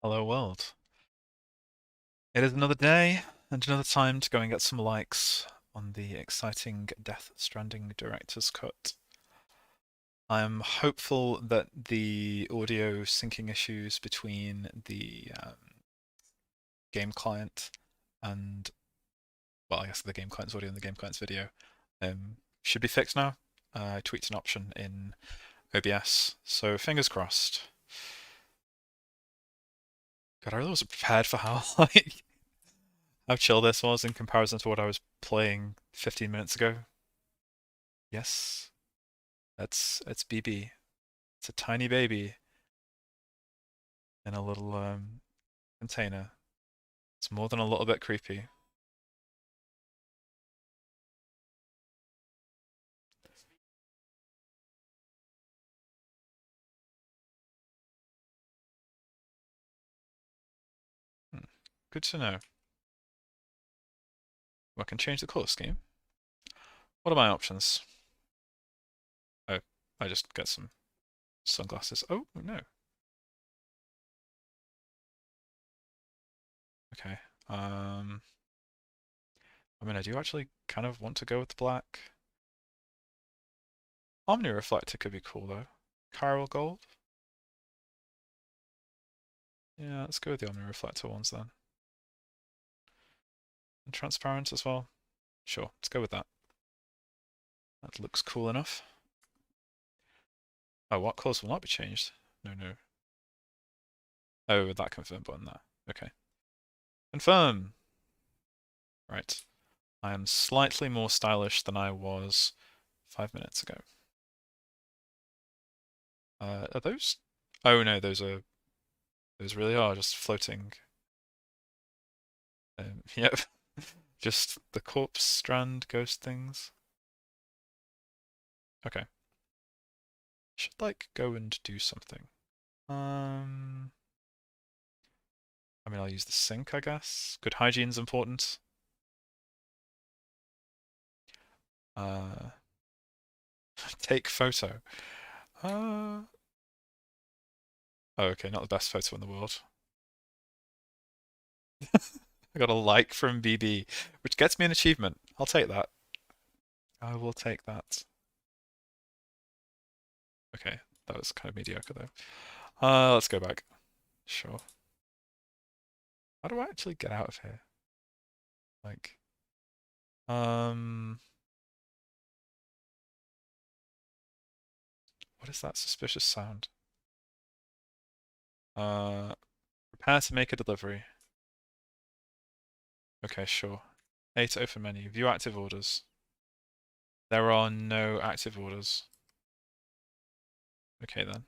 Hello world. It is another day and another time to go and get some likes on the exciting Death Stranding director's cut. I'm hopeful that the audio syncing issues between the game client and, well, I guess the game client's audio and the game client's video should be fixed now. I tweaked an option in OBS, so fingers crossed. God, I really wasn't prepared for how how chill this was in comparison to what I was playing 15 minutes ago. Yes, it's BB. It's a tiny baby in a little container. It's more than a little bit creepy. Hmm. Good to know. Well, I can change the color scheme. What are my options? Oh, I just get some sunglasses. Oh, no. Okay. I mean, I do actually kind of want to go with the black. Omni Reflector could be cool though. Chiral Gold? Yeah, let's go with the Omni Reflector ones then. And transparent as well. Sure, let's go with that. That looks cool enough. Oh, what colours will not be changed? No, no. Oh, with that confirm button there. Okay. Confirm! Right. I am slightly more stylish than I was 5 minutes ago. Are those? Oh no, those really are just floating. Yep. Just the corpse strand ghost things. Okay. Should like go and do something. I mean, I'll use the sink, I guess. Good hygiene's important. Uh, take photo. Uh, oh, okay, not the best photo in the world. I got a like from BB, which gets me an achievement. I'll take that. I will take that. Okay, that was kind of mediocre though. Let's go back. Sure. How do I actually get out of here? Like, um, what is that suspicious sound? Uh, prepare to make a delivery. Okay, sure. A to open menu. View active orders. There are no active orders. Okay then.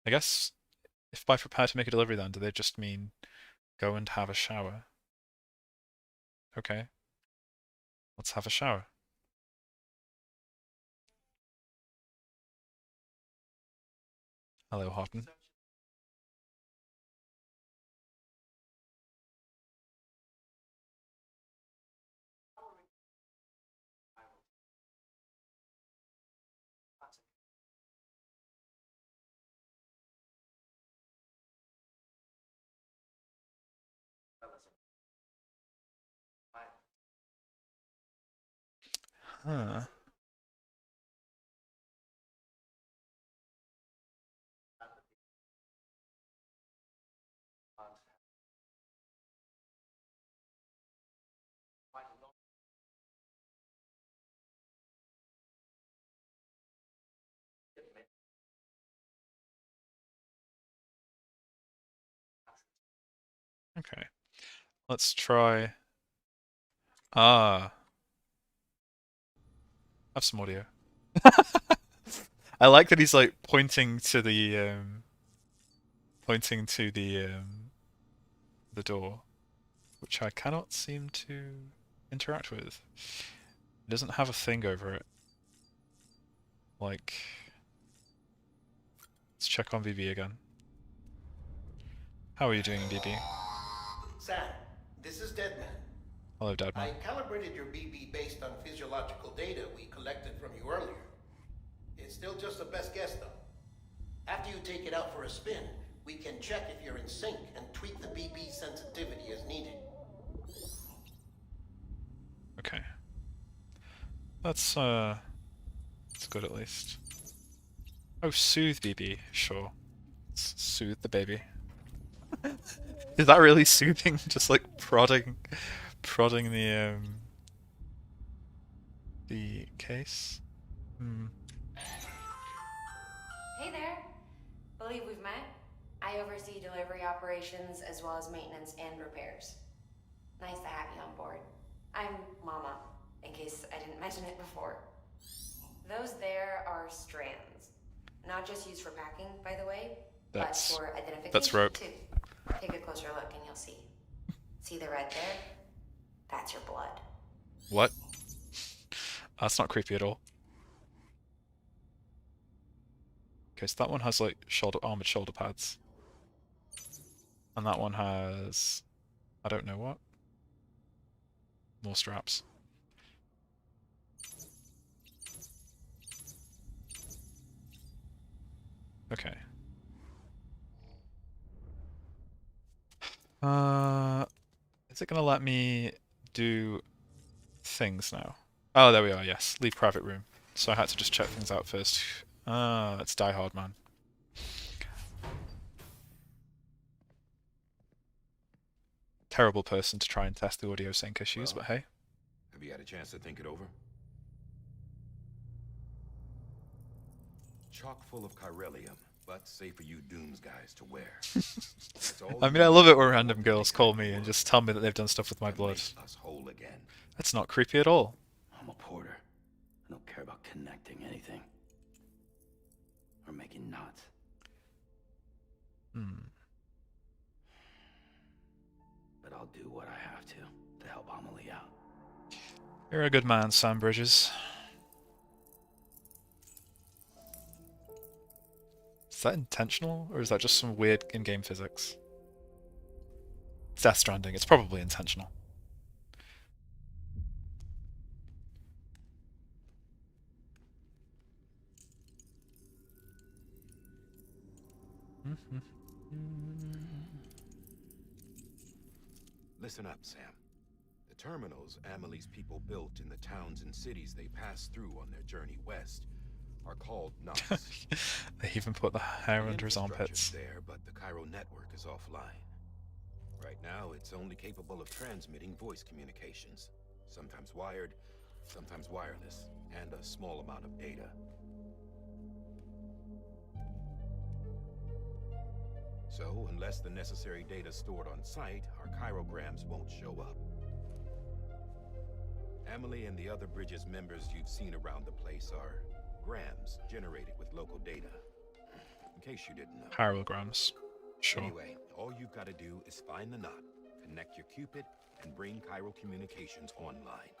I guess if by prepare to make a delivery then, do they just mean go and have a shower? Okay, let's have a shower. Hello, Horton. Huh. Okay, let's try. Ah, have some audio. I like that he's like pointing to the door, which I cannot seem to interact with. It doesn't have a thing over it. Like, let's check on BB again. How are you doing, BB? Sam, this is Deadman. Hello, Dadman. I calibrated your BB based on physiological data we collected from you earlier. It's still just a best guess, though. After you take it out for a spin, We can check if you're in sync and tweak the BB sensitivity as needed. Okay. That's good at least. Oh, soothe BB, sure. Let's soothe the baby. Is that really soothing? Just like prodding the case? Hmm. Hey there. Believe we've met? I oversee delivery operations as well as maintenance and repairs. Nice to have you on board. I'm Mama, in case I didn't mention it before. Those there are strands. Not just used for packing, by the way, but for identification that's rope. too. Take a closer look and you'll see. See the red there? That's your blood. What? That's not creepy at all. Okay, so that one has like armored shoulder pads. And that one has I don't know what. More straps. Okay. Is it gonna let me do things now? Oh, there we are, yes. Leave private room. So I had to just check things out first. It's Die Hard, man. Terrible person to try and test the audio sync issues, but hey. Have you had a chance to think it over? Chock full of chiralium, but safe for you Dooms guys to wear. I mean, I love it when random girls call me and just tell me that they've done stuff with my blood. Us whole again. That's not creepy at all. I'm a porter. I don't care about connecting anything. Or making knots. But I'll do what I have to help Amelie out. You're a good man, Sam Bridges. Is that intentional, or is that just some weird in-game physics? It's Death Stranding, it's probably intentional. Listen up, Sam. The terminals Amelie's people built in the towns and cities they passed through on their journey west are called knots. They even put the hair The under his armpits. there, but the Cairo network is offline. Right now, it's only capable of transmitting voice communications, sometimes wired, sometimes wireless, and a small amount of data. So, unless the necessary data stored on site, our chirograms won't show up. Amelie and the other Bridges members you've seen around the place are grams generated with local data. In case you didn't know. Chirograms. Sure. Anyway, all you've got to do is find the knot, connect your Cupid, and bring Cairo communications online.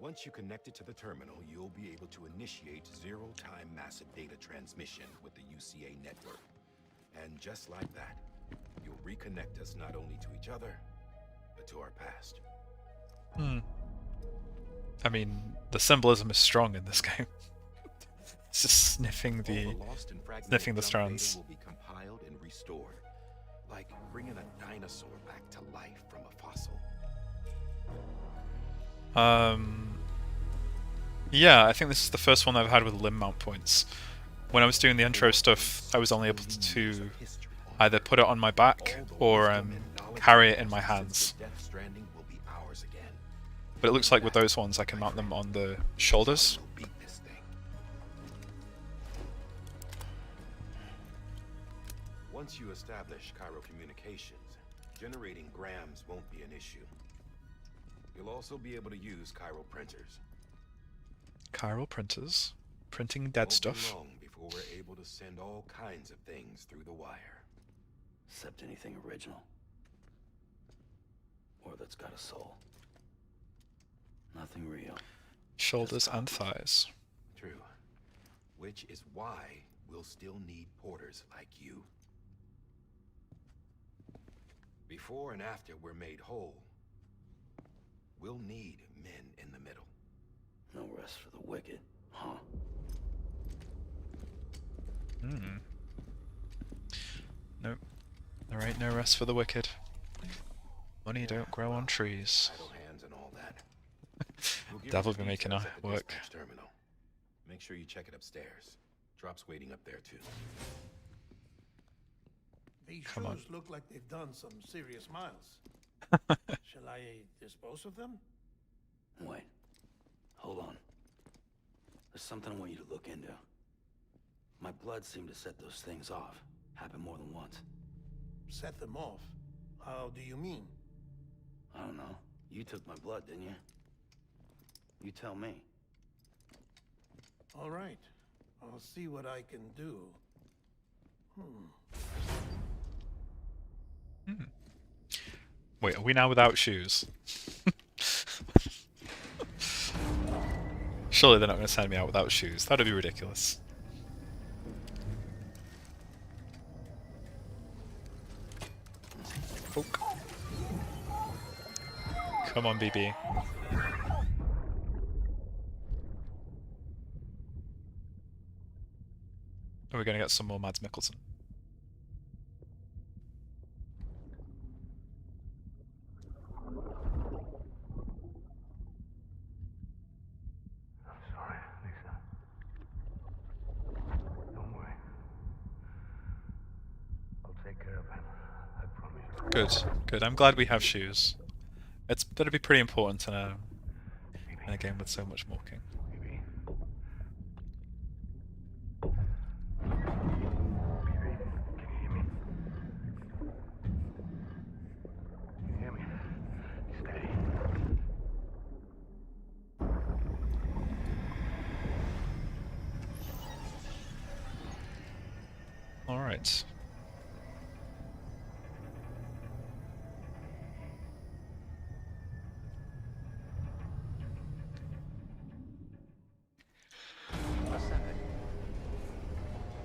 Once you connect it to the terminal, you'll be able to initiate zero-time massive data transmission with the UCA network. And just like that, you'll reconnect us not only to each other, but to our past. I mean, the symbolism is strong in this game. It's just sniffing the strands. Will be compiled and restored, like bringing a dinosaur back to life from a fossil. Yeah, I think this is the first one I've had with limb mount points. When I was doing the intro stuff, I was only able to either put it on my back or carry it in my hands. But it looks like with those ones I can mount them on the shoulders. Once you establish Cairo communications, generating grams won't be an issue. You'll also be able to use Cairo printers. Chiral printers? Printing dead stuff? Won't be long before we're able to send all kinds of things through the wire. Except anything original. Or that's got a soul. Nothing real. Shoulders and thighs. True. Which is why we'll still need porters like you. Before and after we're made whole, we'll need men in the middle. No rest for the wicked, huh? No rest for the wicked. Money don't grow on trees. Idle hands and all that. We'll give you Devil the be making details our at the work. dispatch terminal. Make sure you check it upstairs. Drop's waiting up there too. These Come on. shoes look like they've done some serious miles. Shall I dispose of them? Wait. Hold on. There's something I want you to look into. My blood seemed to set those things off. Happened more than once. Set them off. How do you mean? I don't know. You took my blood, didn't you? You tell me. All right. I'll see what I can do. Wait, are we now without shoes? Surely they're not going to send me out without shoes. That'd be ridiculous. Oh. Come on, BB. Are we going to get some more Mads Mikkelsen? I'm sorry, Lisa. Don't worry. I'll take care of him. I promise you. Good, good. I'm glad we have shoes. It's going to be pretty important in a game with so much walking. Baby. Baby, can you hear me? Can you hear me? Steady. All right.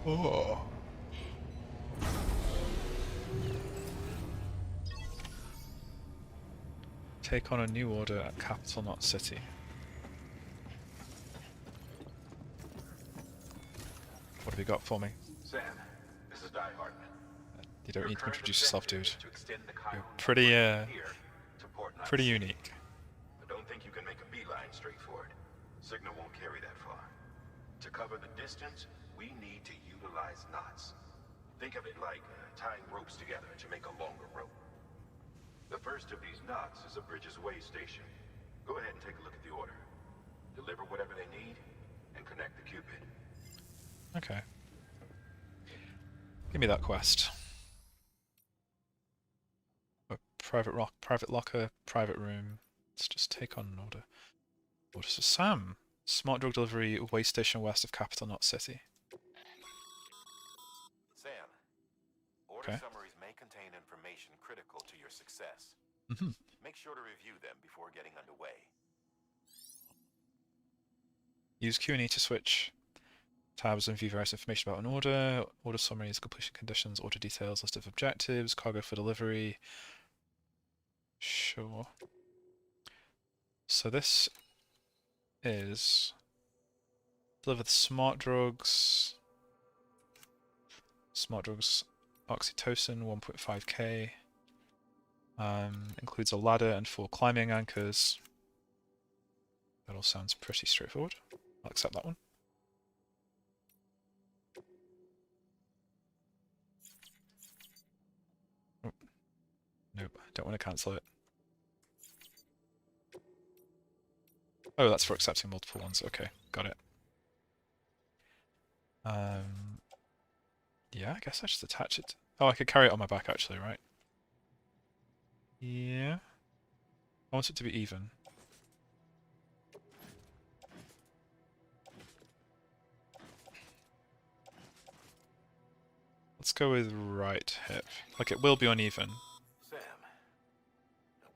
Oh. Take on a new order at Capital Knot City. What have you got for me? Sam, this is Die Hartman. You don't Your need to current introduce yourself, dude. objective is to extend the You're Chiron pretty, network from here to Port Knot pretty City. unique. I don't think you can make a beeline straight for it. Signal won't carry that far. To cover the distance, we need to utilize knots. Think of it like tying ropes together to make a longer rope. The first of these knots is a Bridges Way station. Go ahead and take a look at the order. Deliver whatever they need, and connect the Cupid. Okay. Give me that quest. Private locker, private room. Let's just take on an order. Orders for Sam. Smart drug delivery, way station west of Capital Knot City. Sam, order Okay. summaries may contain information critical to your success. Mhm. Make sure to review them before getting underway. Use Q&E to switch tabs and view various information about an order. Order summaries, completion conditions, order details, list of objectives, cargo for delivery. Sure. So this is deliver the smart drugs. Smart drugs, oxytocin, 1.5k. Includes a ladder and 4 climbing anchors. That all sounds pretty straightforward. I'll accept that one. Oh. Nope, don't want to cancel it. Oh, that's for accepting multiple ones. Okay, got it. Yeah, I guess I just attach it. Oh, I could carry it on my back actually, right? Yeah. I want it to be even. Let's go with right hip. Like it will be uneven. Sam,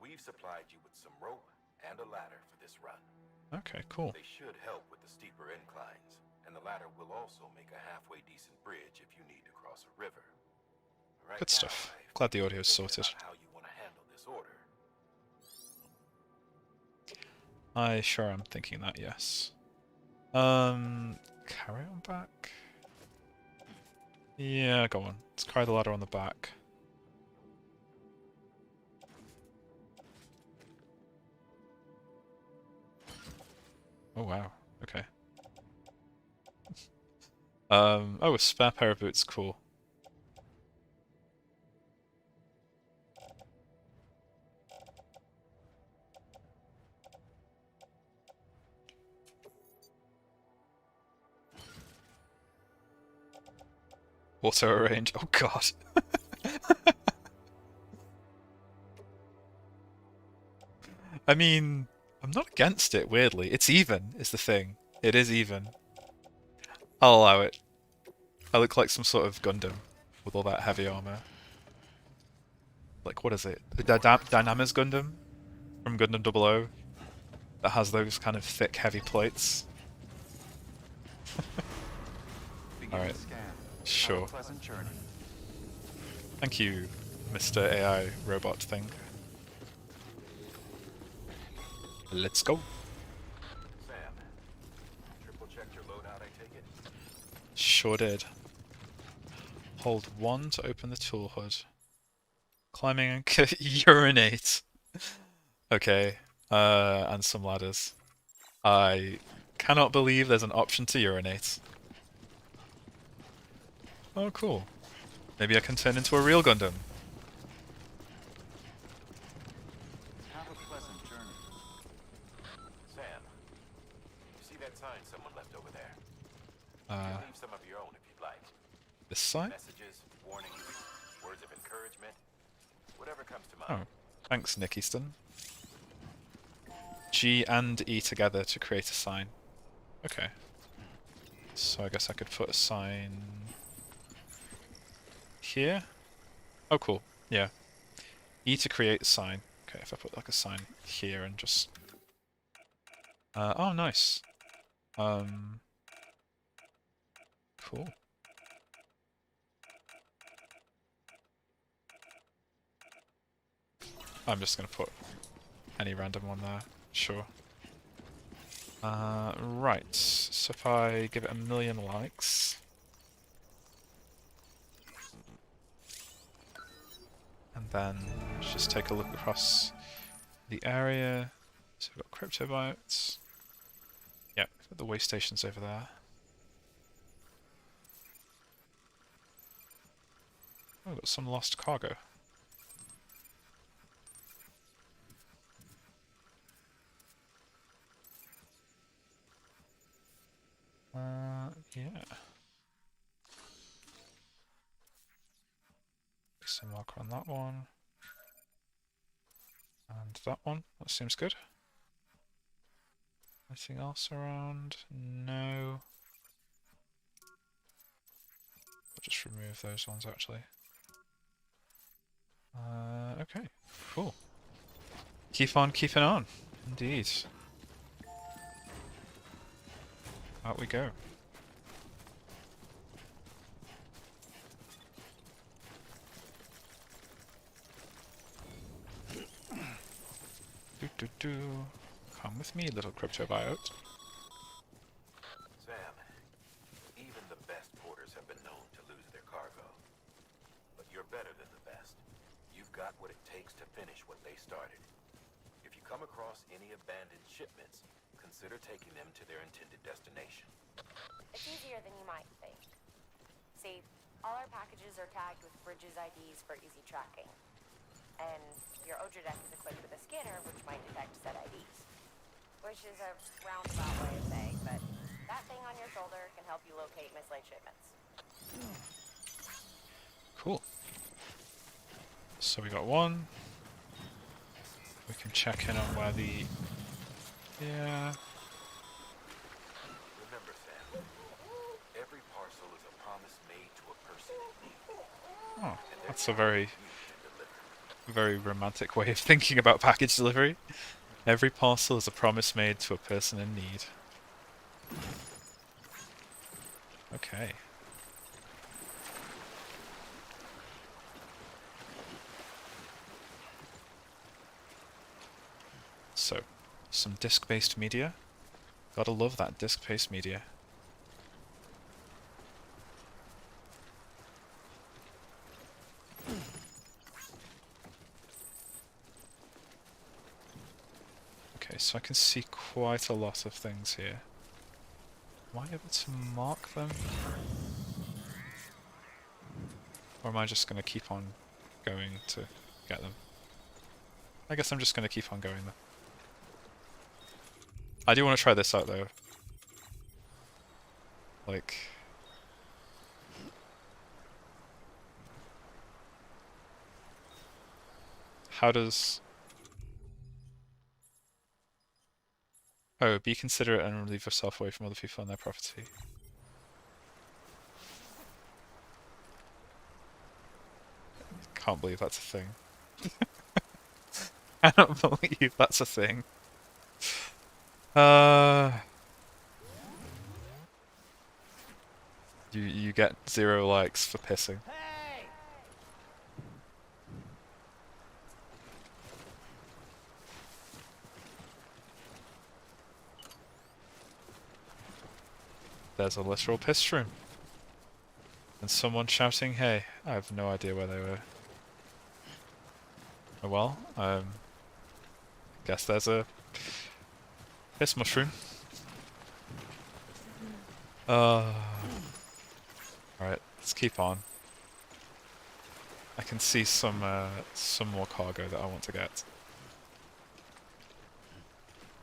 we've supplied you with some rope and a ladder for this run. Okay, cool. They should help with the steeper inclines, and the ladder will also make a halfway decent bridge if you need to cross a river. Right Good now, stuff. I've Glad the been audio's thinking sorted. about how you want to handle this order. I sure am thinking that, yes. Carry on back? Yeah, go on. Let's carry the ladder on the back. Oh wow. Okay. Oh, a spare pair of boots. Cool. Auto arrange. Oh god. I mean, I'm not against it, weirdly. It's even, is the thing. It is even. I'll allow it. I look like some sort of Gundam with all that heavy armor. Like, what is it? The Dynamis Gundam from Gundam 00 that has those kind of thick, heavy plates. Alright, sure. Thank you, Mr. AI robot thing. Let's go. Sam, triple checked your loadout, I take it? Sure did. Hold 1 to open the tool hood. Climbing and urinate. Okay, and some ladders. I cannot believe there's an option to urinate. Oh, cool. Maybe I can turn into a real Gundam. Have a pleasant journey. Sam, you see that sign someone left over there? You Uh, can leave some of your own if you'd like. this side? Messages, warnings, words of encouragement, whatever comes to Oh, mind. thanks, Nick Easton. G and E together to create a sign. Okay. So I guess I could put a sign here. Oh, cool. Yeah. E to create a sign. Okay, if I put like a sign here and just... oh, nice. Cool. I'm just gonna put any random one there. Sure. Right. So if I give it 1,000,000 likes... And then let's just take a look across the area. So we've got crypto biotes. Yep, we've got the way stations over there. Oh, we've got some lost cargo. Yeah. Some marker on that one. And that one. That seems good. Anything else around? No. I'll just remove those ones actually. Okay, cool. Keep on keeping on. Indeed. Out we go. Do. Come with me, little cryptobiote. Sam, even the best porters have been known to lose their cargo. But you're better than the best. You've got what it takes to finish what they started. If you come across any abandoned shipments, consider taking them to their intended destination. It's easier than you might think. See, all our packages are tagged with Bridges IDs for easy tracking. And your Odra deck is equipped with a scanner which might detect said IDs. Which is a roundabout way of saying, but that thing on your shoulder can help you locate mislaid shipments. Cool. So we got one. We can check in on where the... Yeah... Remember, Sam, every parcel is a promise made to a person in need. Oh, And that's their a very, job is used to deliver. very romantic way of thinking about package delivery. Every parcel is a promise made to a person in need. Okay. So, some disk-based media. Gotta love that disk-based media. Okay, Okay, so I can see quite a lot of things here. Am I able to mark them? Or am I just going to keep on going to get them? I guess I'm just going to keep on going then. I do want to try this out though. Like... How does... Oh, be considerate and relieve yourself away from other people and their property. Can't believe that's a thing. I don't believe that's a thing. You get 0 likes for pissing. There's a literal piss room. And someone shouting, hey. I have no idea where they were. Oh well, guess there's a piss mushroom. Alright, let's keep on. I can see some more cargo that I want to get.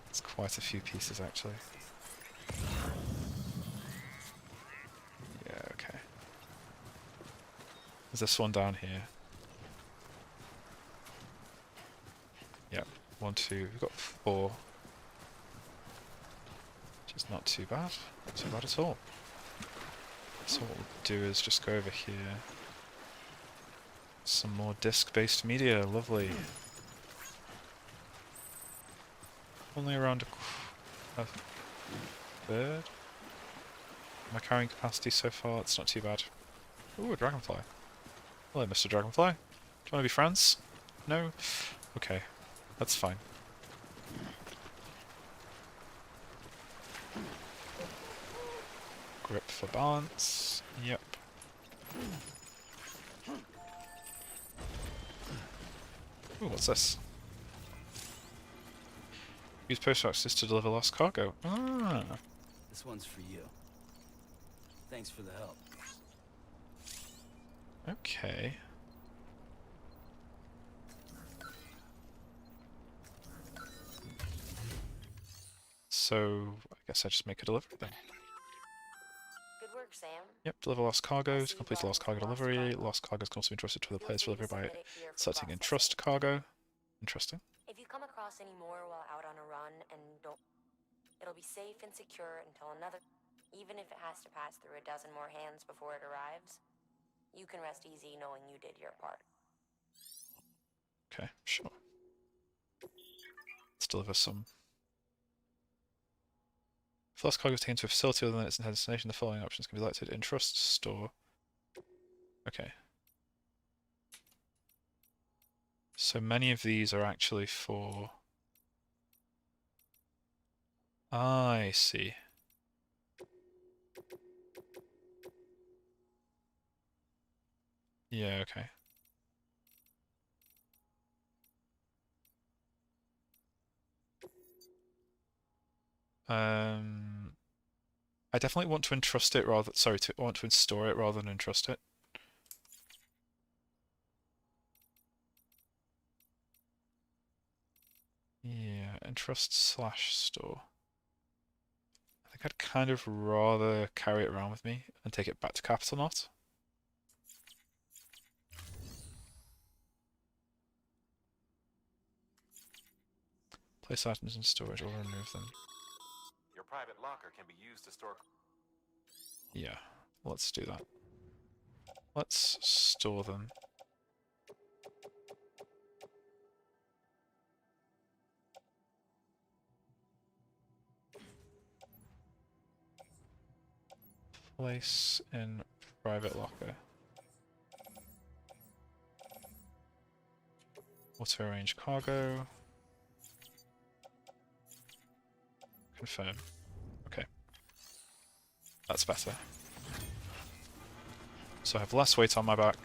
It's quite a few pieces actually. Yeah, okay. There's this one down here. Yep, 1, 2, we've got 4. Which is not too bad. Not too bad at all. So what we'll do is just go over here. Some more disc-based media, lovely. Only around a third. My carrying capacity so far, it's not too bad. Ooh, a dragonfly. Hello, Mr. Dragonfly. Do you want to be friends? No? Okay, that's fine. Grip for balance. Yep. Ooh, what's this? Use post access to deliver lost cargo. Ah. This one's for you. Thanks for the help. Okay. So, I guess I just make a delivery then. Good work, Sam. Yep, deliver lost cargo. I see To complete you the lost brought cargo in lost delivery, cargo. lost cargoes can also be entrusted to the Feel player's free to delivery by submit it here for selecting processing. entrust cargo. Interesting. If you come across any more while out on a run and don't... It'll be safe and secure until another... Even if it has to pass through a dozen more hands before it arrives, you can rest easy knowing you did your part. Okay, sure. Let's deliver some. If lost cargo is taken to a facility other than its intended destination, the following options can be selected. Entrust, store. Okay. So many of these are actually for... I see. Yeah, okay. I definitely want to entrust it rather... Sorry, I want to store it rather than entrust it. Yeah, entrust slash store. I think I'd kind of rather carry it around with me and take it back to Capital Knot. Place items in storage or remove them. Your private locker can be used to store... Yeah, let's do that. Let's store them. Place in private locker. Auto arrange cargo. Confirm. Okay. That's better. So I have less weight on my back.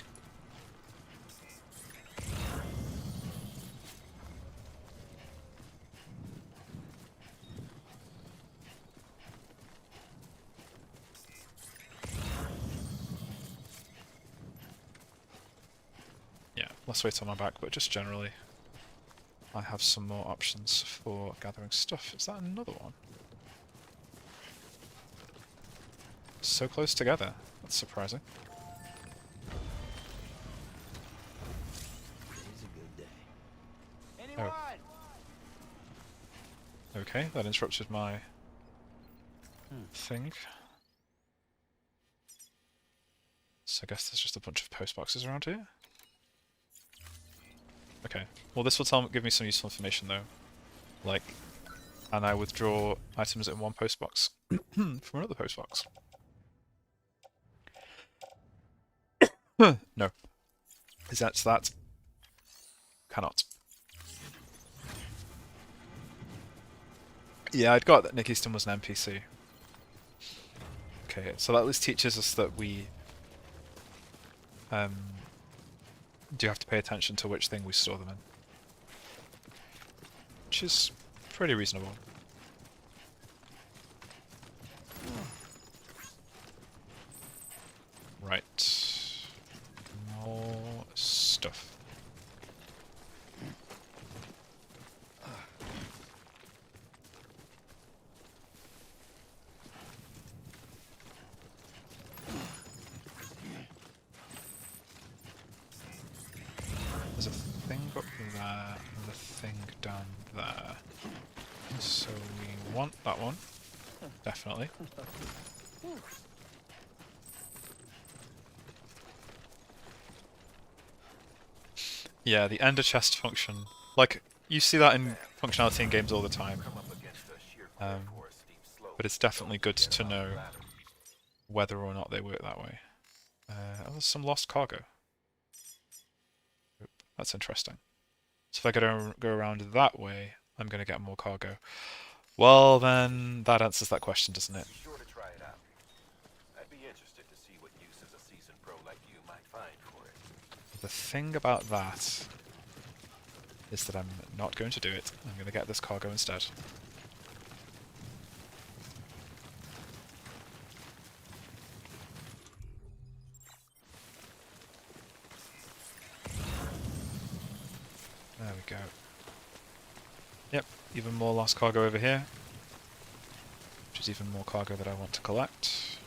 less weight on my back, but just generally, I have some more options for gathering stuff. Is that another one? So close together. That's surprising. Today's a good day. Oh. Okay, that interrupted my thing. So I guess there's just a bunch of post boxes around here. Okay, well this will give me some useful information though. Like, and I withdraw items in one post box from another post box. No. Is that? Cannot. Yeah, I'd got that Nick Easton was an NPC. Okay, so that at least teaches us that we do have to pay attention to which thing we store them in. Which is pretty reasonable. Right. More stuff. There's a thing up there and a thing down there. So we want that one. Definitely. Yeah, the ender chest function. Like, you see that in functionality in games all the time. But it's definitely good to know whether or not they work that way. Oh, there's some lost cargo. Oop, that's interesting. So if I go around that way, I'm going to get more cargo. Well, then that answers that question, doesn't it? Be sure to try it out. I'd be interested to see what uses a seasoned pro like you might find for it. The thing about that is that I'm not going to do it. I'm going to get this cargo instead. There we go. Yep, even more lost cargo over here. Which is even more cargo that I want to collect.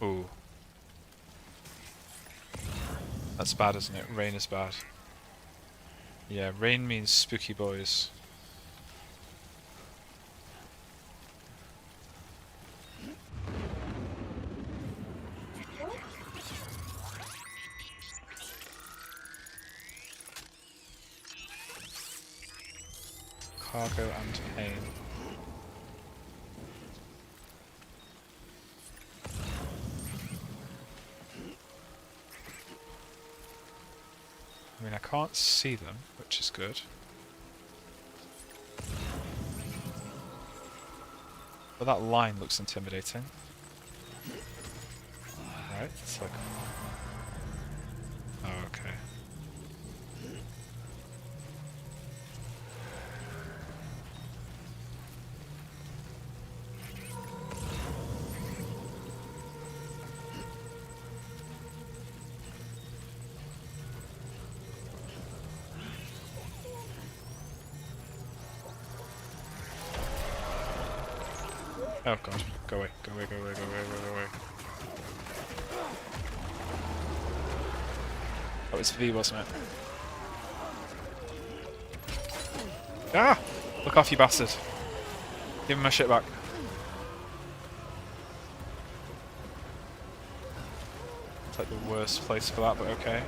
Ooh. That's bad, isn't it? Rain is bad. Yeah, rain means spooky boys. Cargo and pain. I mean, I can't see them, which is good. But that line looks intimidating. Right, it's like... Oh, okay. Oh god, go away, go away, go away, go away, go away. Oh, it's V, wasn't it? Ah! Look off, you bastard. Give me my shit back. It's like the worst place for that, but okay.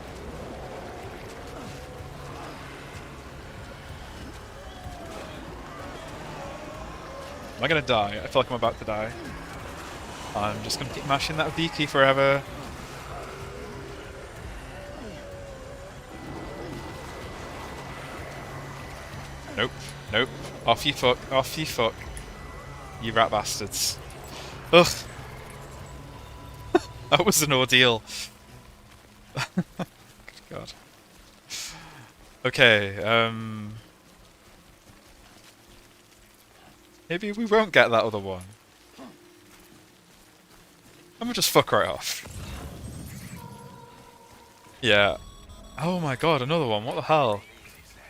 Am I gonna die? I feel like I'm about to die. I'm just gonna keep mashing that V key forever. Nope, nope. Off you fuck, off you fuck. You rat bastards. Ugh! That was an ordeal. Good God. Okay, maybe we won't get that other one. I'm gonna just fuck right off. Yeah. Oh my god, another one. What the hell? Easy, Sam.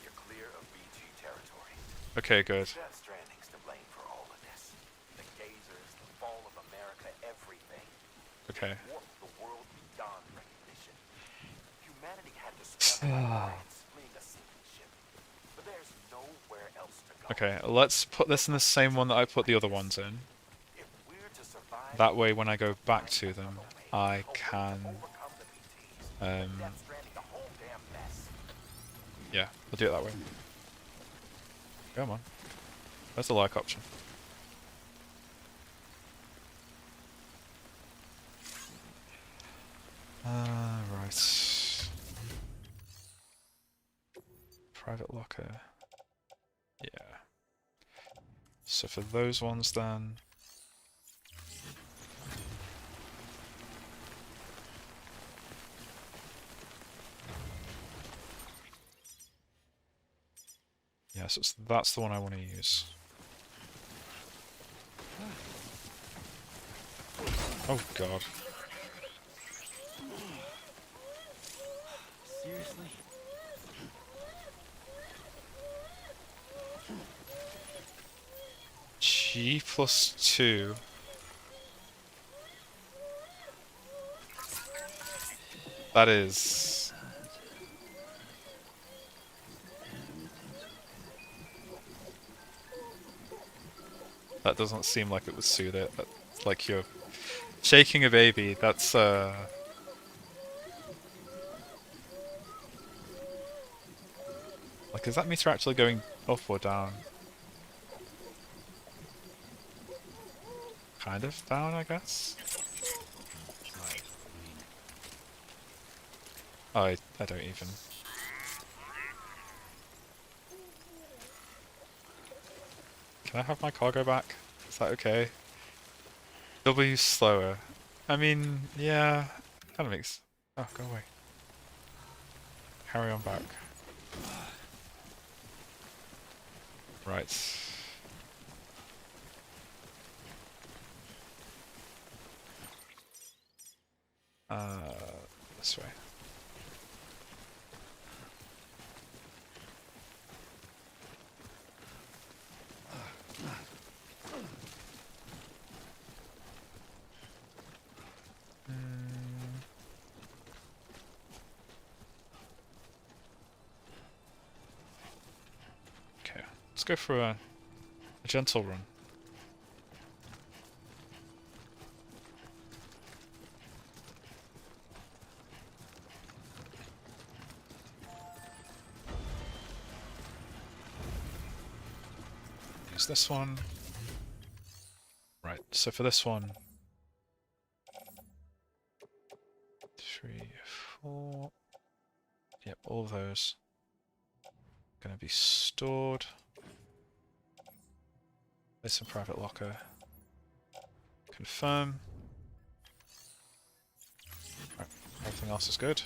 You're clear of BG territory. Okay, good. Death Stranding's to blame for all of this. The gazers, the fall of America, everything. Okay. Warped the world beyond recognition. Humanity had to scramble and fleeing a sinking ship. But there's nowhere else to go. Okay, let's put this in the same one that I put the other ones in. If we're to survive, That way, when I go back to them, I can... overcome the BTs. Death Stranding, the whole damn mess. yeah, we'll do it that way. Come on. Where's the like option? Right. Private locker. Yeah. So for those ones then... yeah, so that's the one I want to use. Oh god. Seriously? G plus 2. That is... that doesn't seem like it would suit it. That's like you're shaking a baby. That's like, is that meter actually going up or down? Kind of down, I guess. I don't even. Can I have my cargo back? Is that okay? W slower. I mean, yeah, kind of makes... oh, go away. Carry on back. Right. This way. Okay, let's go for a gentle run. Use this one. Right, so for this one, 3, 4. Yep, all of those going to be stored. There's some private locker. Confirm. Right, everything else is good.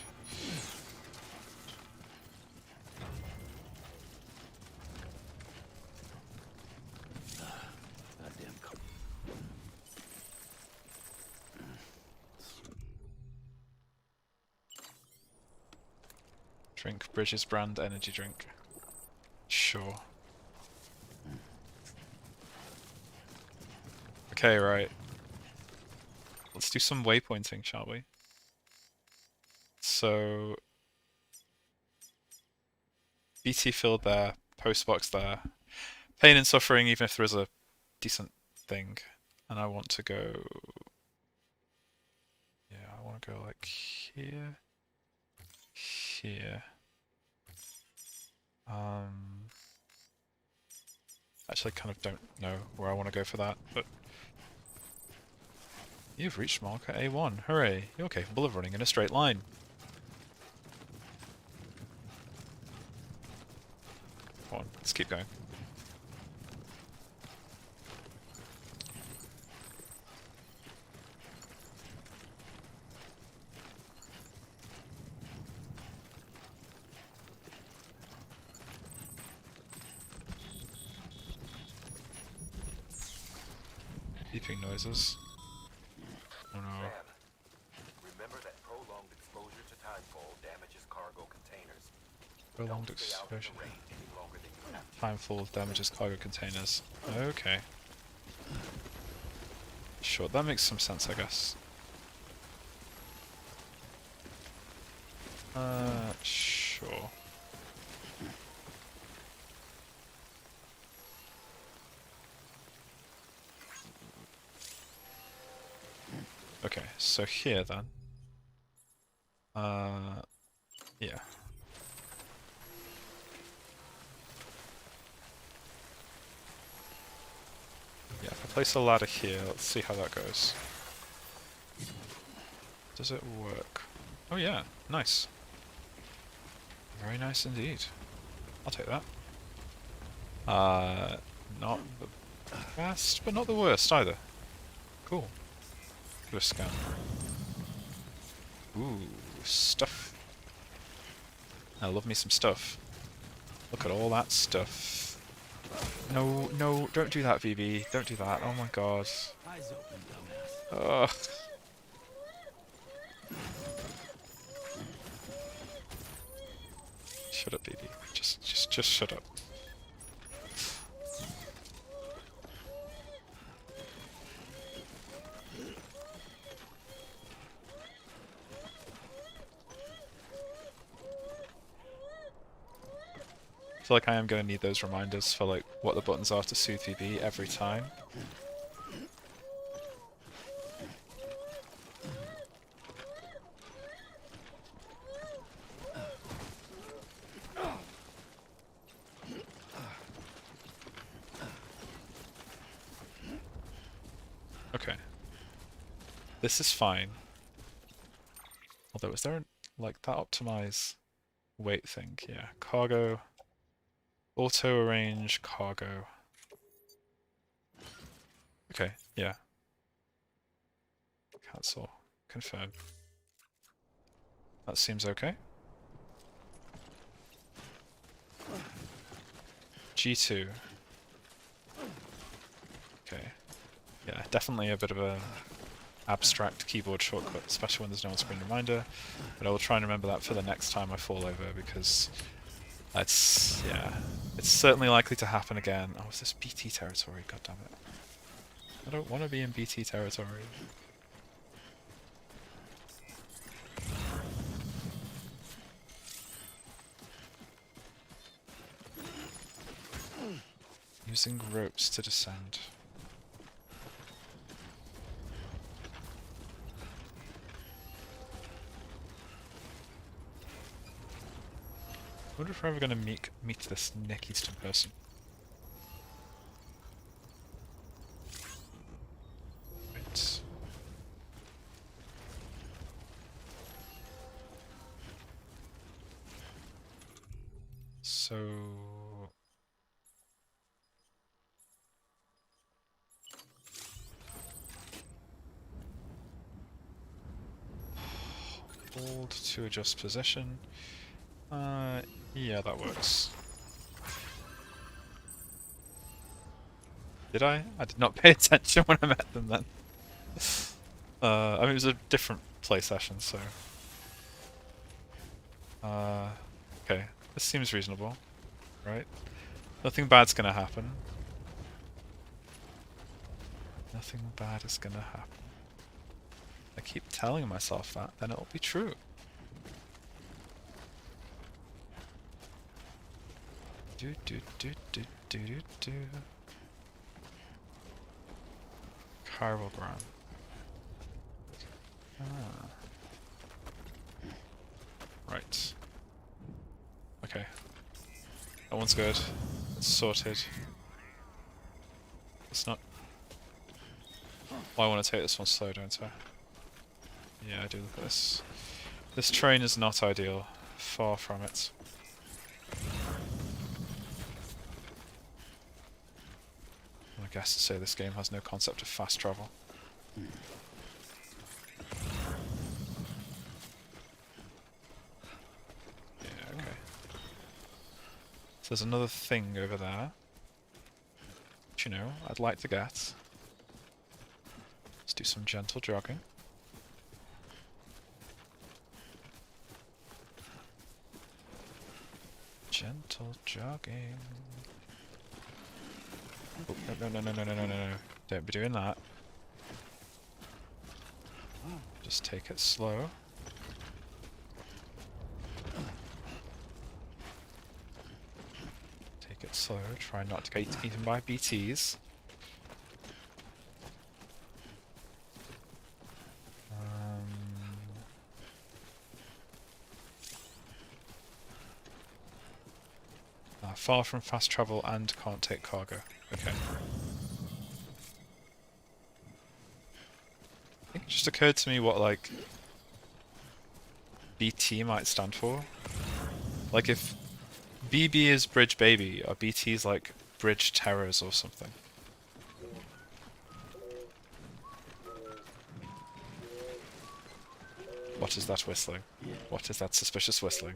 Goddamn. Drink Bridges brand energy drink. Sure. Okay, right. Let's do some waypointing, shall we? So... BT field there, post box there. Pain and suffering, even if there is a decent thing. And I want to go... yeah, I want to go like here. Here. Actually, I kind of don't know where I want to go for that, but... you've reached marker A1. Hooray! You're capable of running in a straight line. Come on, let's keep going. Beeping noises. Oh no. Sam, remember that prolonged exposure to timefall damages cargo containers. Prolonged Don't stay out in exposure. the rain any longer than you have to. Timefall damages cargo containers. Okay. Sure, that makes some sense, I guess. Sure. Okay, so here then. Yeah. Yeah, if I place a ladder here, let's see how that goes. Does it work? Oh yeah, nice. Very nice indeed. I'll take that. Not the best, but not the worst either. Cool. Give it a scan. Ooh, stuff. I love me some stuff. Look at all that stuff. No, no, don't do that, VB. Don't do that. Oh my god. Eyes open, dumbass. Ugh. Shut up, VB. Just shut up. I feel like I am going to need those reminders for like what the buttons are to soothe VB every time. Okay. This is fine. Although, is there like that optimize weight thing? Yeah, cargo. Auto arrange cargo. Okay, yeah. Cancel. Confirm. That seems okay. G2. Okay. Yeah, definitely a bit of a abstract keyboard shortcut, especially when there's no on-screen reminder. But I will try and remember that for the next time I fall over, because that's, yeah, it's certainly likely to happen again. Oh, is this BT territory? God damn it. I don't want to be in BT territory. Using ropes to descend. I wonder if we're ever going to meet this Nick Easton person. Right. So... hold to adjust position. Yeah, that works. Did I? I did not pay attention when I met them then. I mean, it was a different play session, so... okay, this seems reasonable, right? Nothing bad's gonna happen. Nothing bad is gonna happen. I keep telling myself that, then it'll be true. Do do do do do do do. Chirogram. Ah. Right. Okay. That one's good. It's sorted. It's not... Well, I want to take this one slow, don't I? Yeah, I do. Look at this. This train is not ideal. Far from it. I guess to say this game has no concept of fast travel. Yeah, okay. So there's another thing over there. Which, you know, I'd like to get. Let's do some gentle jogging. Gentle jogging. Oh, no. Don't be doing that. Just take it slow. Take it slow. Try not to get eaten by BTs. Far from fast travel and can't take cargo. Okay. I think it just occurred to me what, like, BT might stand for. Like, if BB is Bridge Baby, or BT is like Bridge Terrors or something. What is that whistling? What is that suspicious whistling?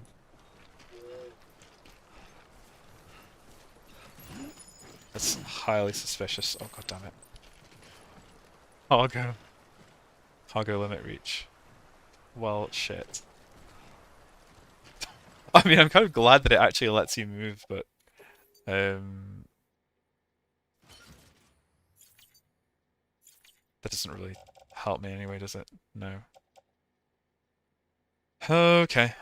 That's highly suspicious. Oh, god damn it. Cargo. Cargo limit reach. Well, shit. I mean, I'm kind of glad that it actually lets you move, but... that doesn't really help me anyway, does it? No. Okay.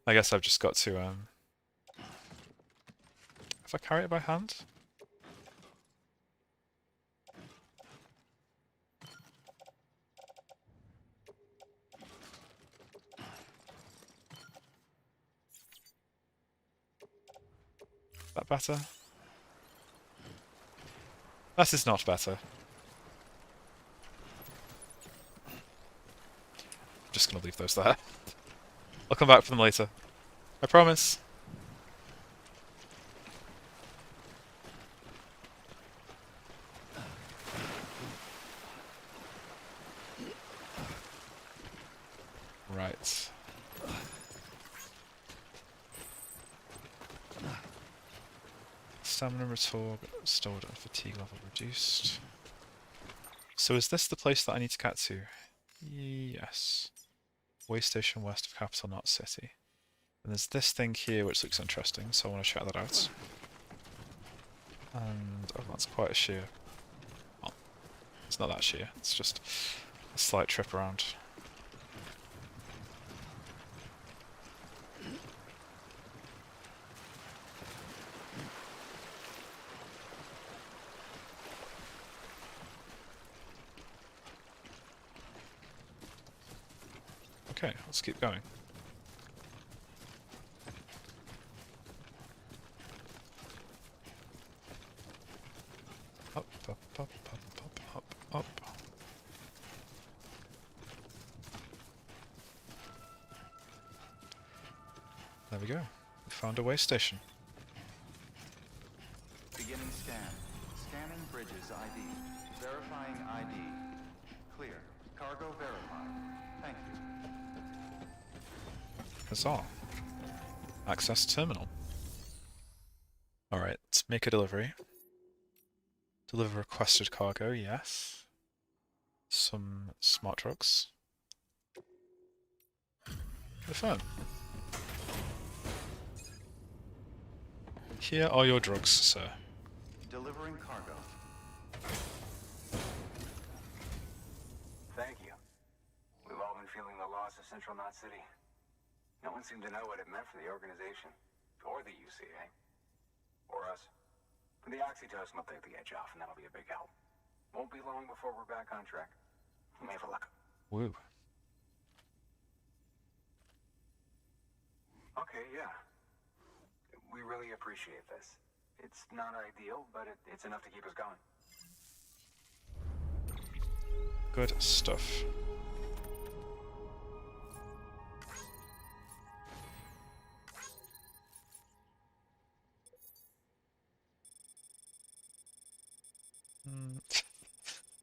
I guess I've just got to, if I carry it by hand? That better? That is not better. I'm just gonna leave those there. I'll come back for them later. I promise. Right. Stamina restored and fatigue level reduced. So is this the place that I need to get to? Yes. Way station west of Capital Knot City. And there's this thing here which looks interesting, so I want to check that out. And, oh, that's quite a sheer. Well, it's not that sheer, it's just a slight trip around. Okay, let's keep going. Up, up, up, up, up, up, up. There we go. We found a way station. Beginning scan. Scanning bridges ID. Verifying ID. Clear. Cargo verified. Thank you. Huzzah. Access terminal. Alright, let's make a delivery. Deliver requested cargo, yes. Some smart drugs. Confirm. Here are your drugs, sir. Delivering cargo. Thank you. We've all been feeling the loss of Central Knot City. No one seemed to know what it meant for the organization, or the UCA, or us. But the oxytocin will take the edge off, and that'll be a big help. Won't be long before we're back on track. May have luck. Woo. Okay, yeah. We really appreciate this. It's not ideal, but it's enough to keep us going. Good stuff.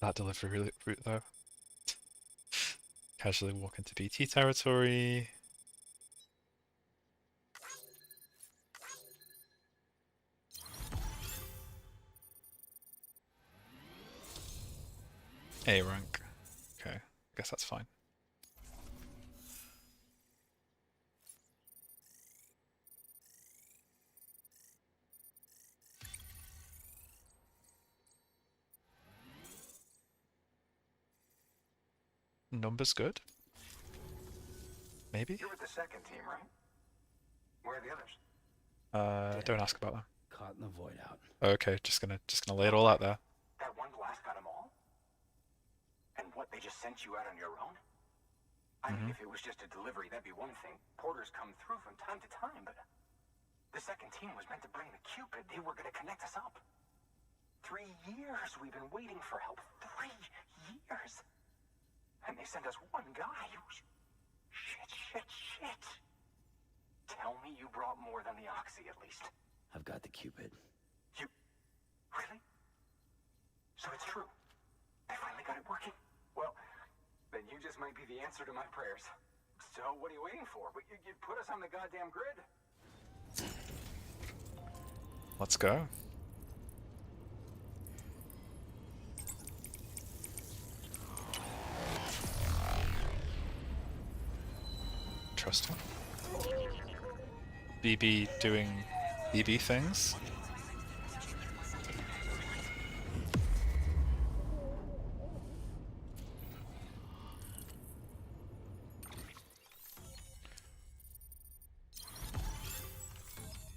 That delivery route, though. Casually walk into BT territory. A rank. Okay, guess that's fine. numbers good? Maybe? You're with the second team, right? Where are the others? Don't ask about them. Caught in the void out. Okay, just gonna lay it all out there. That one blast got them all? And what, they just sent you out on your own? I mean, if it was just a delivery, that'd be one thing. Porters come through from time to time, but the second team was meant to bring the Cupid. They were gonna connect us up. 3 years we've been waiting for help. 3 years. And they sent us one guy. Shit. Tell me you brought more than the Oxy, at least. I've got the Cupid. You... Really? So it's true. They finally got it working? Well, then you just might be the answer to my prayers. So what are you waiting for? You put us on the goddamn grid. Let's go. Interesting. BB doing BB things.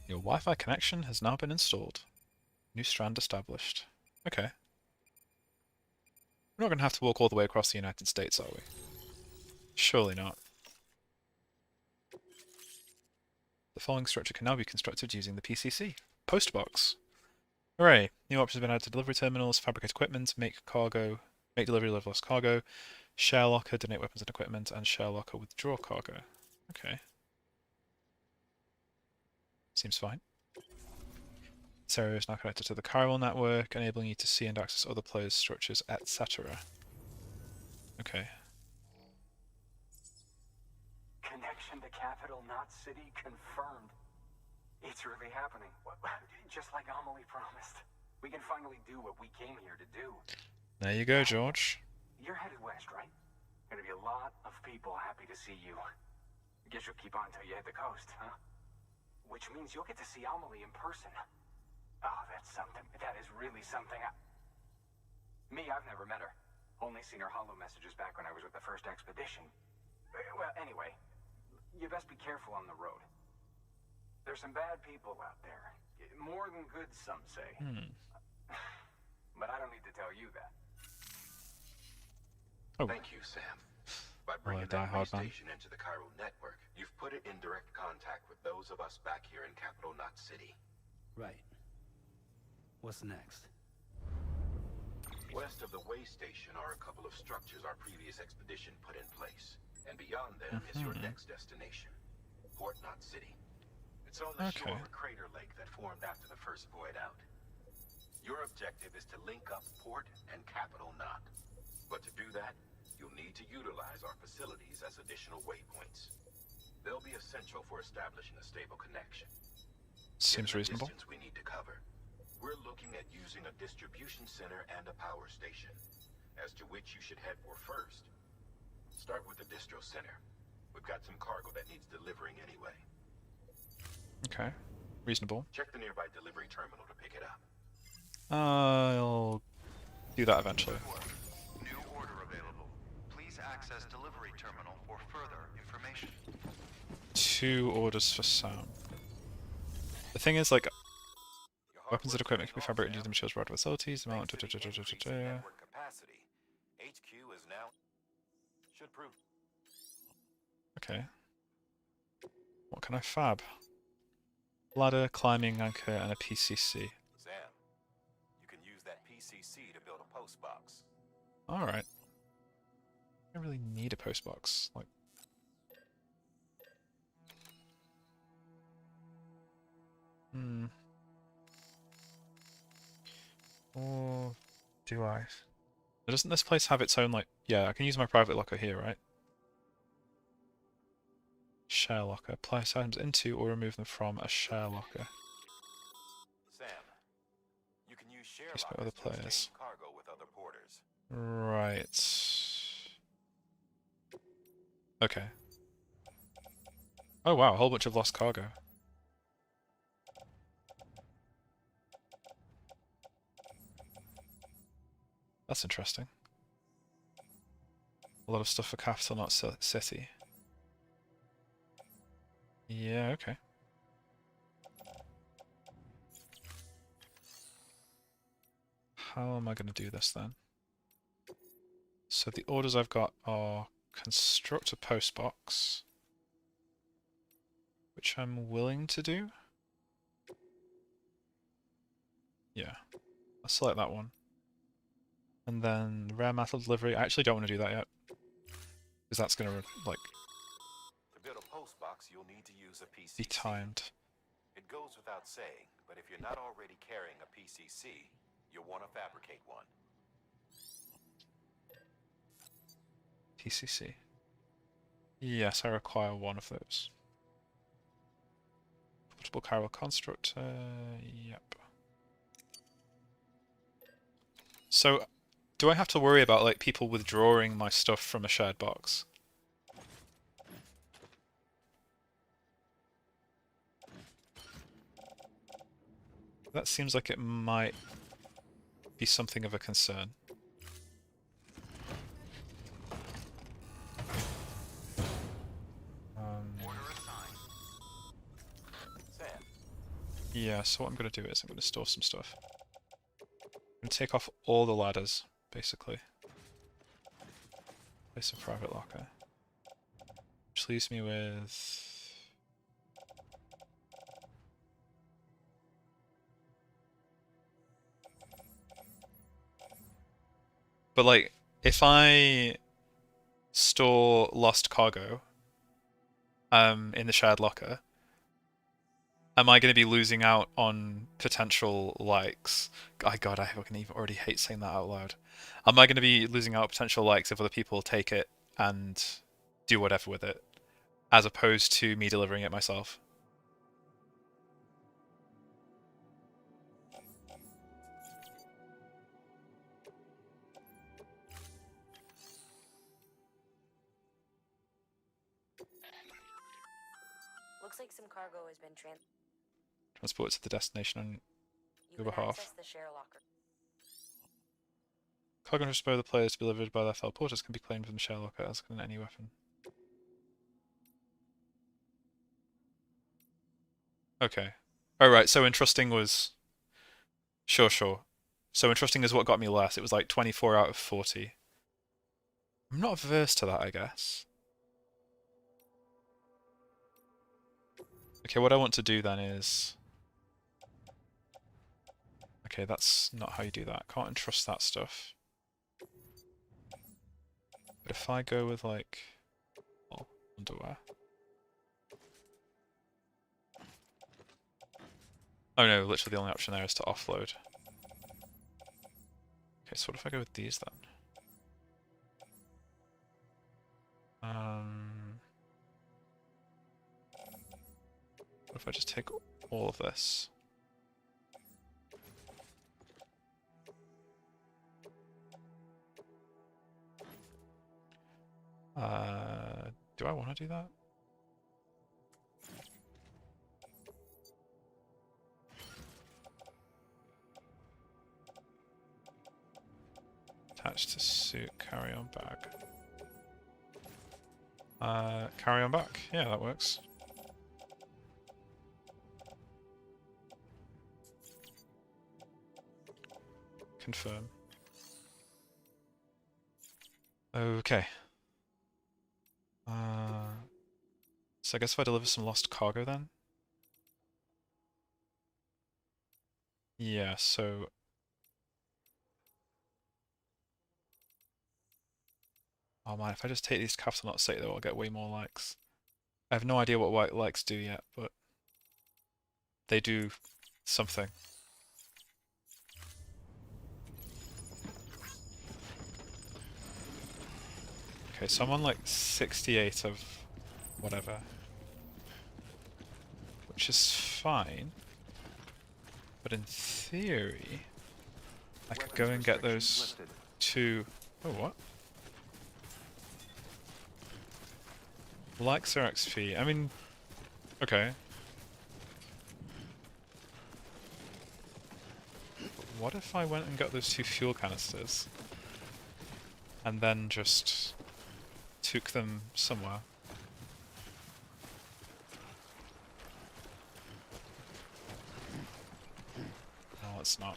Your Wi-Fi connection has now been installed. New strand established. Okay. We're not going to have to walk all the way across the United States, are we? Surely not. The following structure can now be constructed using the PCC. Postbox. Hooray! New options have been added to delivery terminals, fabricate equipment, make delivery of lost cargo, share locker, donate weapons and equipment, and share locker, withdraw cargo. Okay. Seems fine. This area is now connected to the chiral network, enabling you to see and access other players' structures, etc. Okay. Connection to capital, not city, confirmed. It's really happening. Just like Amelie promised. We can finally do what we came here to do. There you go, George. You're headed west, right? Gonna be a lot of people happy to see you. Guess you'll keep on until you hit the coast, huh? Which means you'll get to see Amelie in person. Oh, that's something. That is really something. I've never met her. Only seen her holo messages back when I was with the first expedition. Well, anyway, you best be careful on the road. There's some bad people out there. More than good, some say. But I don't need to tell you that. Oh. Thank you, Sam. By bringing that station into the chiral network, you've put it in direct contact with those of us back here in Capital Knot City. Right. What's next? West of the way station are a couple of structures our previous expedition put in place. And beyond them is your next destination, Port Knot City. It's on the shore of a crater lake that formed after the first void out. Your objective is to link up Port and Capital Knot. But to do that, you'll need to utilize our facilities as additional waypoints. They'll be essential for establishing a stable connection. Seems reasonable. Distance we need to cover. We're looking at using a distribution center and a power station, as to which you should head for first. Start with the distro center. We've got some cargo that needs delivering anyway. Okay, reasonable. Check the nearby delivery terminal to pick it up. I'll do that eventually. New order available. Please access delivery terminal for further information. 2 orders for Sam. The thing is, like, weapons and equipment can be fabricated using materials brought to facilities. Amount Network capacity. HQ is now should prove. Okay. What can I fab? Ladder, climbing anchor, and a PCC. Sam, you can use that PCC to build a post box. Alright. I don't really need a post box. Like, or do I? Doesn't this place have its own, like, yeah, I can use my private locker here, right? Share locker. Place items into or remove them from a share locker. Sam, you can use share Used by lockers other to players. exchange cargo with other porters. Right. Okay. Oh wow, a whole bunch of lost cargo. That's interesting. A lot of stuff for capital, not city. Yeah, okay. How am I going to do this then? So the orders I've got are construct a post box, which I'm willing to do. Yeah, I'll select that one. And then rare metal delivery. I actually don't want to do that yet, because that's going to like To build a post box, you'll need to use a PCC. be timed. It goes without saying, but if you're not already carrying a PCC, you'll want to fabricate one. PCC. Yes, I require one of those. Portable chiral constructor. Yep. So, do I have to worry about like people withdrawing my stuff from a shared box? That seems like it might be something of a concern. Yeah, so what I'm going to do is I'm going to store some stuff. I'm going to take off all the ladders, basically. Place a private locker. Which leaves me with... But like, if I store lost cargo in the shared locker, am I going to be losing out on potential likes? God, I fucking even already hate saying that out loud. Am I going to be losing out on potential likes if other people take it and do whatever with it, as opposed to me delivering it myself? Looks like some cargo has been Transport to the destination on You your can behalf. access the share locker. Cargo and spare the players to be delivered by their fellow porters can be claimed from the share locker as can any weapon. Okay. Oh right, so entrusting was... Sure. So entrusting is what got me less. It was like 24 out of 40. I'm not averse to that, I guess. Okay, what I want to do then is... Okay, that's not how you do that. Can't entrust that stuff. But if I go with like... Oh, underwear. Oh no, literally the only option there is to offload. Okay, so what if I go with these then? What if I just take all of this? Do I want to do that? Attached to suit, carry on bag. Carry on back. Yeah, that works. Confirm. Okay. So I guess if I deliver some lost cargo then? Yeah, so... Oh man, if I just take these capital not state though, I'll get way more likes. I have no idea what white likes do yet, but... They do something. Okay, so I'm on like 68 of whatever. Which is fine. But in theory, I could go and get those two... Oh, what? Likes or XP? I mean... Okay. But what if I went and got those two fuel canisters? And then just took them somewhere. No, it's not.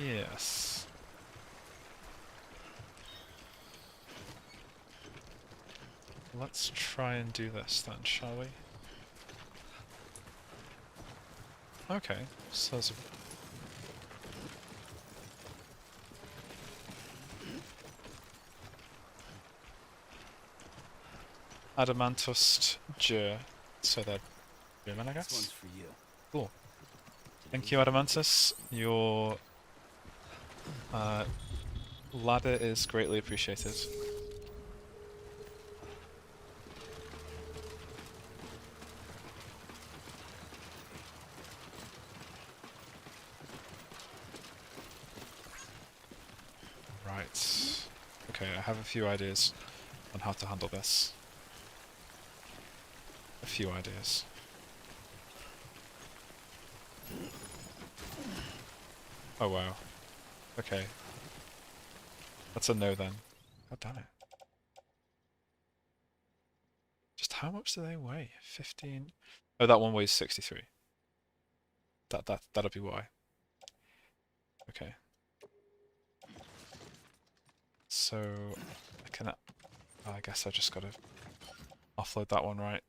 Yes. Let's try and do this then, shall we? Okay, so there's a Adamantust Jur, so they're human, I This one's guess. for you. Cool. Thank you, Adamantus. Your ladder is greatly appreciated. Right. Okay, I have a few ideas on how to handle this. A few ideas. Oh wow. Okay. That's a no then. God damn it. Just how much do they weigh? 15? Oh, that one weighs 63. That'll be why. Okay. So I can. Oh, I guess I just gotta offload that one, right?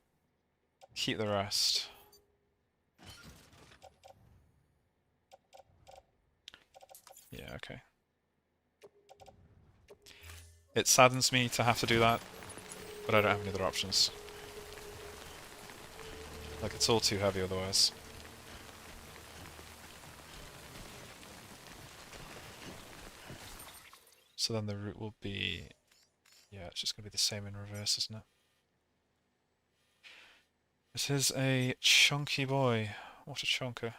Keep the rest. Yeah, okay. It saddens me to have to do that, but I don't have any other options. Like, it's all too heavy otherwise. So then the route will be... Yeah, it's just going to be the same in reverse, isn't it? It is a chunky boy. What a chunker.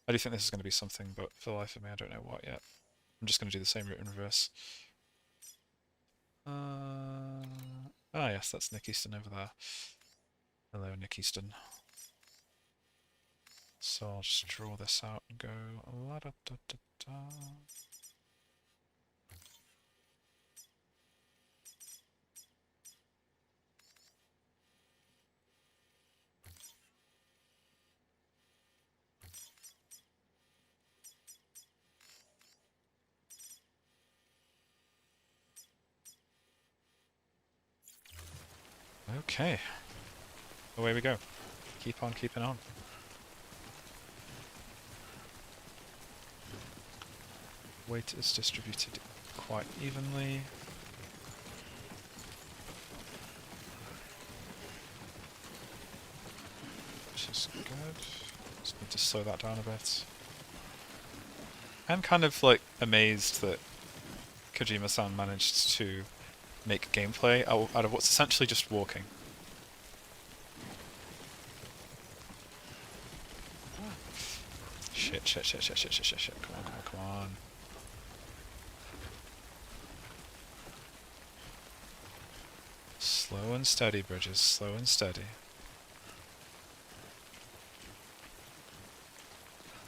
I do think this is going to be something, but for the life of me, I don't know what yet. I'm just going to do the same route in reverse. Ah, yes, that's Nick Easton over there. Hello, Nick Easton. So I'll just draw this out and go la da da da da. Okay. Away we go. Keep on keeping on. Weight is distributed quite evenly. Which is good. Just need to slow that down a bit. I'm kind of like amazed that Kojima-san managed to make gameplay out of what's essentially just walking. Shit, shit, shit, shit, shit, shit, shit, shit. Come on, come on, come on. Slow and steady, Bridges. Slow and steady.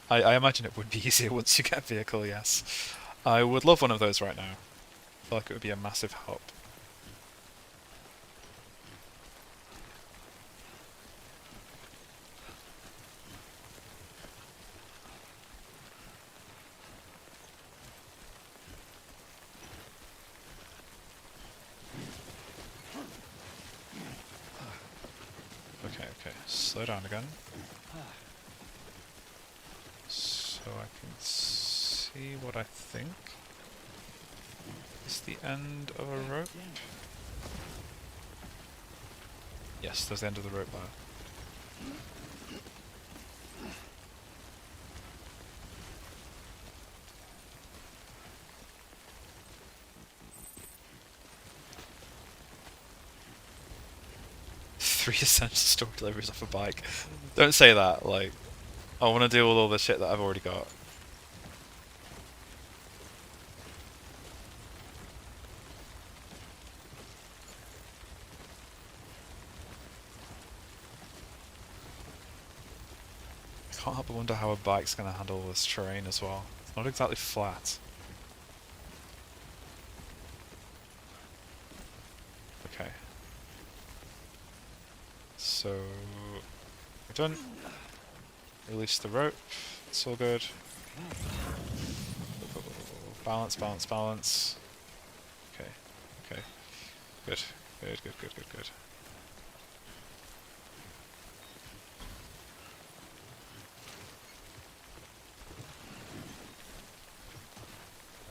I imagine it would be easier once you get a vehicle, yes. I would love one of those right now. I feel like it would be a massive help. Okay, slow down again. So I can see what I think is the end of a rope. Yes, there's the end of the rope there. Three essential store deliveries off a bike. Don't say that, like, I want to deal with all the shit that I've already got. can't help but wonder how a bike's going to handle this terrain as well. It's not exactly flat. Okay. So, we're done. Release the rope. It's all good. Balance, balance, balance. Okay, okay. Good, good, good, good, good, good.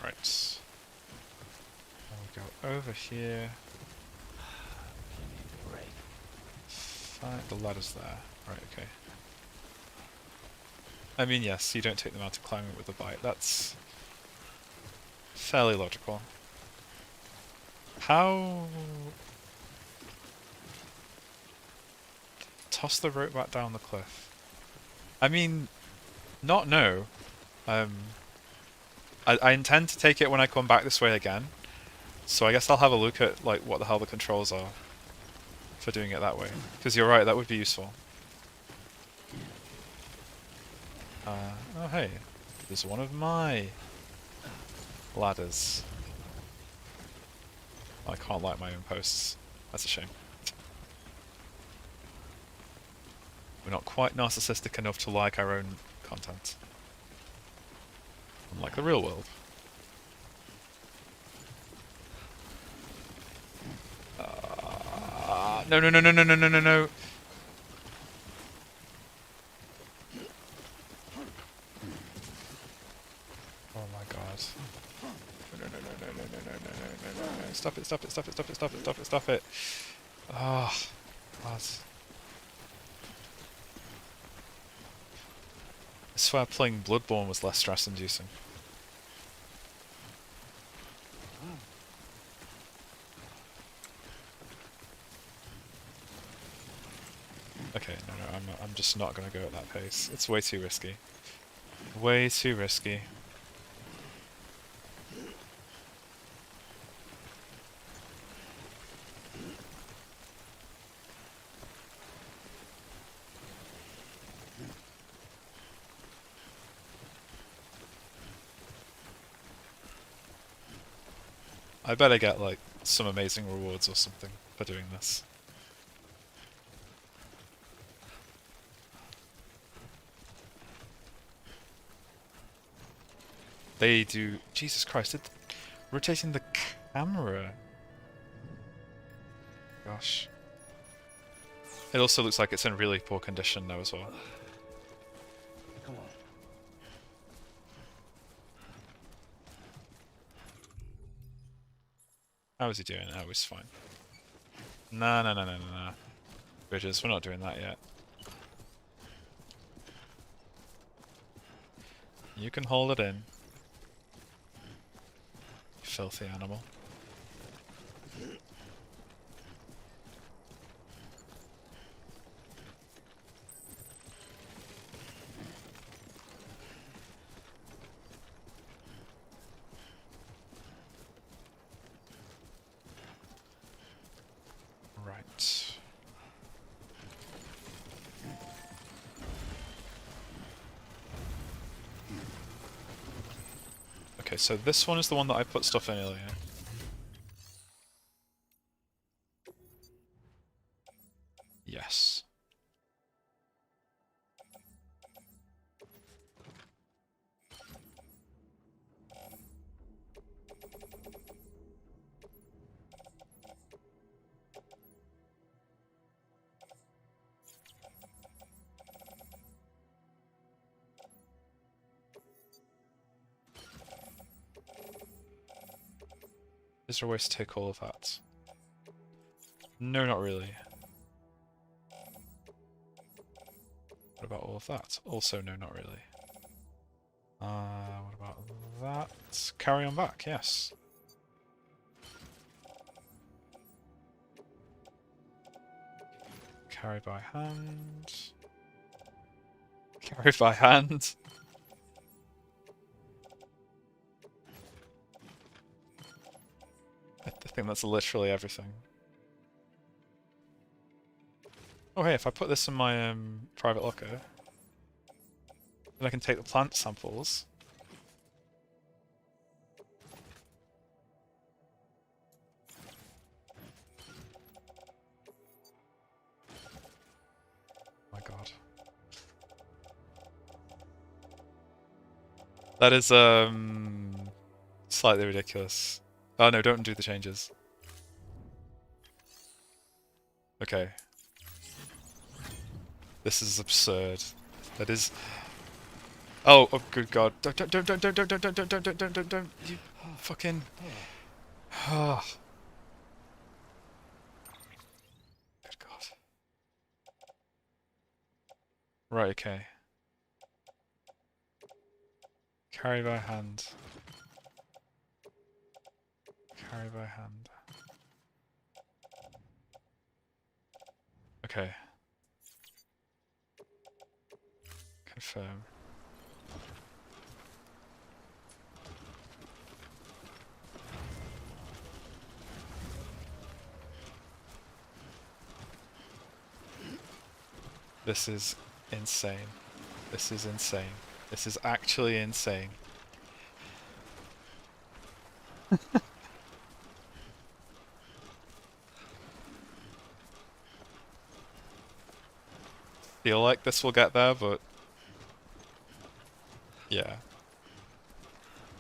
Right. Then we go over here. Find the ladder's there. Right, okay. I mean, yes, you don't take them out to climbing with a bike. That's fairly logical. How... Toss the rope back down the cliff. I mean, not no. I intend to take it when I come back this way again. So I guess I'll have a look at like what the hell the controls are for doing it that way. Because you're right, that would be useful. Oh hey, there's one of my ladders. I can't like my own posts. That's a shame. We're not quite narcissistic enough to like our own content. Unlike the real world. No, no, no, no, no, no, no, no, no. Oh my god. No, no, no, no, no, no, no, no, no, no, no, no. Stop it, stop it, stop it, stop it, stop it, stop it, stop it. Ah, what? I swear playing Bloodborne was less stress-inducing. Okay, no, no, I'm just not gonna go at that pace. It's way too risky. Way too risky. I better get, like, some amazing rewards or something for doing this. They do... Jesus Christ, rotating the camera. Gosh. It also looks like it's in really poor condition though as well. Come on. How is he doing? Oh, he's fine. Nah, nah, nah, nah, nah, nah. Bridges, we're not doing that yet. You can hold it in. You filthy animal. Right. Okay, so this one is the one that I put stuff in earlier. Yes. Is there a way to take all of that? No, not really. What about all of that? Also, no, not really. What about that? Carry on back, yes. Carry by hand. Carry by hand. I think that's literally everything. Oh hey, if I put this in my private locker... Then I can take the plant samples. Oh my god. That is slightly ridiculous. Oh no, don't do the changes. Okay. This is absurd. That is. Oh, oh, good God! Don't, you fucking. Oh. Good God. Right. Okay. Carry by hand. Carry by hand. Okay. Confirm. This is insane. This is insane. This is actually insane. Feel like this will get there, but yeah.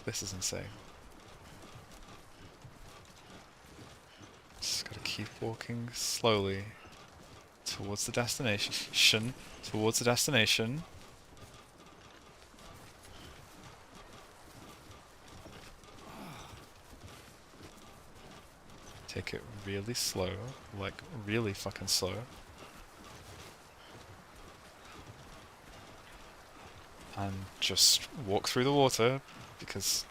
This is insane. Just gotta keep walking slowly towards the destination. Towards the destination. Take it really slow, like really fucking slow. And just walk through the water, because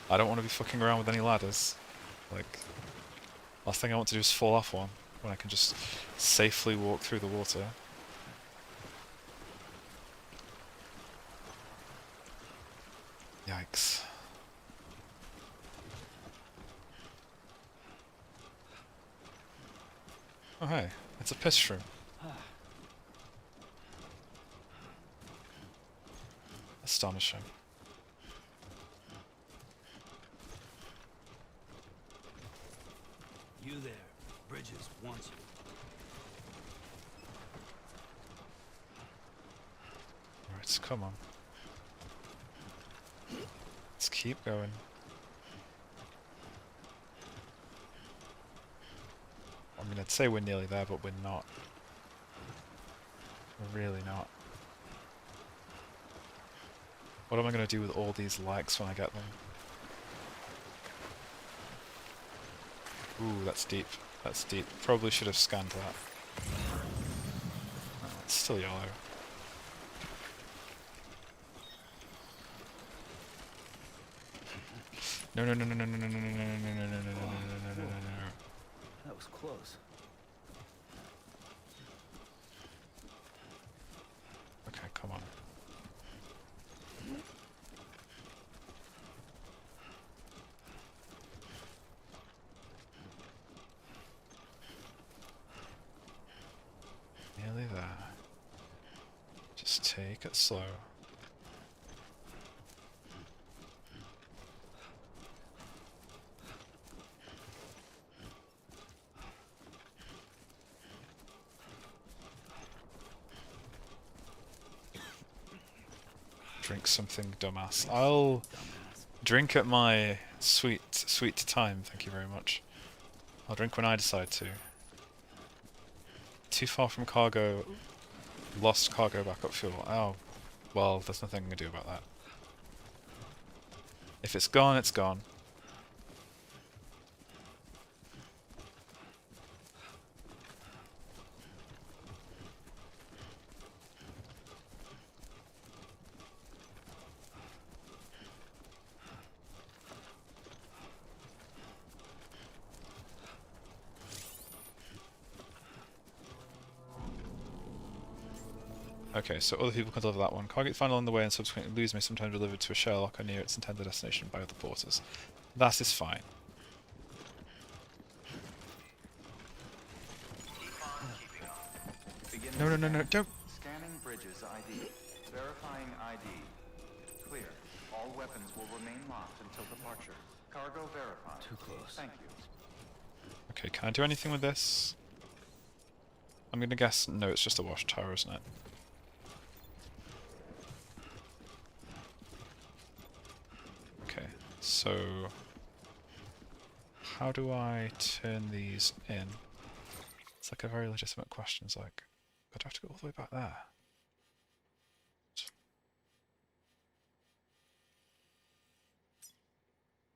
I don't want to be fucking around with any ladders. Like, last thing I want to do is fall off one, when I can just safely walk through the water. Yikes. Oh hey, it's a piss shroom. Astonishing. You there. Bridges wants you. Right, come on. Let's keep going. I mean, I'd say we're nearly there, but we're not. We're really not. What am I going to do with all these likes when I get them? Ooh, that's deep. That's deep. Probably should have scanned that. Oh, it's still yellow. No, no, no, no, no, no, no, no, no, no, no, no, no, no, no, no, no, no, no. That was close. Okay, come on. Nearly there. Just take it slow. Drink something, dumbass. I'll drink at my sweet time, thank you very much. I'll drink when I decide to. Too far from cargo. Lost cargo backup fuel. Oh, well, there's nothing I can do about that. If it's gone, it's gone. Okay, so other people can deliver that one. Cargo found along the way and subsequently lose may sometimes delivered to a shell locker near its intended destination by other porters. That is fine. Beginning No, no, no, no, scan. don't! Scanning bridges ID. Verifying ID. Clear. All weapons will remain locked until departure. Cargo verified. Too close. Thank you. Okay, can I do anything with this? I'm gonna guess no, it's just a watchtower, isn't it? Okay, so how do I turn these in? It's like a very legitimate question. It's like, I'd have to go all the way back there.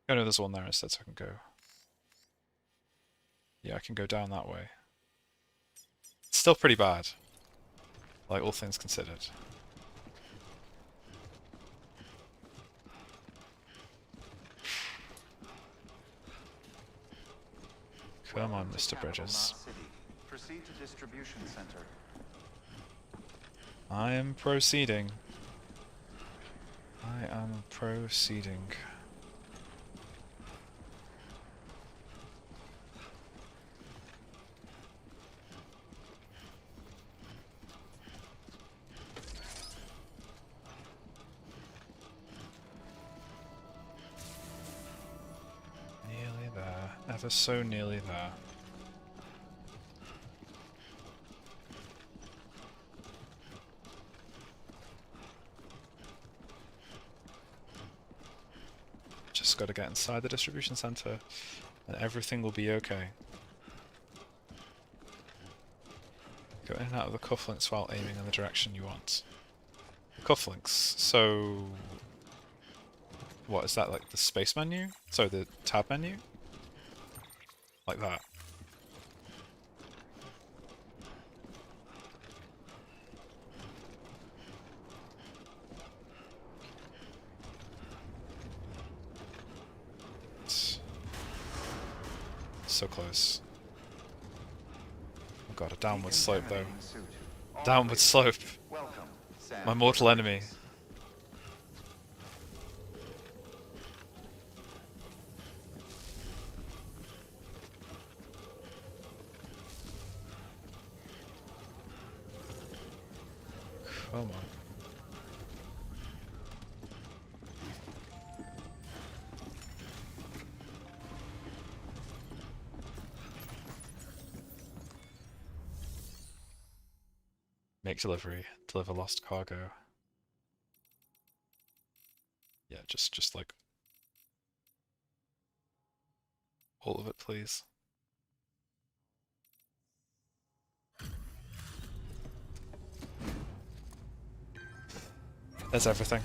Oh no, there's one there instead, so I can go. Yeah, I can go down that way. It's still pretty bad, like all things considered. Come on, Mr. Bridges. Proceed to distribution center. I am proceeding. I am proceeding. Nearly there. Ever so nearly there. Just got to get inside the distribution center and everything will be okay. Go in and out of the cufflinks while aiming in the direction you want. Cufflinks, so... What, is that like the space menu? Sorry, the tab menu? Like that. So close. Oh god, a downward slope though. Downward slope. Welcome, Sam. My mortal enemy. Come on. Make delivery. Deliver lost cargo. Yeah, just like all of it, please. There's everything.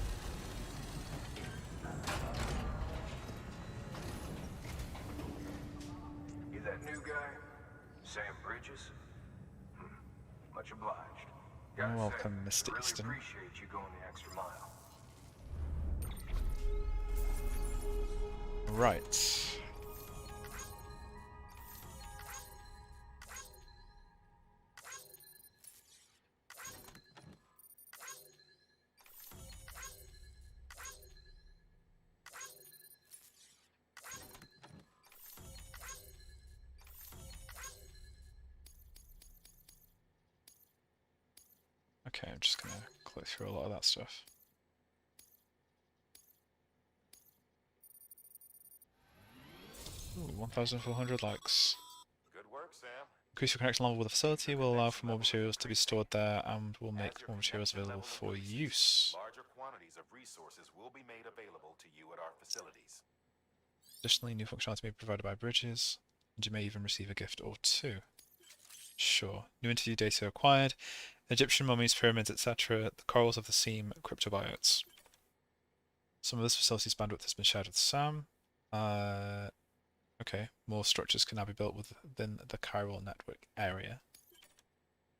You that new guy? Sam Bridges? Much obliged. Gotta say, Welcome, Mr. really Easton. appreciate you going the extra mile. Right. Okay, I'm just gonna click through a lot of that stuff. Ooh, 1,400 likes. Good work, Sam. Increase your connection level with the facility will allow for more materials to be stored there and will make more materials available for use. Larger quantities of resources will be made available to you at our facilities. Additionally, new functionality may be provided by bridges, and you may even receive a gift or two. Sure. New interview data acquired. Egyptian mummies, pyramids, etc. The corals of the seam, cryptobiotes. Some of this facility's bandwidth has been shared with Sam. Okay, more structures can now be built within the chiral network area.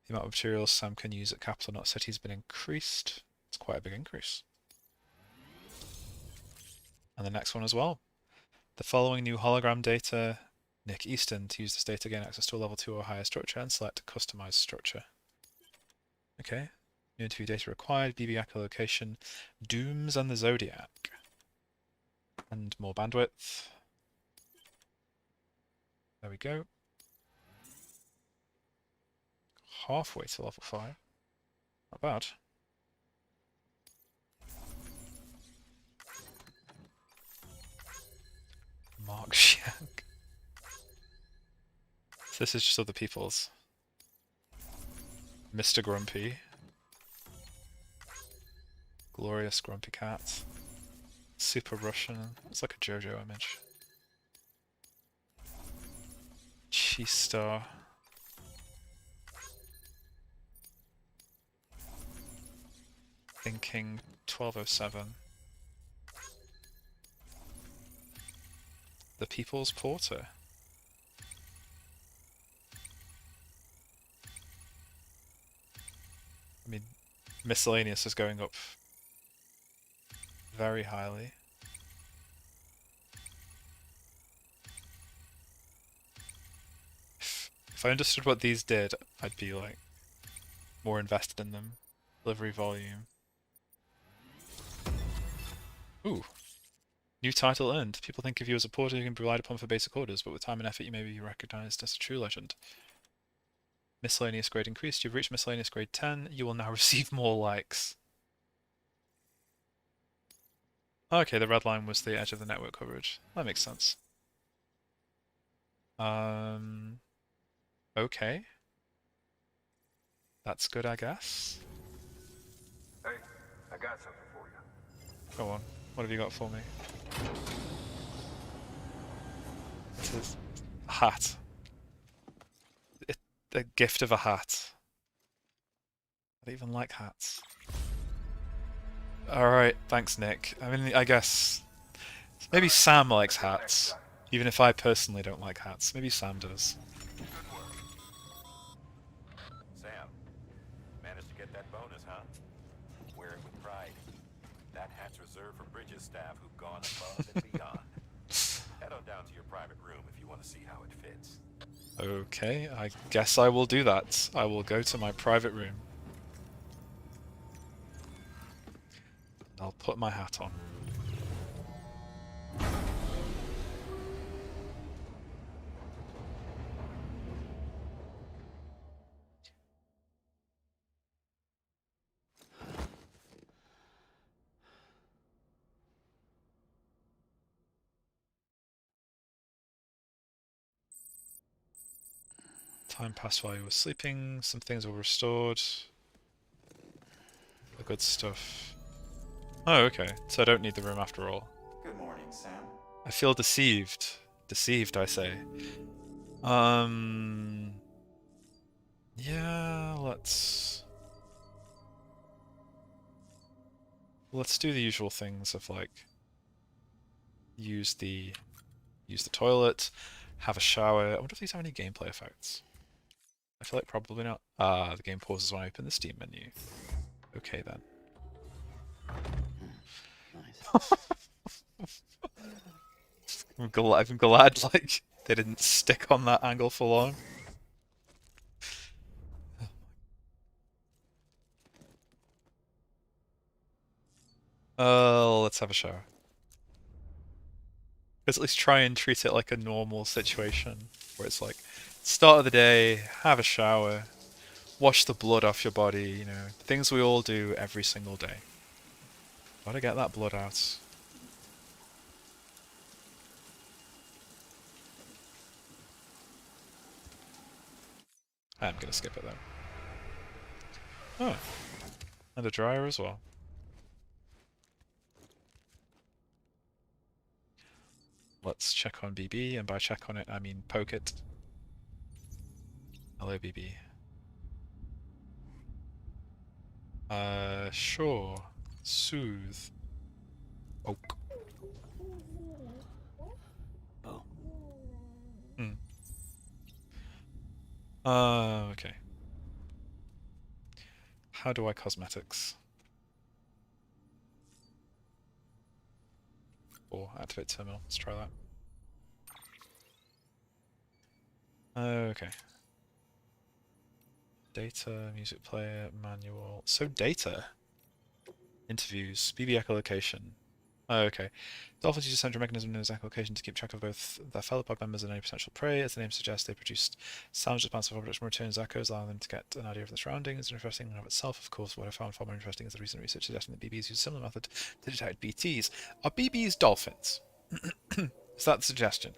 The amount of materials Sam can use at Capital Knot City has been increased. It's quite a big increase. And the next one as well. The following new hologram data. Nick Easton. To use this data, gain access to a level 2 or higher structure and select Customize Structure. Okay. New interview data required. BB echolocation. Dooms and the Zodiac. And more bandwidth. There we go. Halfway to level 5. Not bad. Mark Shank. This is just other people's. Mr. Grumpy. Glorious Grumpy Cat. Super Russian. It's like a JoJo image. Cheese Star. Thinking 1207. The People's Porter. I mean, miscellaneous is going up very highly. If I understood what these did, I'd be like more invested in them. Delivery volume. Ooh. New title earned. People think of you as a porter who can be relied upon for basic orders, but with time and effort you may be recognized as a true legend. Miscellaneous grade increased. You've reached miscellaneous grade 10. You will now receive more likes. Okay, the red line was the edge of the network coverage. That makes sense. Okay. That's good, I guess. Hey, I got something for you. Go on. What have you got for me? This is a hat. The gift of a hat. I don't even like hats. Alright, thanks Nick. I mean, I guess... Maybe Sam likes hats. Even if I personally don't like hats. Maybe Sam does. Sam, managed to get that bonus, huh? Wear it with pride. That hat's reserved for Bridges staff who've gone above and beyond. Head on down to your private room if you want to see how it fits. Okay, I guess I will do that. I will go to my private room. I'll put my hat on. Time passed while you were sleeping. Some things were restored. The good stuff. Oh, okay. So I don't need the room after all. Good morning, Sam. I feel deceived. Deceived, I say. Yeah, let's do the usual things of like use the toilet, have a shower. I wonder if these have any gameplay effects. I feel like probably not. Ah, the game pauses when I open the Steam menu. Okay then. Nice. I'm glad like they didn't stick on that angle for long. Let's have a shower. Let's at least try and treat it like a normal situation, where it's like, start of the day, have a shower, wash the blood off your body, you know, things we all do every single day. Gotta get that blood out. I'm gonna skip it though. Oh, and a dryer as well. Let's check on BB, and by check on it, I mean poke it. Hello, BB. Sure. Soothe. Oak. Oh. Okay. How do I cosmetics? Or activate terminal. Let's try that. Okay. Data, music player, manual. So data. Interviews, BB echolocation. Okay. Dolphins use a central mechanism known as echolocation to keep track of both their fellow pod members and any potential prey. As the name suggests, they produce sounds responsive for objects from returns echoes, allowing them to get an idea of the surroundings. Interesting in and of itself, of course. What I found far more interesting is the recent research suggesting that BBs use a similar method to detect BTs. Are BBs dolphins? Is that the suggestion?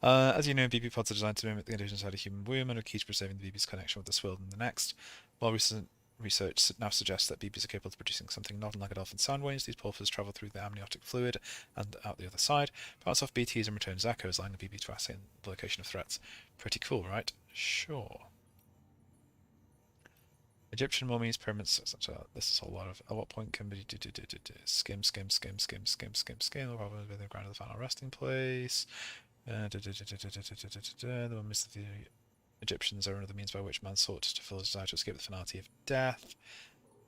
As you know, BB pods are designed to mimic the conditions inside a human womb and are key to preserving the BB's connection with this world and the next. While recent research now suggests that BBs are capable of producing something not unlike a dolphin's sound waves, these pulses travel through the amniotic fluid and out the other side, bounce off BTs and return as echoes, allowing the BB to ascertain the location of threats. Pretty cool, right? Sure. Egyptian mummies, pyramids, etc. This is a lot of. At what point can we skim, the problem with the ground of the final resting place? The mummies of the Egyptians are another means by which man sought to fulfill his desire to escape the finality of death.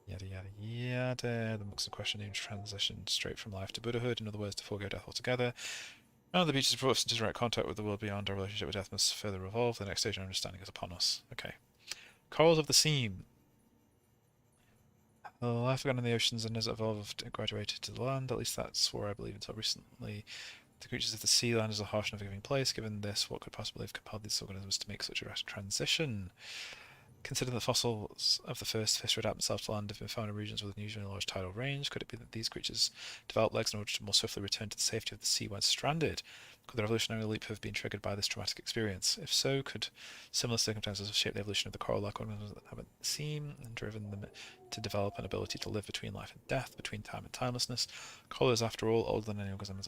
Yada yada yada. The monks in question even transitioned straight from life to Buddhahood, in other words, to forego death altogether. Now the beach is brought us into direct contact with the world beyond. Our relationship with death must further evolve. The next stage of understanding is upon us. Okay. Corals of the Seam. Life began in the oceans and has evolved and graduated to the land. At least that's where I believe until recently. The creatures of the sea land is a harsh and forgiving place. Given this, what could possibly have compelled these organisms to make such a rapid transition? Consider the fossils of the first fish to adapt themselves to land have been found in regions with unusually large tidal range. Could it be that these creatures developed legs in order to more swiftly return to the safety of the sea when stranded? Could the evolutionary leap have been triggered by this traumatic experience? If so, could similar circumstances have shaped the evolution of the coral-like organisms that haven't seen and driven them to develop an ability to live between life and death, between time and timelessness? Coral is, after all, older than any organism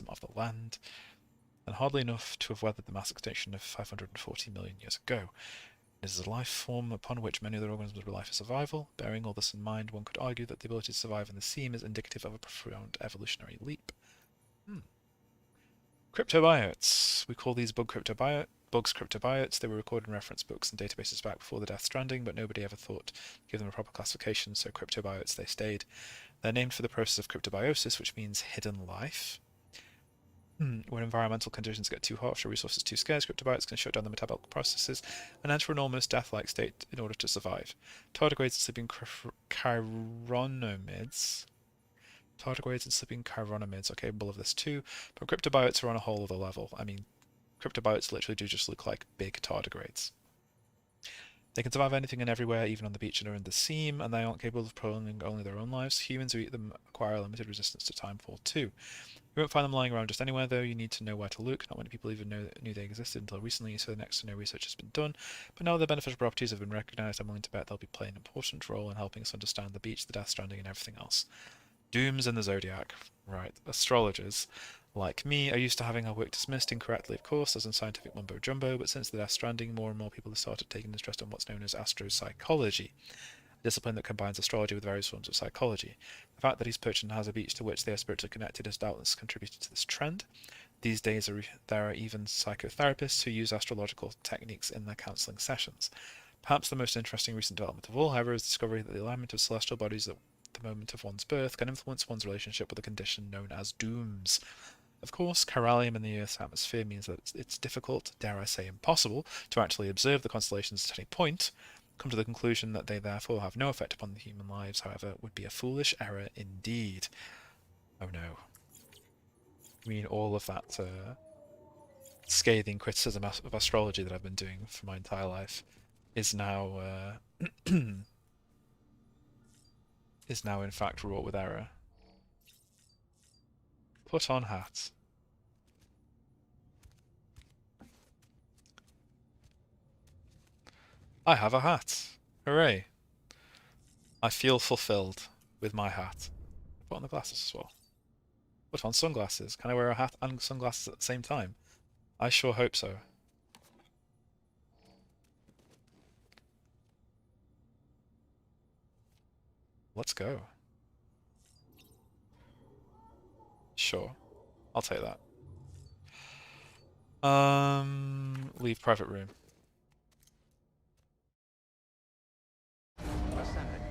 of the land, and hardly enough to have weathered the mass extinction of 540 million years ago. It is a life form upon which many other organisms rely for survival. Bearing all this in mind, one could argue that the ability to survive in the seam is indicative of a profound evolutionary leap. Cryptobiotes. We call these bugs cryptobiotes. They were recorded in reference books and databases back before the Death Stranding, but nobody ever thought to give them a proper classification, so cryptobiotes they stayed. They're named for the process of cryptobiosis, which means hidden life. When environmental conditions get too harsh or resources too scarce, cryptobiotes can shut down the metabolic processes and enter an almost death-like state in order to survive. Tardigrades and sleeping chironomids. Tardigrades and sleeping chironomids are capable of this too, but cryptobiotes are on a whole other level. I mean, cryptobiotes literally do just look like big tardigrades. They can survive anything and everywhere, even on the beach and are in the seam, and they aren't capable of prolonging only their own lives. Humans who eat them acquire a limited resistance to timefall too. You won't find them lying around just anywhere, though. You need to know where to look. Not many people even knew they existed until recently, so next to no research has been done. But now their beneficial properties have been recognised, I'm willing to bet they'll be playing an important role in helping us understand the beach, the Death Stranding, and everything else. Dooms and the Zodiac. Right. Astrologers, like me, are used to having our work dismissed incorrectly, of course, as in scientific mumbo-jumbo, but since the Death Stranding, more and more people have started taking interest in what's known as astropsychology, a discipline that combines astrology with various forms of psychology. The fact that he's perched and has a beach to which they are spiritually connected has doubtless contributed to this trend. These days there are even psychotherapists who use astrological techniques in their counselling sessions. Perhaps the most interesting recent development of all, however, is the discovery that the alignment of celestial bodies at the moment of one's birth can influence one's relationship with a condition known as dooms. Of course, chiralium in the Earth's atmosphere means that it's difficult, dare I say impossible, to actually observe the constellations at any point. Come to the conclusion that they therefore have no effect upon the human lives, however, would be a foolish error indeed. Oh no. I mean, all of that scathing criticism of astrology that I've been doing for my entire life is now is now in fact wrought with error. Put on hat. I have a hat. Hooray. I feel fulfilled with my hat. Put on the glasses as well. Put on sunglasses. Can I wear a hat and sunglasses at the same time? I sure hope so. Let's go. Sure. I'll take that. Leave private room. Ascending.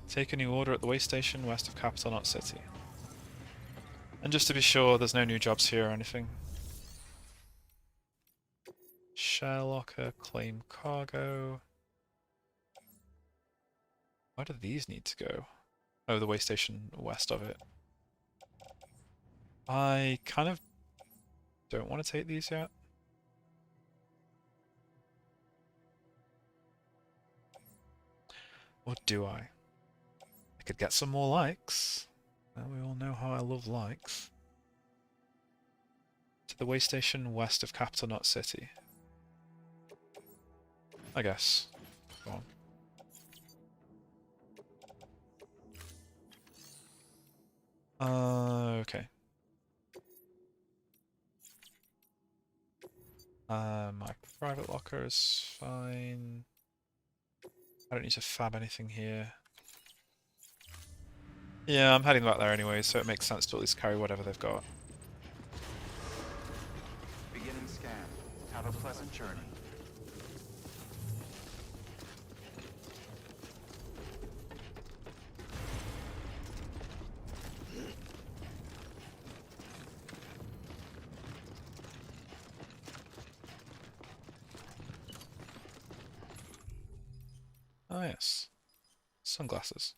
Take a new order at the way station west of Capital Knot City. And just to be sure, there's no new jobs here or anything. Share locker, claim cargo. Where do these need to go? Oh, the way station west of it. I kind of don't want to take these yet. Or do I? I could get some more likes. Well, we all know how I love likes. To the way station west of Capital Knot City. I guess. Go on. Okay. My private locker is fine. I don't need to fab anything here. Yeah, I'm heading back there anyway, so it makes sense to at least carry whatever they've got. Beginning scan. Have a pleasant journey. Oh yes. Sunglasses.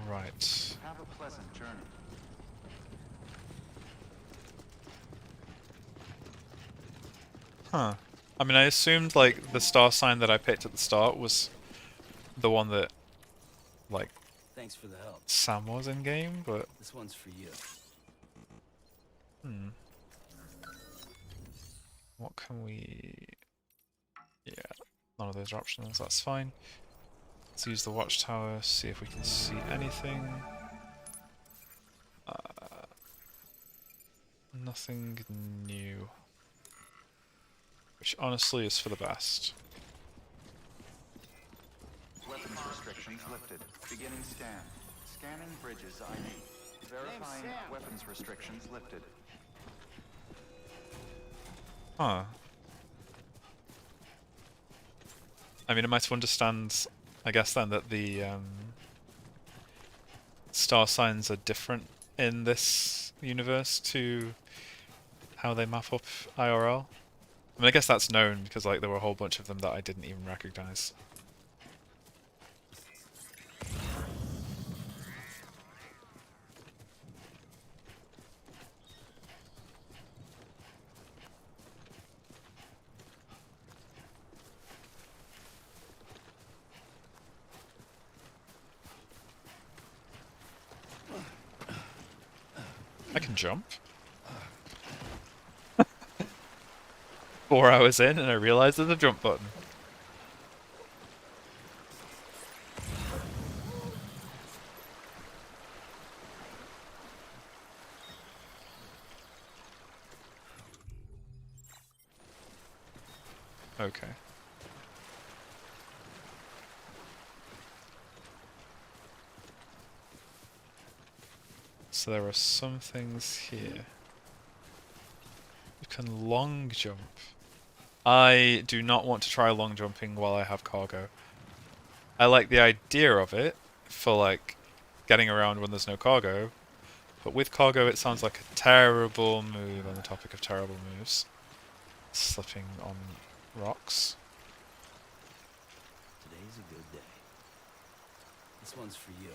Right. Have a pleasant journey. Huh. I mean, I assumed, like, the star sign that I picked at the start was the one that, like, Thanks for the help. Sam was in-game, but... This one's for you. Hmm. What can we... Yeah, none of those are options, that's fine. Let's use the watchtower, see if we can see anything. Nothing new. Which honestly is for the best. Weapons restrictions lifted. Beginning scan. Scanning bridges ID. Verifying weapons restrictions lifted. Huh. I mean, am I to understand, I guess then, that the star signs are different in this universe to how they map up IRL? I mean, I guess that's known because, like, there were a whole bunch of them that I didn't even recognize. I can jump. 4 hours in and I realized there's a jump button. Okay. So there are some things here. You can long jump. I do not want to try long jumping while I have cargo. I like the idea of it for, like, getting around when there's no cargo, but with cargo it sounds like a terrible move on the topic of terrible moves. Slipping on rocks. Today's a good day. This one's for you.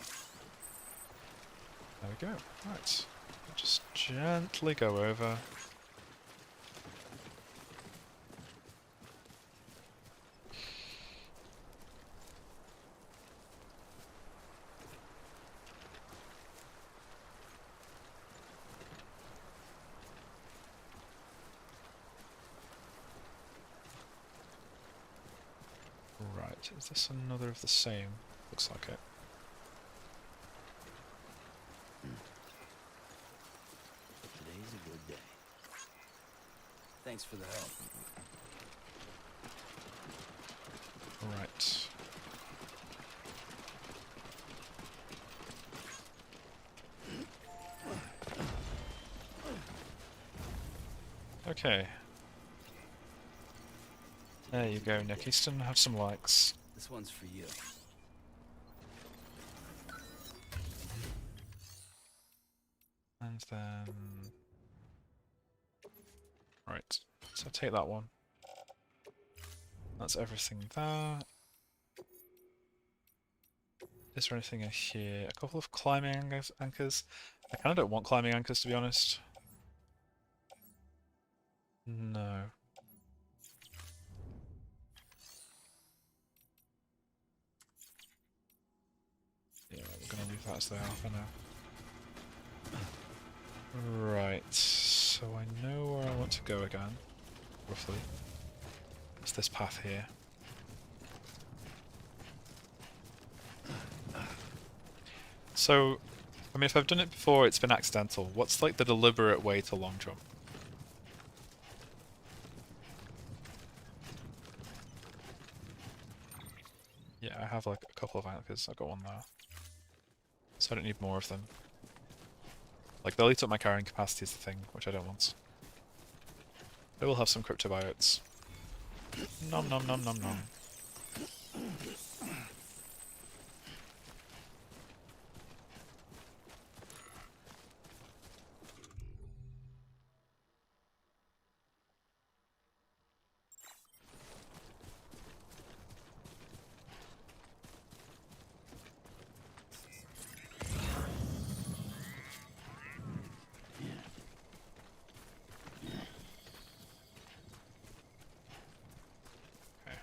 There we go. Right. Just gently go over. Right, is this another of the same? Looks like it. Today's a good day. Thanks for the help. Right. Okay. There you go, Nick Easton. Have some likes. This one's for you. And then... Right. So take that one. That's everything there. Is there anything in here? A couple of climbing anchors. I kind of don't want climbing anchors, to be honest. No. Yeah, we're gonna leave that as they are for now. Right, so I know where I want to go again, roughly. It's this path here. So, I mean, if I've done it before, it's been accidental. What's like the deliberate way to long jump? Yeah, I have like a couple of anchors. I've got one there. So I don't need more of them. Like, they'll eat up my carrying capacity is the thing, which I don't want. They will have some cryptobiotes. Nom nom nom nom nom. Okay.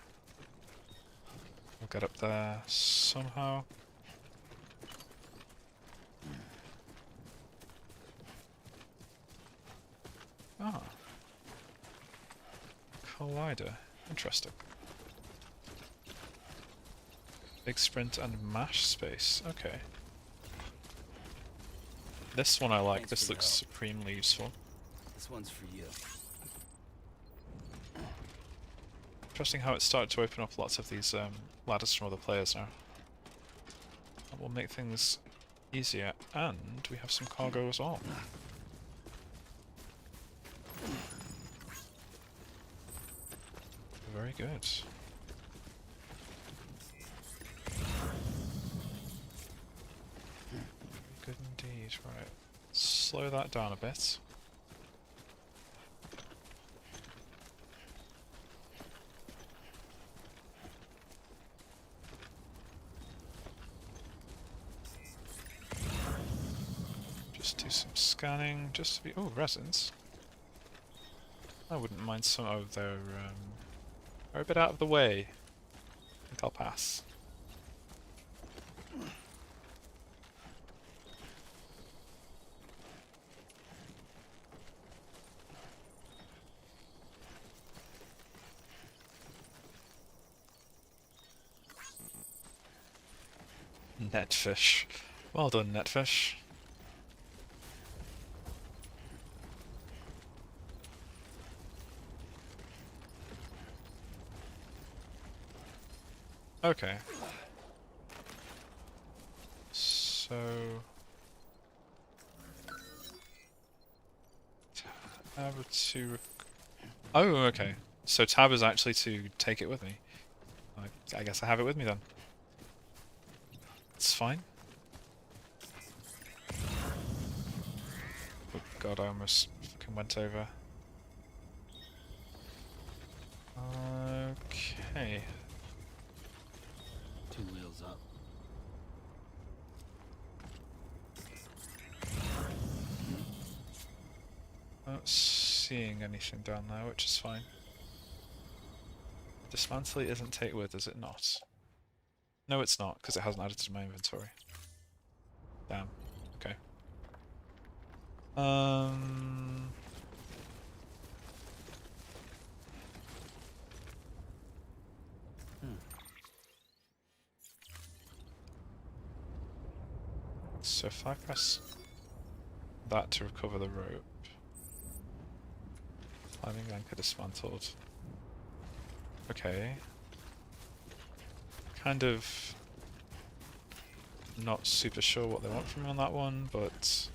We'll get up there somehow. Ah. Collider. Interesting. Big sprint and mash space. Okay. This one I like. Thanks This for the looks help. supremely useful. This one's for you. Interesting how it started to open up lots of these ladders from other players now. That will make things easier. And we have some cargo as well. Very good. Good indeed. Right. Slow that down a bit. Just do some scanning, just to be... Oh, resins. I wouldn't mind some... Oh, they're a bit out of the way. I think I'll pass. Netfish. Well done, Netfish. Okay. So... Tab to... Oh, okay. So tab is actually to take it with me. I guess I have it with me then. It's fine. Oh god, I almost fucking went over. Okay. 2 wheels up. Not seeing anything down there, which is fine. Dismantle isn't take with, is it not? No, it's not, because it hasn't added to my inventory. Damn. Okay. So if I press that to recover the rope, climbing anchor dismantled. Okay. Kind of not super sure what they want from me on that one, but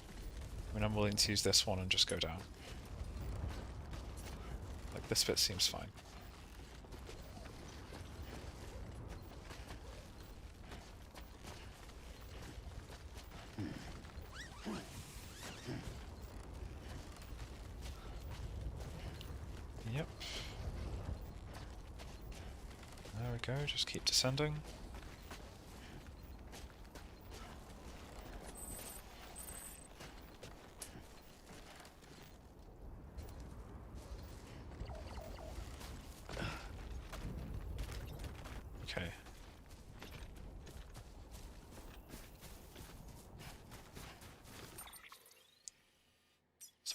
I mean I'm willing to use this one and just go down. Like this bit seems fine. Yep. There we go, just keep descending.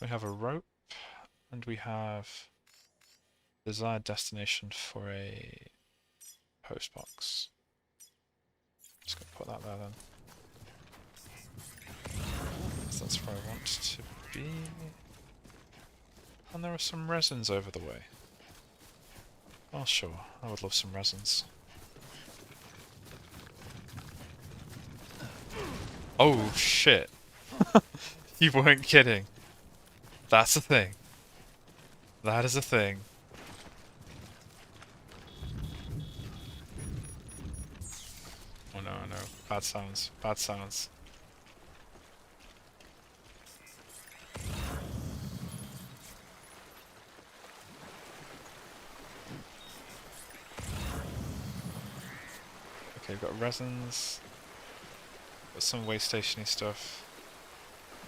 So we have a rope, and we have desired destination for a post box. Just gonna put that there then. So that's where I want to be. And there are some resins over the way. Oh sure, I would love some resins. Oh shit. You weren't kidding. That's a thing. That is a thing. Oh no, no. Bad sounds. Bad sounds. Okay, we've got resins. Got some way stationy stuff.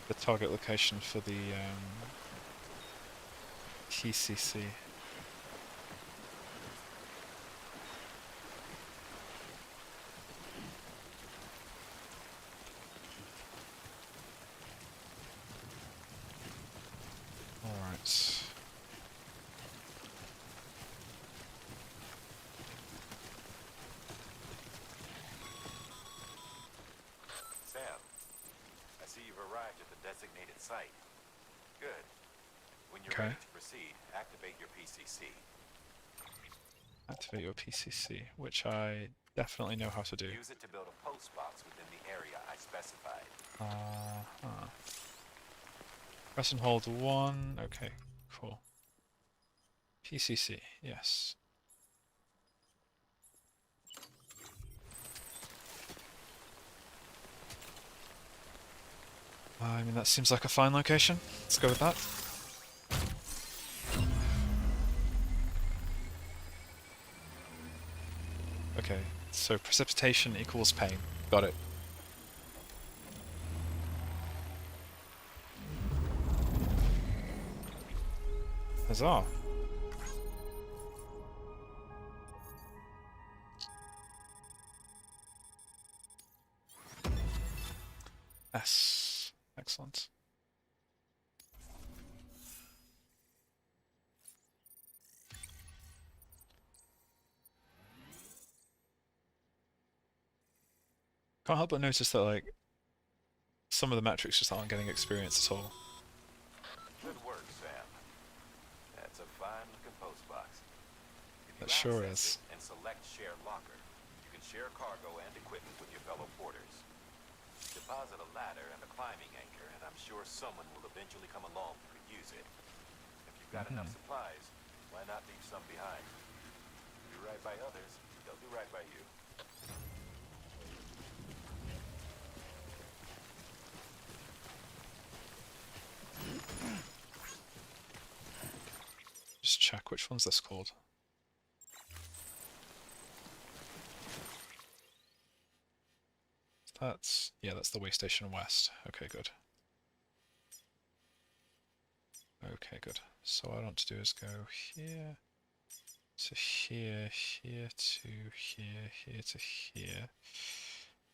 The target location for the TCC. Alright. Sam, I see you've arrived at the designated site. Good. When you're Okay. ready to proceed, activate your PCC. Activate your PCC, which I definitely know how to do. Use it to build a post box within the area I specified. Press and hold 1. Okay, cool. PCC, yes. I mean, that seems like a fine location. Let's go with that. Okay, so precipitation equals pain. Got it. Huzzah. S. Excellent. Can't help but notice that, like, some of the metrics just aren't getting experience at all. Good work, Sam. That's a fine-looking post box. If you That sure access is. it and select Share Locker, you can share cargo and equipment with your fellow porters. Deposit a ladder and a climbing anchor, and I'm sure someone will eventually come along who could use it. If you've got enough supplies, why not leave some behind? Do right by others, they'll do right by you. Just check which one's this called. That's, yeah, that's the way station west. Okay, good. Okay, good. So what I want to do is go here to here, here to here, here to here.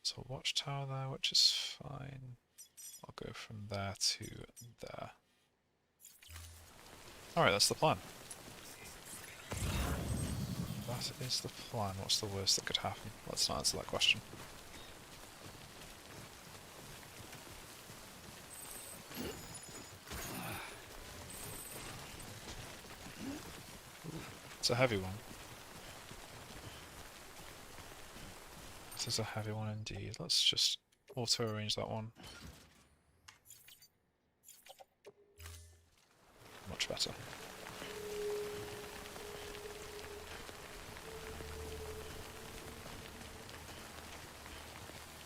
So watchtower there, which is fine. I'll go from there to there. Alright, that's the plan. That is the plan. What's the worst that could happen? Let's not answer that question. It's a heavy one. This is a heavy one indeed. Let's just auto-arrange that one. Much better.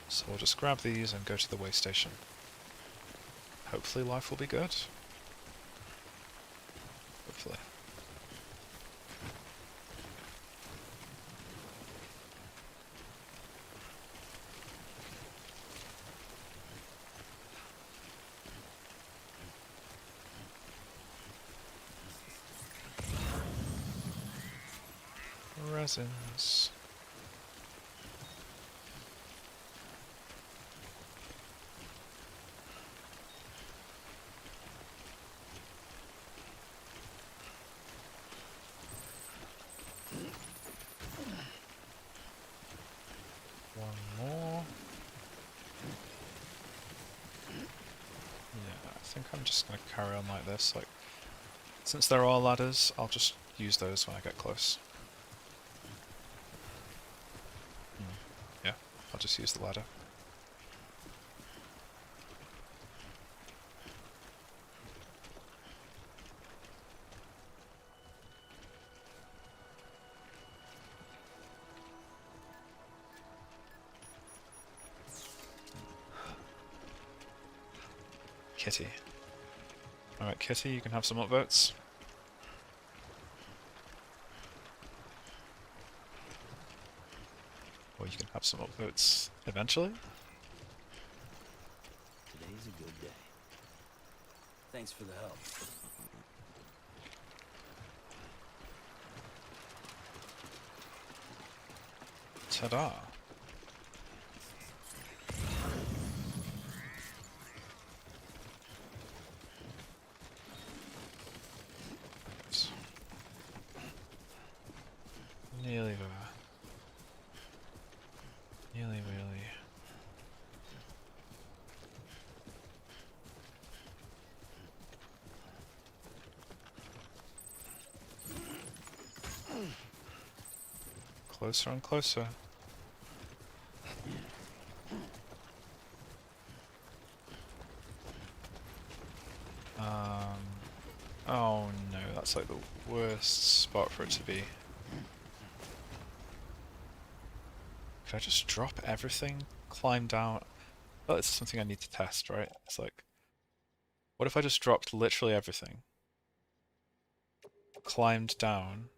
So we'll just grab these and go to the way station. Hopefully life will be good. Hopefully. Resins. think I'm just going to carry on like this. Like, since there are ladders, I'll just use those when I get close. Yeah, I'll just use the ladder. Kitty. Alright, Kitty, you can have some upvotes. Or you can have some upvotes eventually. Today's a good day. Thanks for the help. Ta-da! Nearly there. Nearly, really. Closer and closer. Oh no, that's like the worst spot for it to be. Could I just drop everything? Climb down? Well, it's something I need to test, right? It's like, what if I just dropped literally everything? Climbed down,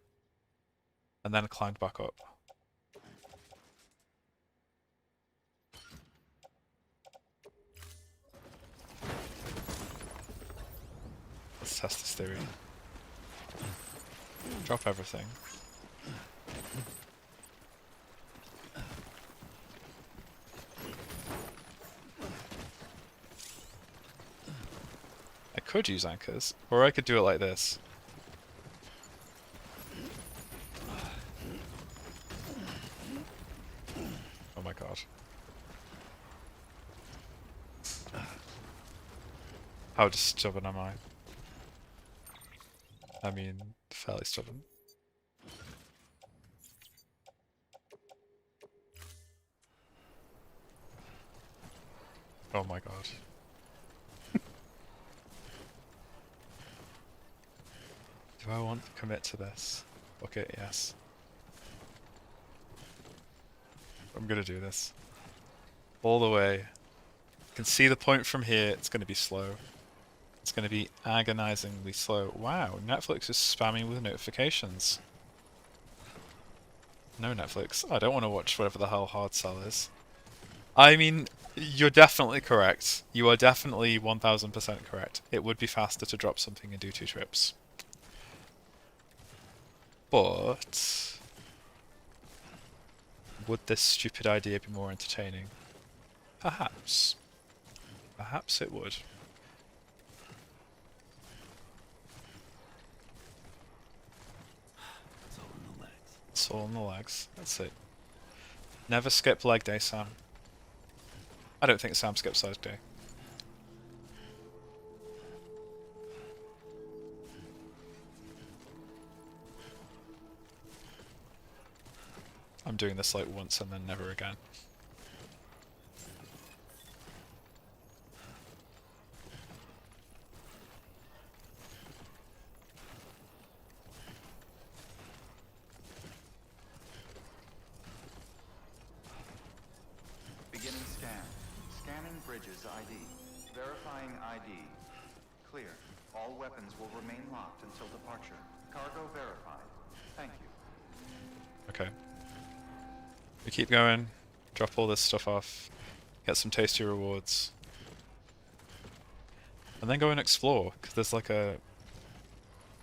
and then climbed back up. Let's test this theory. Drop everything. I could use anchors, or I could do it like this. Oh my god. How stubborn am I? I mean, fairly stubborn. Oh my god. Do I want to commit to this? Okay, yes. I'm gonna do this. All the way. You can see the point from here, it's gonna be slow. It's gonna be agonizingly slow. Wow, Netflix is spamming with notifications. No, Netflix, I don't want to watch whatever the hell hard sell is. I mean, you're definitely correct. You are definitely 1000% correct. It would be faster to drop something and do 2 trips. But would this stupid idea be more entertaining? Perhaps. Perhaps it would. It's all in the legs. It's all in the legs. That's it. Never skip leg day, Sam. I don't think Sam skips leg day. I'm doing this like once and then never again. Beginning scan. Scanning bridges ID. Verifying ID. Clear. All weapons will remain locked until departure. Cargo verified. Thank you. Okay. We keep going, drop all this stuff off, get some tasty rewards, and then go and explore, because there's like a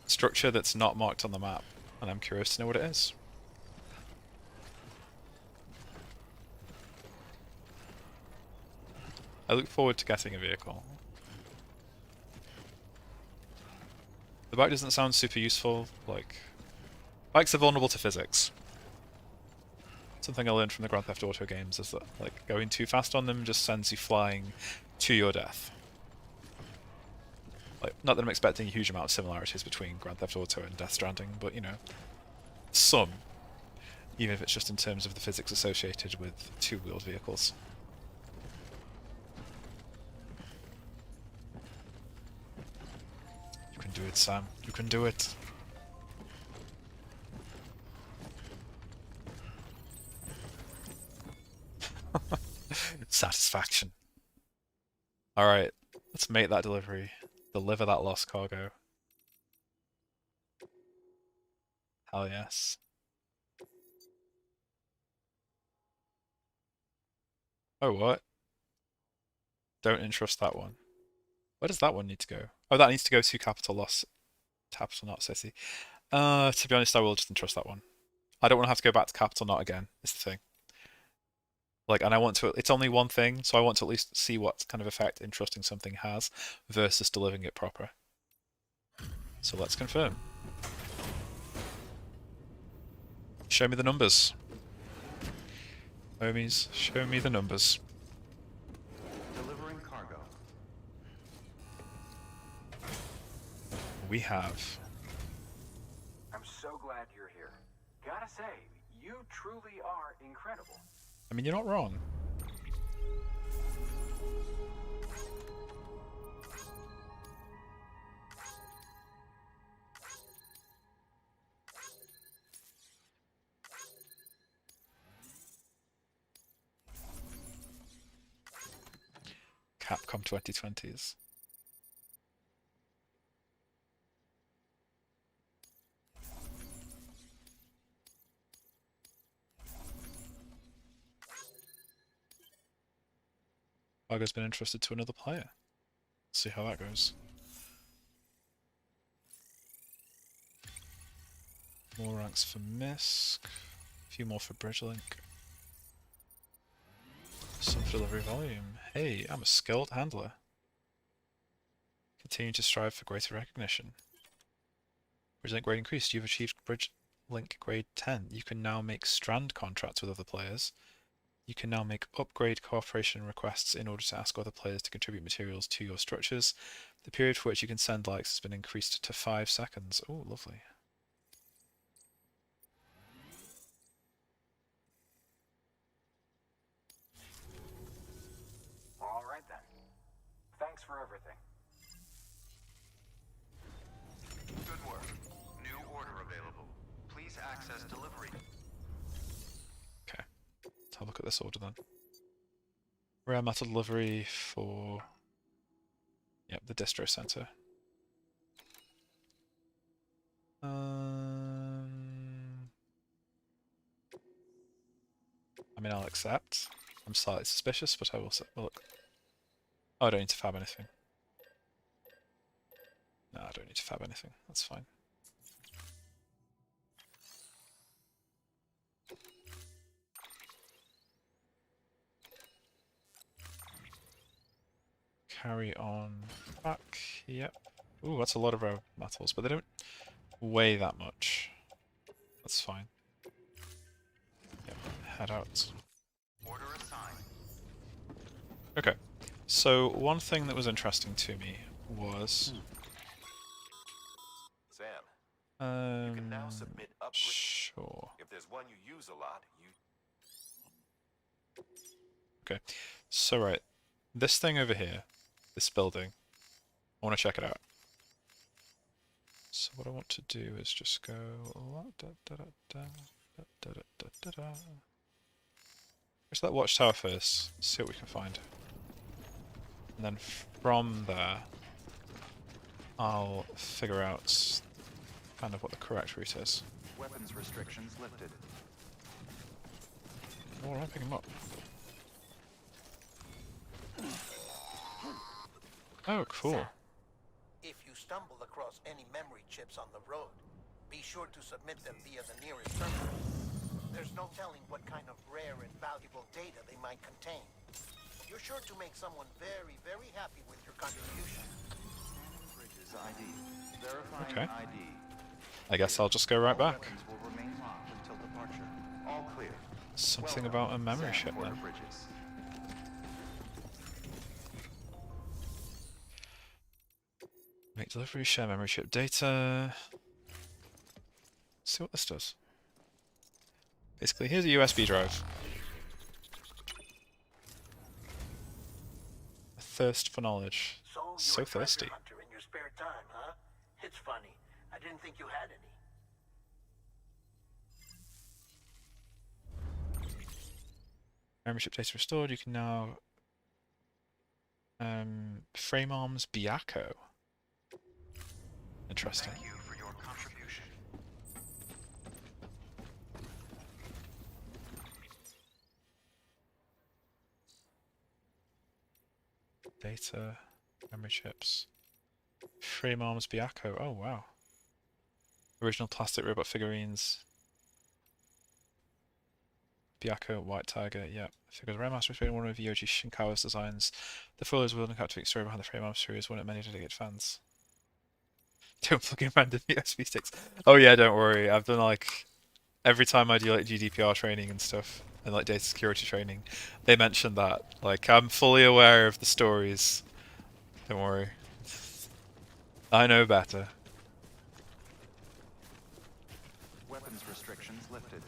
structure that's not marked on the map, and I'm curious to know what it is. I look forward to getting a vehicle. The bike doesn't sound super useful, like, bikes are vulnerable to physics. Something I learned from the Grand Theft Auto games is that, like, going too fast on them just sends you flying to your death. Like, not that I'm expecting a huge amount of similarities between Grand Theft Auto and Death Stranding, but you know, some. Even if it's just in terms of the physics associated with two-wheeled vehicles. You can do it, Sam. You can do it. Satisfaction. Alright, let's make that delivery. Deliver that lost cargo. Hell yes. Oh, what? Don't entrust that one. Where does that one need to go? Oh, that needs to go to Capital Knot City. To be honest, I will just entrust that one. I don't want to have to go back to Capital Knot again, is the thing. Like, and I want to, it's only one thing, so I want to at least see what kind of effect entrusting something has versus delivering it proper. So let's confirm. Show me the numbers. Homies, show me the numbers. Delivering cargo. We have. I'm so glad you're here. Gotta say, you truly are incredible. I mean, you're not wrong. Capcom 2020s. Cargo's been entrusted to another player. Let's see how that goes. More ranks for Misk. A few more for Bridgelink. Some delivery volume. Hey, I'm a skilled handler. Continue to strive for greater recognition. Bridgelink grade increased. You've achieved Bridgelink grade 10. You can now make strand contracts with other players. You can now make upgrade cooperation requests in order to ask other players to contribute materials to your structures. The period for which you can send likes has been increased to 5 seconds. Oh, lovely. All right then. Thanks for everything. Good work. New order available. Please access delivery. Okay, let's have a look at this order then. Rare metal delivery for... Yep, the distro center. I mean, I'll accept. I'm slightly suspicious, but I will look. Oh, I don't need to fab anything. No, I don't need to fab anything. That's fine. Carry on back. Yep. Ooh, that's a lot of rare metals, but they don't weigh that much. That's fine. Yep, head out. Order assigned. Okay, so one thing that was interesting to me was... Sam, you can now submit upgrades. Sure. If there's one you use a lot, you... Okay, so right, this thing over here, this building, I want to check it out. So what I want to do is just go... Where's that watchtower first? See what we can find. And then from there, I'll figure out kind of what the correct route is. Weapons restrictions lifted. Oh, I'll pick him up. Oh, cool. If you stumble across any memory chips on the road, be sure to submit them via the nearest terminal. There's no telling what kind of rare and valuable data they might contain. You're sure to make someone very, very happy with your contribution. Scanning bridges ID. Verifying Okay. ID. I guess I'll just go right All back. weapons will remain locked until departure. All clear. Something Welcome, about a memory Sam chip Porter then. Bridges. Make delivery, share memory chip data. Let's see what this does. Basically, here's a USB drive. A thirst for knowledge. So you're a treasure thirsty. hunter in your spare time, huh? It's funny. I didn't think you had any. Memory chip data restored. You can now frame arms Biako. Interesting. Thank you for your contribution. Data, memory chips. Frame arms Biako. Oh wow. Original plastic robot figurines. Biako, White Tiger, yeah. Figures Raymaster has been one of Yoji Shinkawa's designs. The photos will captivate the story behind the frame arms series, one of many dedicated fans. Don't plug in random USB sticks. Oh yeah, don't worry. I've done like every time I do like GDPR training and stuff and like data security training, they mention that. Like I'm fully aware of the stories. Don't worry. I know better. Weapons restrictions lifted.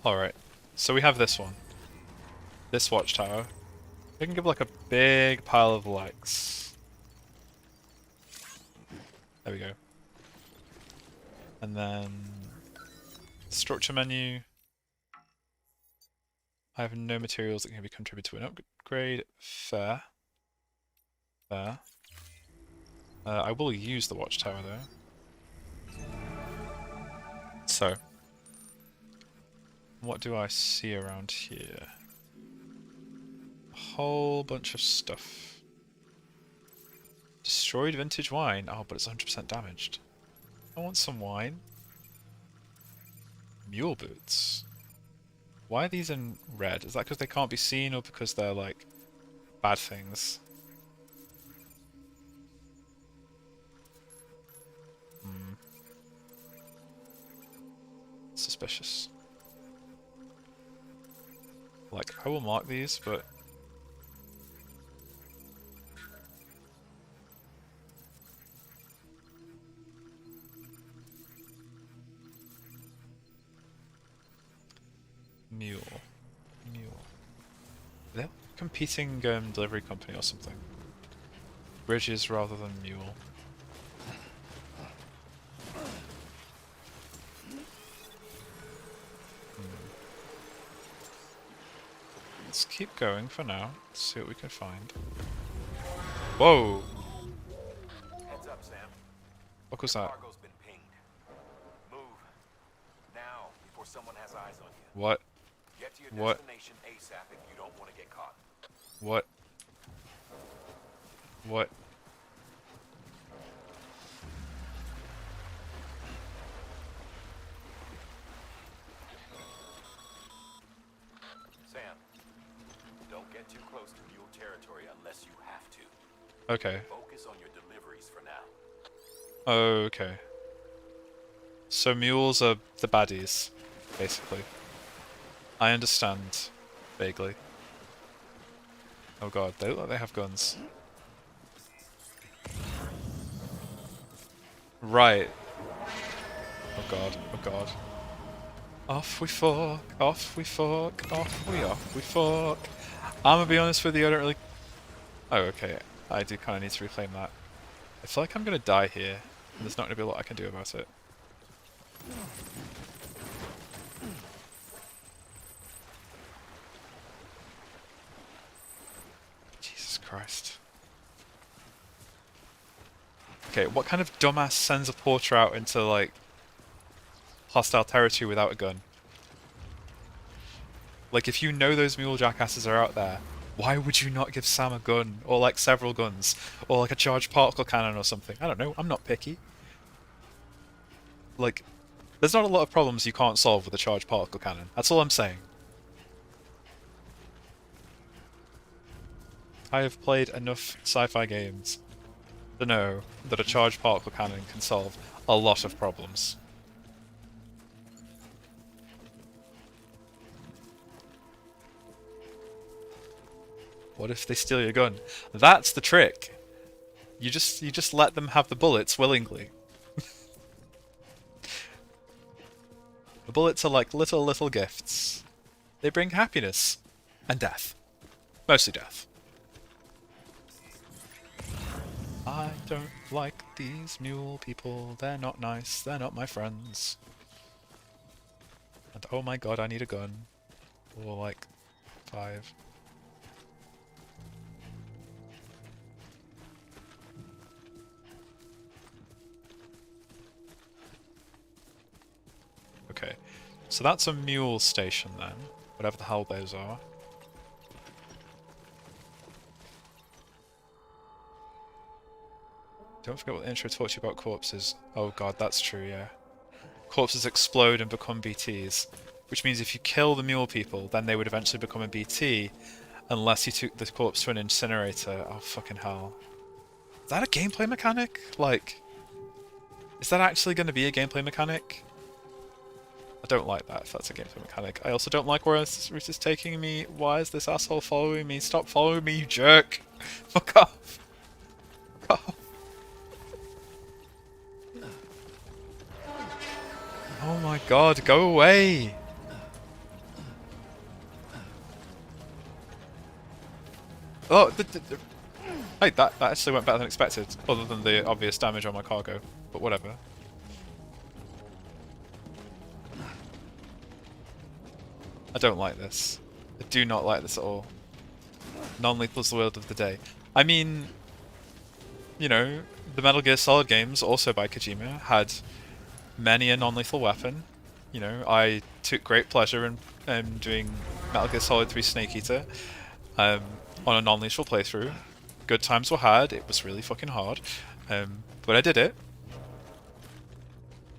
Alright. So we have this one. This watchtower. We can give like a big pile of likes. There we go. And then structure menu. I have no materials that can be contributed to an upgrade. Fair. Fair. I will use the watchtower though. So, what do I see around here? A whole bunch of stuff. Destroyed vintage wine. Oh, but it's 100% damaged. I want some wine. Mule boots. Why are these in red? Is that because they can't be seen or because they're like bad things? Suspicious. Like, I will mark these, but... Mule. They're a competing delivery company or something. Bridges rather than mule. Let's keep going for now. See what we can find. Whoa! Heads up, Sam. What was that? Cargo's been pinged. Move. Now, before someone has eyes on you. What? Get to your What? destination ASAP if you don't want to get caught. What? What? Sam, don't get too close to mule territory unless you have to. Okay. Focus on your deliveries for now. Okay. So mules are the baddies, basically. I understand. Vaguely. Oh god, they look like they have guns. Right. Oh god, oh god. Off we fork, off we fork, off we fork. I'm gonna be honest with you, I don't really... Oh, okay. I do kind of need to reclaim that. I feel like I'm gonna die here, and there's not gonna be a lot I can do about it. Jesus Christ. Okay, what kind of dumbass sends a porter out into, like, hostile territory without a gun? Like, if you know those mule jackasses are out there, why would you not give Sam a gun? Or, like, several guns? Or, like, a charged particle cannon or something? I don't know, I'm not picky. Like, there's not a lot of problems you can't solve with a charged particle cannon. That's all I'm saying. I have played enough sci-fi games to know that a charged particle cannon can solve a lot of problems. What if they steal your gun? That's the trick. You just let them have the bullets willingly. The bullets are like little gifts. They bring happiness and death. Mostly death. I don't like these mule people. They're not nice. They're not my friends. And oh my god, I need a gun. Or like 5. Okay, so that's a mule station then, whatever the hell those are. Don't forget what the intro taught you about corpses. Oh god, that's true, yeah. Corpses explode and become BTs, which means if you kill the mule people, then they would eventually become a BT, unless you took the corpse to an incinerator. Oh fucking hell. Is that a gameplay mechanic? Like, is that actually going to be a gameplay mechanic? I don't like that if that's a gameplay mechanic. I also don't like where this route is taking me. Why is this asshole following me? Stop following me, you jerk! Fuck off! Fuck off! Oh my god, go away! Oh, hey, that actually went better than expected, other than the obvious damage on my cargo, but whatever. I don't like this. I do not like this at all. Non-lethal's the word of the day. I mean, you know, the Metal Gear Solid games, also by Kojima, had many a non-lethal weapon. You know, I took great pleasure in doing Metal Gear Solid 3 Snake Eater on a non-lethal playthrough. Good times were had, it was really fucking hard, but I did it.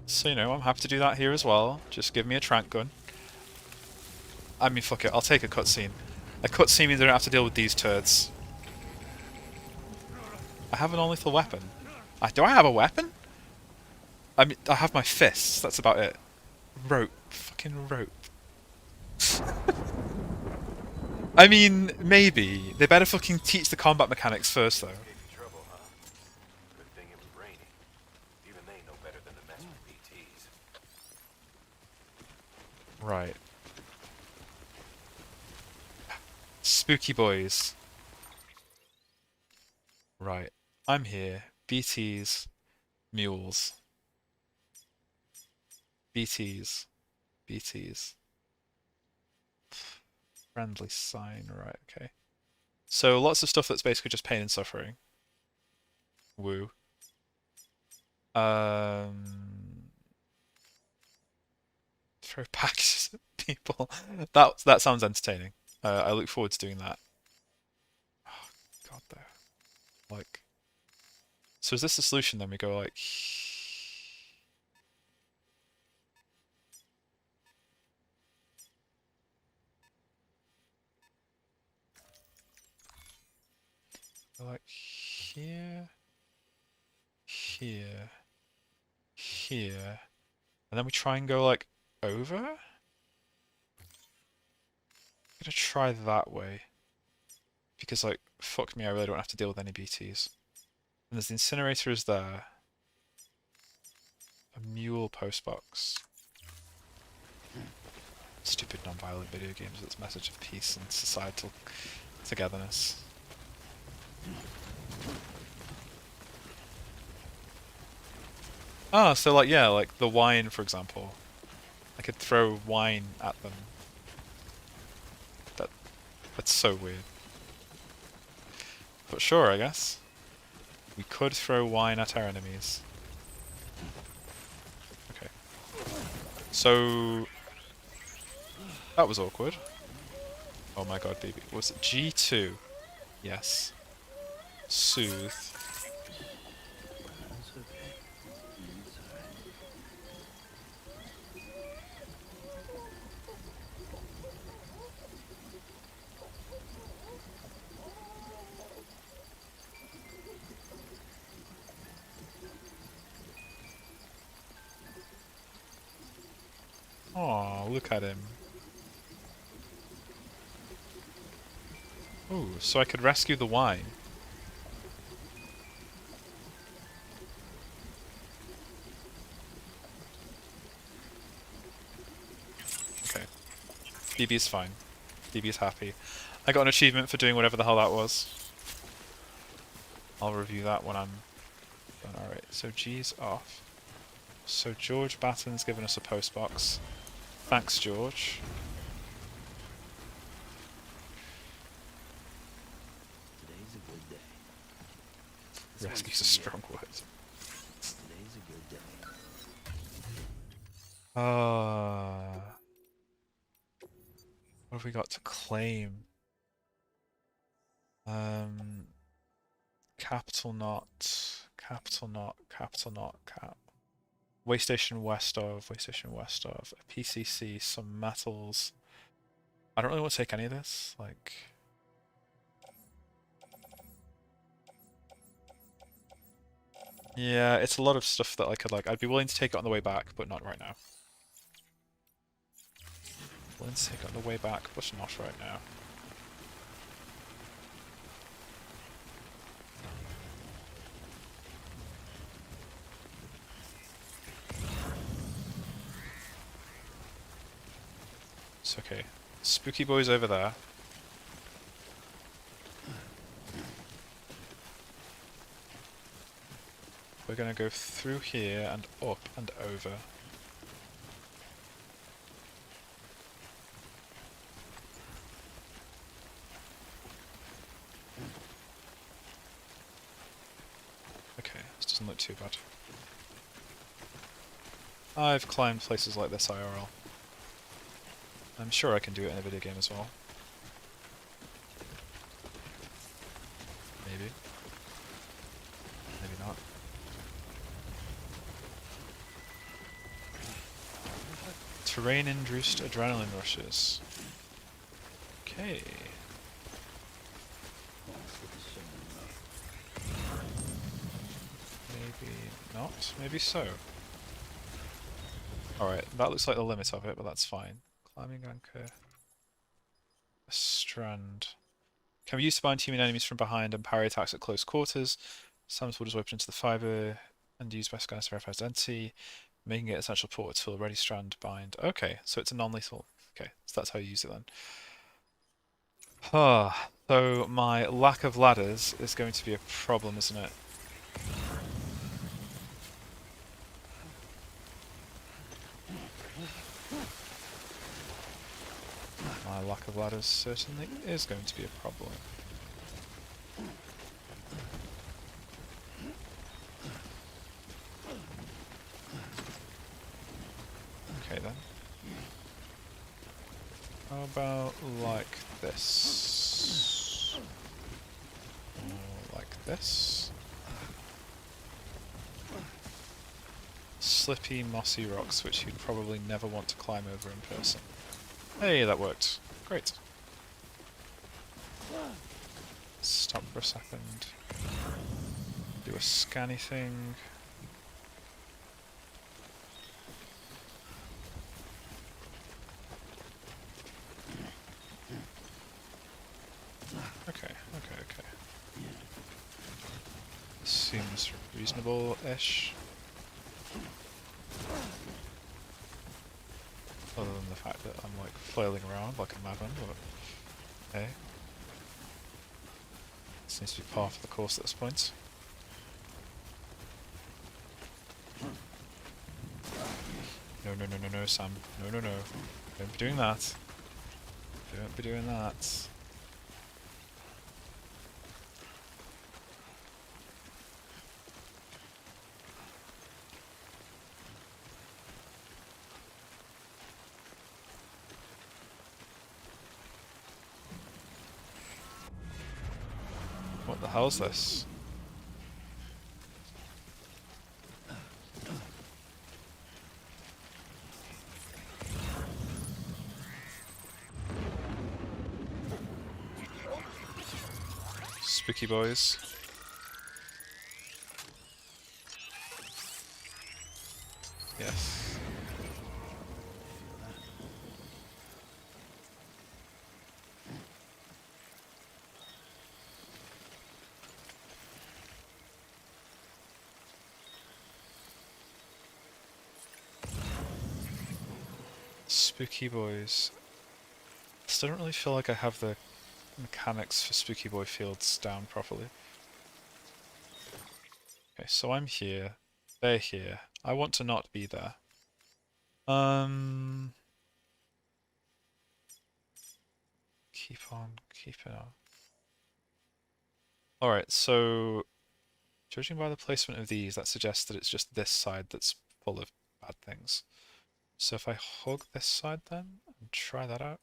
So, you know, I'm happy to do that here as well. Just give me a trank gun. I mean, fuck it, I'll take a cutscene. A cutscene means I don't have to deal with these turds. I have a non-lethal weapon. Do I have a weapon? I mean, I have my fists, that's about it. Rope. Fucking rope. I mean, maybe. They better fucking teach the combat mechanics first, though. Gave you trouble, huh? Good thing it was raining. Even they know better than to mess with BTs. Right. Spooky boys. Right. I'm here. BTs. Mules. BTs. BTs. Friendly sign, right, okay. So lots of stuff that's basically just pain and suffering. Woo. Throw packages at people. That sounds entertaining. I look forward to doing that. Oh, God, though. Like, so is this the solution then? We go like... Like here, here, here, and then we try and go like over? I'm gonna try that way. Because like, fuck me, I really don't have to deal with any BTs. And there's the incinerator is there. A mule postbox. Stupid non-violent video games with its message of peace and societal togetherness. Ah, so like, yeah, like the wine, for example. I could throw wine at them. That's so weird. But sure, I guess. We could throw wine at our enemies. Okay. So... that was awkward. Oh my god, baby. Was it G2? Yes. Soothe. Aw, look at him. Ooh, so I could rescue the wine. Okay. BB's fine. BB's happy. I got an achievement for doing whatever the hell that was. I'll review that when I'm done. Alright, so G's off. So George Batten's given us a postbox. Thanks, George. Today's a good day. Rescue's a strong word. Today's a good day. What have we got to claim? Capital Knot, Capital Knot, Capital Knot, Way Station west of, a PCC, some metals. I don't really want to take any of this, like... Yeah, it's a lot of stuff that I could, like, I'd be willing to take it on the way back, but not right now. Willing to take it on the way back, but not right now. It's okay. Spooky boy's over there. We're gonna go through here and up and over. Okay, this doesn't look too bad. I've climbed places like this IRL. I'm sure I can do it in a video game as well. Maybe. Maybe not. Terrain-induced adrenaline rushes. Okay. Maybe not. Maybe so. Alright, that looks like the limit of it, but that's fine. Climbing anchor. A strand. Can be used to bind human enemies from behind and parry attacks at close quarters. Sometimes will just open into the fibre and used by scanners to verify identity, making it essential port to a ready strand bind. Okay, so it's a non-lethal. Okay, so that's how you use it then. So my lack of ladders is going to be a problem, isn't it? My lack of ladders certainly is going to be a problem. Okay then. How about like this? Or like this? Slippy, mossy rocks which you'd probably never want to climb over in person. Hey, that worked. Great. Stop for a second. Do a scanny thing. Okay. Seems reasonable-ish. Other than the fact that I'm like flailing around like a madman, but hey. Seems to be part of the course at this point. No, Sam. No. Don't be doing that. Don't be doing that. What the hell's this? Spooky boys. Yes. Spooky boys. Still don't really feel like I have the mechanics for spooky boy fields down properly. Okay, so I'm here. They're here. I want to not be there. Keep on, keep it on. Alright, so judging by the placement of these, that suggests that it's just this side that's full of bad things. So if I hug this side then, and try that out.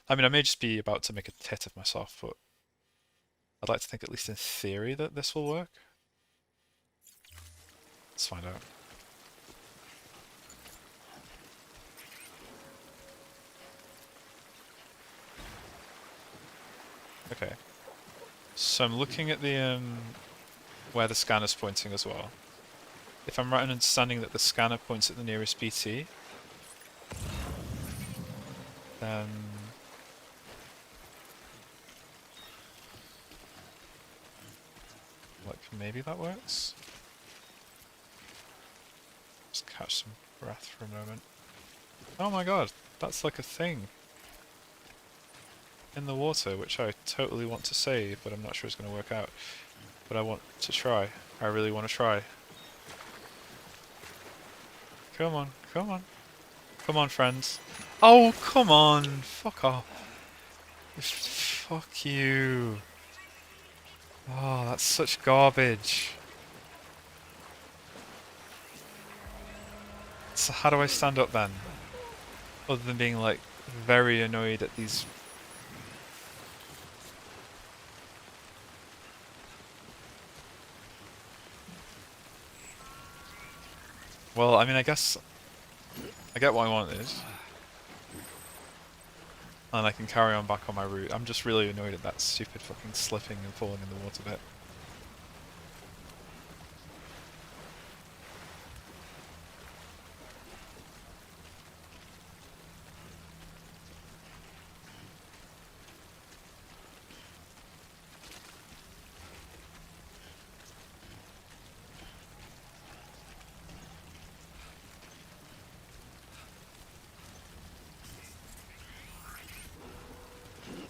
I mean, I may just be about to make a tit of myself, but I'd like to think, at least in theory, that this will work. Let's find out. Okay. So I'm looking at the, where the scanner's pointing as well. If I'm right in understanding that the scanner points at the nearest BT, then... like, maybe that works? Just catch some breath for a moment. Oh my god, that's like a thing in the water, which I totally want to save, but I'm not sure it's going to work out. But I want to try. I really want to try. Come on, come on. Come on, friends. Oh, come on! Fuck off. Fuck you. Oh, that's such garbage. So how do I stand up then? Other than being, like, very annoyed at these... Well, I mean, I guess... I get what I want is. And I can carry on back on my route. I'm just really annoyed at that stupid fucking slipping and falling in the water bit.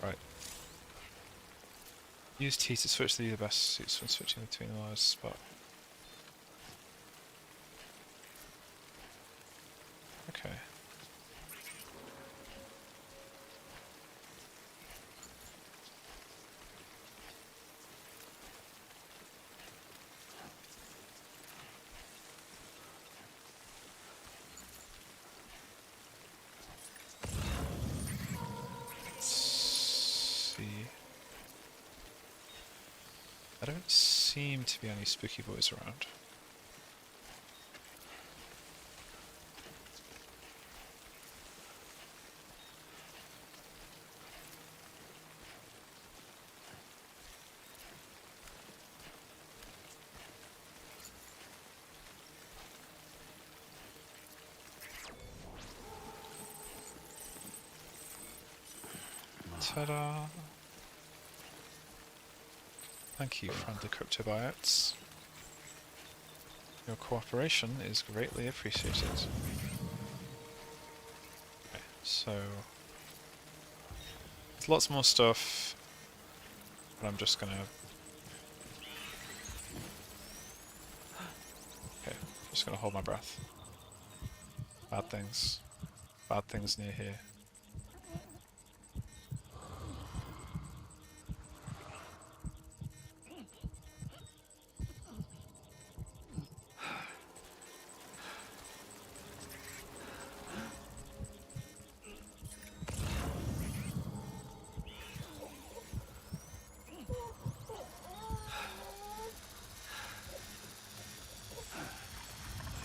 Right. Use T to switch the best suits when switching between the large spot. Okay. See. There don't seem to be any spooky boys around. Ta-da! Thank you, friendly cryptobiotes. Your cooperation is greatly appreciated. Okay, so... there's lots more stuff, but I'm just gonna... okay, just gonna hold my breath. Bad things. Bad things near here.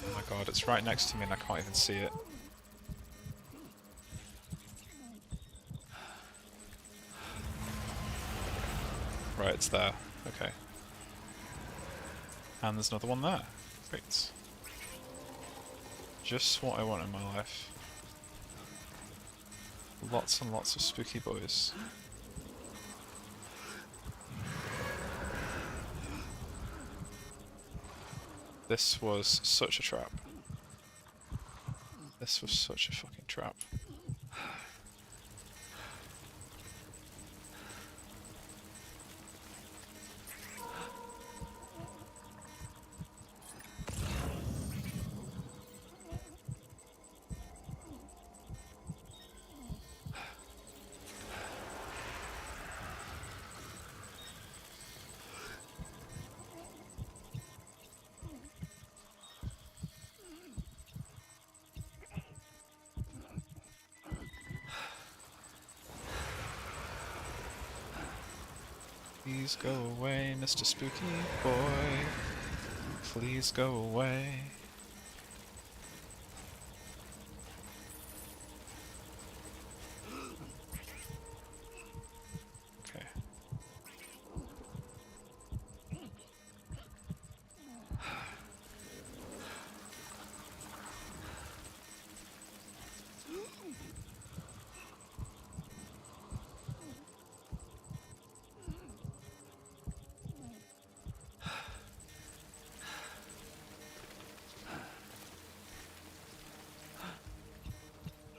Oh my god, it's right next to me and I can't even see it. Right, it's there. Okay. And there's another one there. Great. Just what I want in my life. Lots and lots of spooky boys. This was such a trap. This was such a fucking trap. Please go away, Mr. Spooky Boy. Please go away. Okay.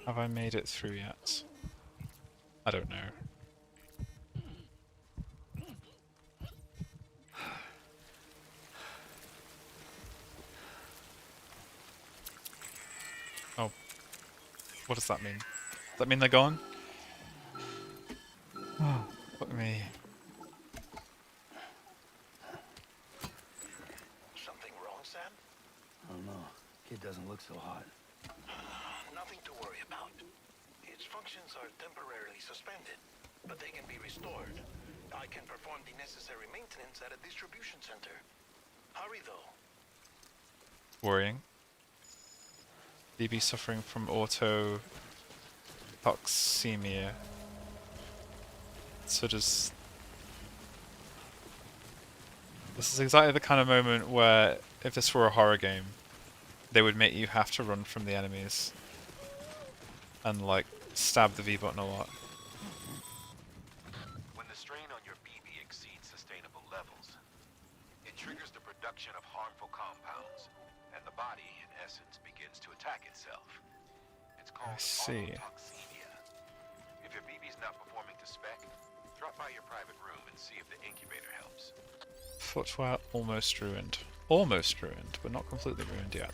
Have I made it through yet? I don't know. Oh. What does that mean? Does that mean they're gone? Oh, fuck me. Something wrong, Sam? I don't know. Kid doesn't look so hot. Nothing to worry about. Its functions are temporarily suspended, but they can be restored. I can perform the necessary maintenance at a distribution center. Hurry, though. Worrying. DB suffering from autotoxemia. So does... This is exactly the kind of moment where, if this were a horror game, they would make you have to run from the enemies. And, like, stab the V button a lot. When the strain on your BB exceeds sustainable levels, it triggers the production of harmful compounds, and the body, in essence, begins to attack itself. It's called see. autotoxemia. If your BB's not performing to spec, drop by your private room and see if the incubator helps. Footwear almost ruined. Almost ruined, but not completely ruined yet.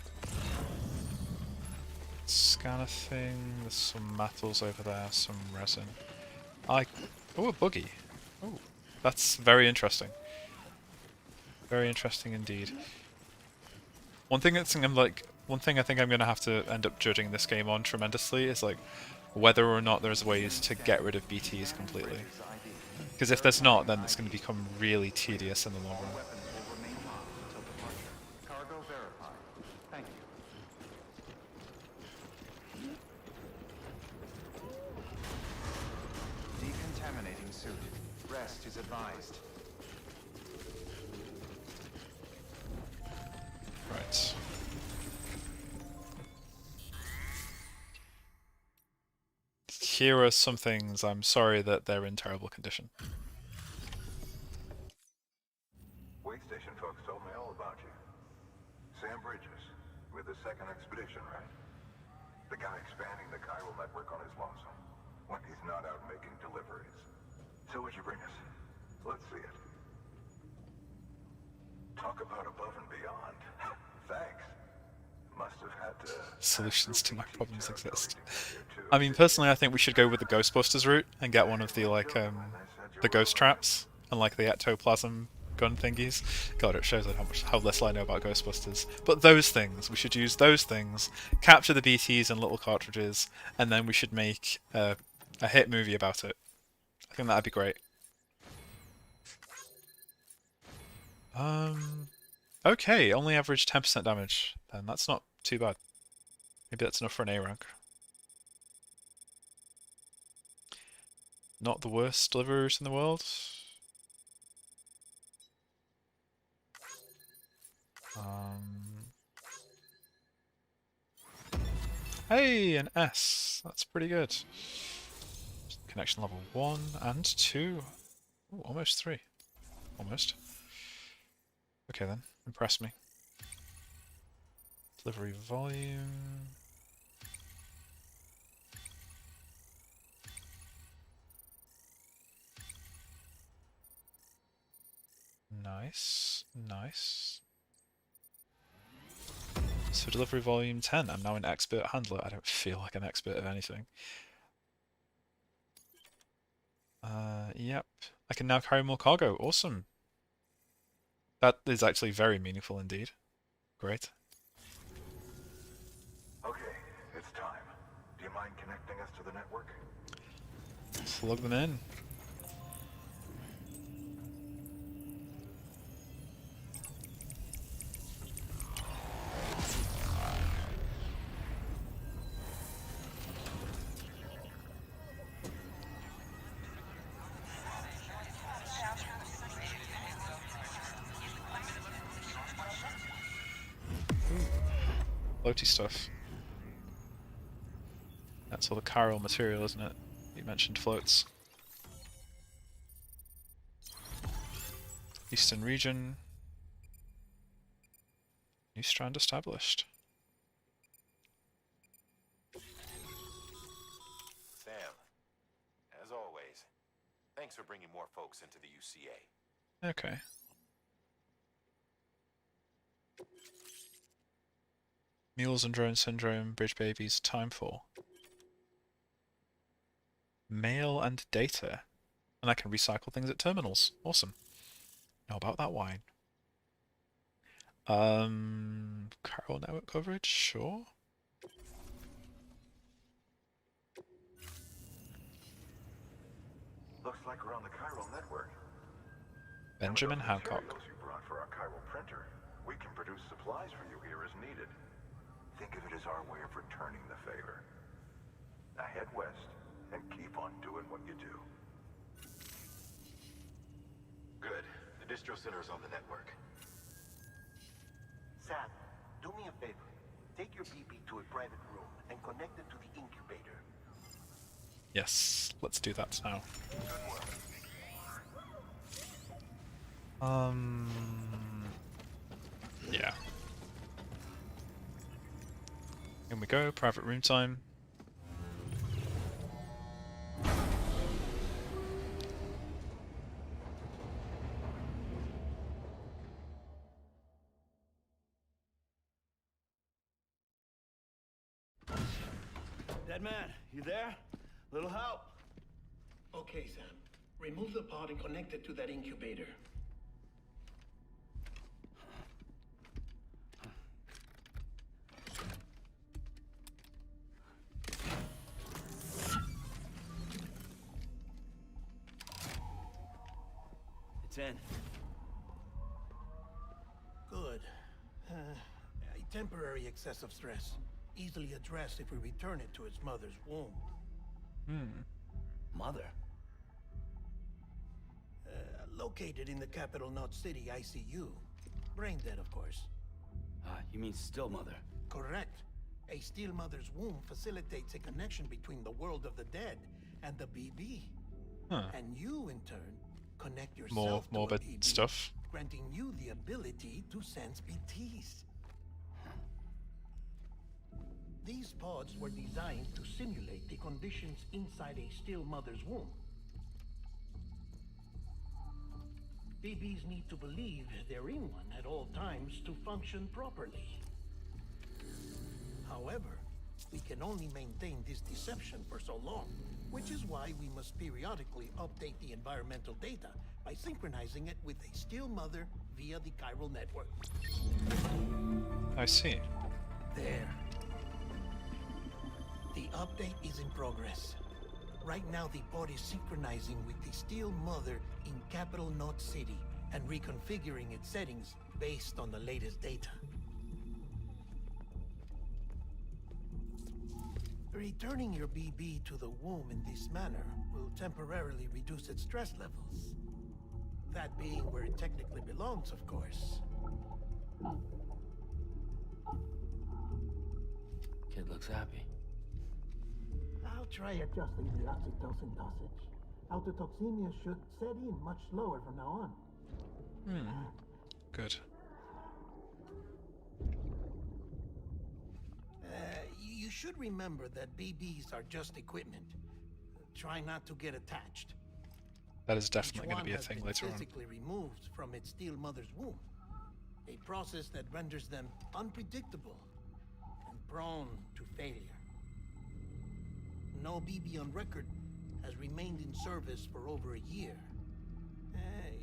Scanner thing, there's some metals over there, some resin. Oh, a buggy. Oh, that's very interesting. Very interesting indeed. One thing I think I'm gonna have to end up judging this game on tremendously is like whether or not there's ways to get rid of BTs completely. Because if there's not, then it's going to become really tedious in the long run. Weapons will remain locked until departure. Cargo verified. Thank you. Decontaminating suit. Rest is advised. Right. Here are some things. I'm sorry that they're in terrible condition. Wait station folks told me all about you. Sam Bridges, with the second expedition, right? The guy expanding the chiral network on his lonesome, when he's not out making deliveries. So what'd you bring us? Let's see it. Talk about above and beyond. Thanks. Must have had to... Solutions to my problems exist. I mean, personally, I think we should go with the Ghostbusters route and get one of the, like, the ghost traps and, like, the ectoplasm gun thingies. God, it shows how little I know about Ghostbusters. But those things, we should use those things, capture the BTs in little cartridges, and then we should make a hit movie about it. I think that'd be great. Okay, only average 10% damage. Then that's not too bad. Maybe that's enough for an A rank. Not the worst deliverers in the world. Hey, an S. That's pretty good. Connection level 1 and 2. Ooh, almost 3. Almost. Okay then, impress me. Delivery volume. Nice, nice. So delivery volume 10. I'm now an expert handler. I don't feel like an expert at anything. Yep. I can now carry more cargo. Awesome. That is actually very meaningful indeed. Great. Okay, it's time. Do you mind connecting us to the network? Plug them in. Floaty stuff. That's all the chiral material, isn't it? You mentioned floats. Eastern region. New strand established. Sam, as always, thanks for bringing more folks into the UCA. Okay. Mules and drone syndrome, bridge babies, time for. Mail and data. And I can recycle things at terminals. Awesome. Know about that wine. Chiral network coverage, sure. Looks like we're on the chiral network. Benjamin And with those Hancock. materials you brought for our chiral printer, we can produce supplies for you here as needed. Think of it as our way of returning the favor. Now head west and keep on doing what you do. Good. The distro center is on the network. Sam, do me a favor. Take your BB to a private room and connect it to the incubator. Yes, let's do that now. Yeah. In we go, private room time. Dead man, you there? Little help? Okay, Sam. Remove the pod and connect it to that incubator. It's in. Good. A temporary excessive stress. Easily addressed if we return it to its mother's womb. Mother? Located in the capital Knot City ICU. Brain dead, of course. You mean still mother? Correct. A still mother's womb facilitates a connection between the world of the dead and the BB. Huh. And you, in turn, connect More yourself to a morbid BB, stuff. granting you the ability to sense BTs. These pods were designed to simulate the conditions inside a still mother's womb. BBs need to believe they're in one at all times to function properly. However, we can only maintain this deception for so long, which is why we must periodically update the environmental data by synchronizing it with a still mother via the chiral network. I see. There. The update is in progress. Right now, the pod is synchronizing with the still mother in capital Knot City and reconfiguring its settings based on the latest data. Returning your BB to the womb in this manner will temporarily reduce its stress levels. That being where it technically belongs, of course. Kid looks happy. I'll try adjusting the oxytocin dosage. Autotoxemia should set in much slower from now on. Good. You should remember that BBs are just equipment. Try not to get attached. That is Each definitely going to one be a has thing been later on. physically removed from its steel mother's womb. A process that renders them unpredictable and prone to failure. No BB on record has remained in service for over a year.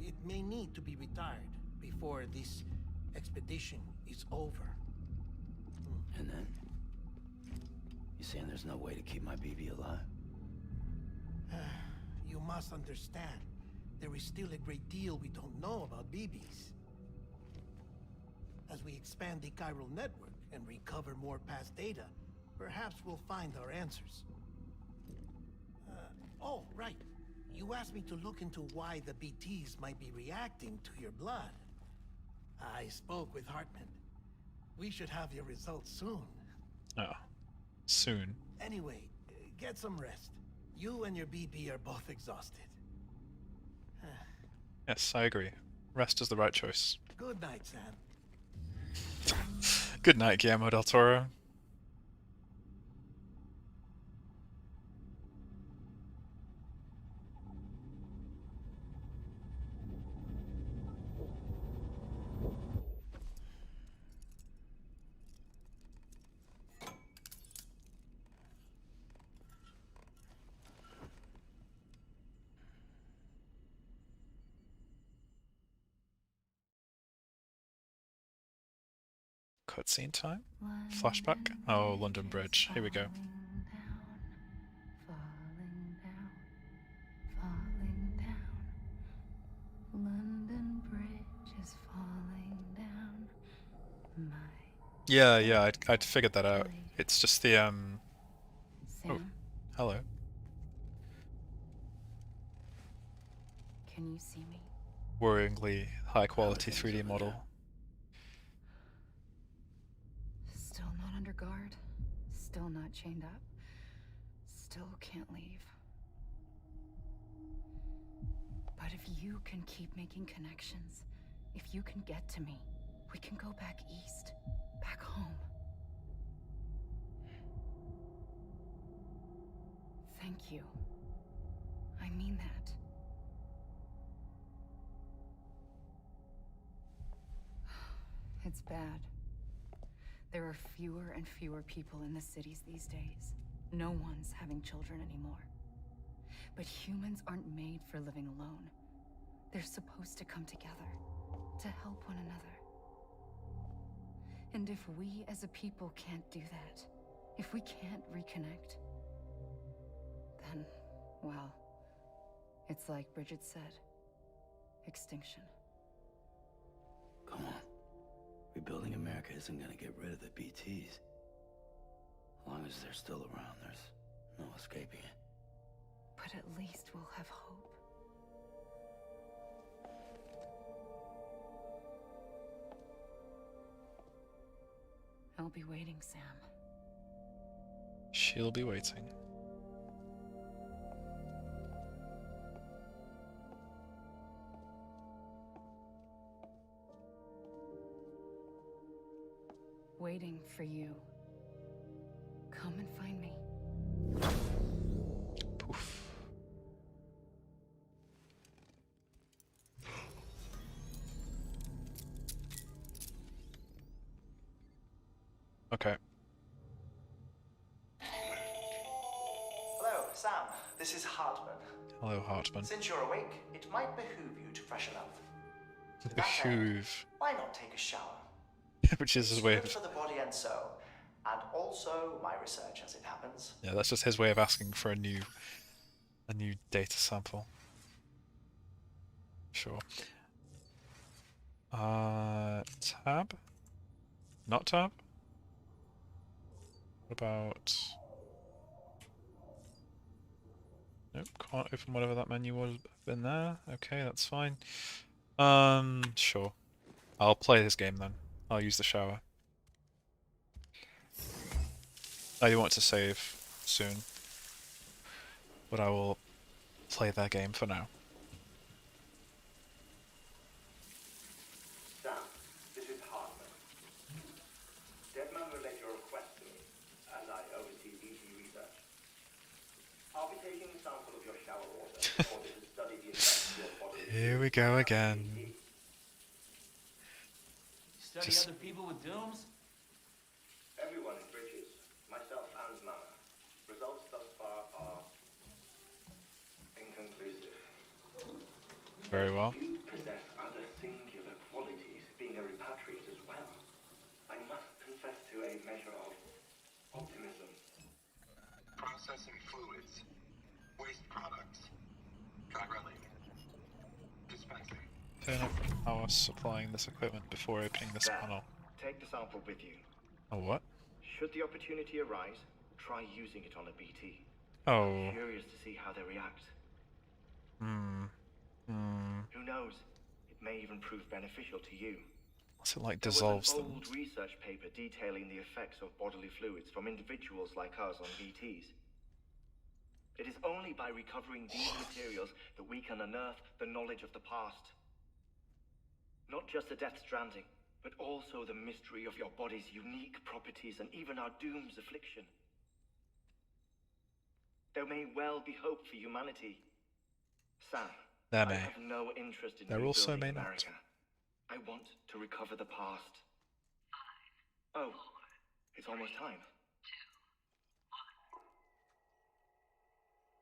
It may need to be retired before this expedition is over. And then? You saying there's no way to keep my BB alive? You must understand, there is still a great deal we don't know about BBs. As we expand the chiral network and recover more past data, perhaps we'll find our answers. Oh, right. You asked me to look into why the BTs might be reacting to your blood. I spoke with Hartman. We should have your results soon. Oh, soon. Anyway, get some rest. You and your BB are both exhausted. Yes, I agree. Rest is the right choice. Good night, Sam. Good night, Guillermo del Toro. Cutscene time? Flashback? Oh, London Bridge. Here we go. Falling down, falling down. London Bridge is falling down. Yeah, I'd figured that out. It's just the Oh, Sam, hello. can you see me? Worryingly high quality 3D model. Still not under guard. Still not chained up. Still can't leave. But if you can keep making connections, if you can get to me, we can go back east, back home. Thank you. I mean that. It's bad. There are fewer and fewer people in the cities these days. No one's having children anymore. But humans aren't made for living alone. They're supposed to come together, to help one another. And if we as a people can't do that, if we can't reconnect, then, well, it's like Bridget said, extinction. Come on. Rebuilding America isn't gonna get rid of the BTs. As long as they're still around, there's no escaping it. But at least we'll have hope. I'll be waiting, Sam. She'll be waiting. Waiting for you. Come and find me. Poof. Okay. Hello, Sam. This is Hartman. Hello, Hartman. Since you're awake, it might behoove you to freshen up. To that end, Behoove. why not take a shower? Which is his It's way good of... for the body and soul, and also my research as it happens. Yeah, that's just his way of asking for a new data sample. Sure. Tab? Not tab? What about... Nope, can't open whatever that menu would have been there. Okay, that's fine. Sure. I'll play this game then. I'll use the shower. I do want to save soon, but I will play their game for now. Sam, this is Hartman. Deadman relayed your request to me, as I oversee BT research. I'll be taking a sample of your shower water in order to study the effects Here we go again. Study other people with dooms? Everyone in Bridges, myself and Mama. Results thus far are inconclusive. Very well. You possess other singular qualities, being a repatriate as well. I must confess to a measure of optimism. Processing fluids. Waste products. Drilling. Dispensing. Turn up power supplying this equipment before opening this panel. Take the sample with you. Oh, what? Should the opportunity arise, try using it on a BT. Oh. I'm curious to see how they react. Who knows? It may even prove beneficial to you. What's it like There dissolves was an them? old research paper detailing the effects of bodily fluids from individuals like us on BTs. It is only by recovering these materials that we can unearth the knowledge of the past. Not just the Death Stranding, but also the mystery of your body's unique properties and even our doom's affliction. There may well be hope for humanity. Sam, There I may. have no interest in There also rebuilding may not. America. I want to recover the past. Oh, it's almost time.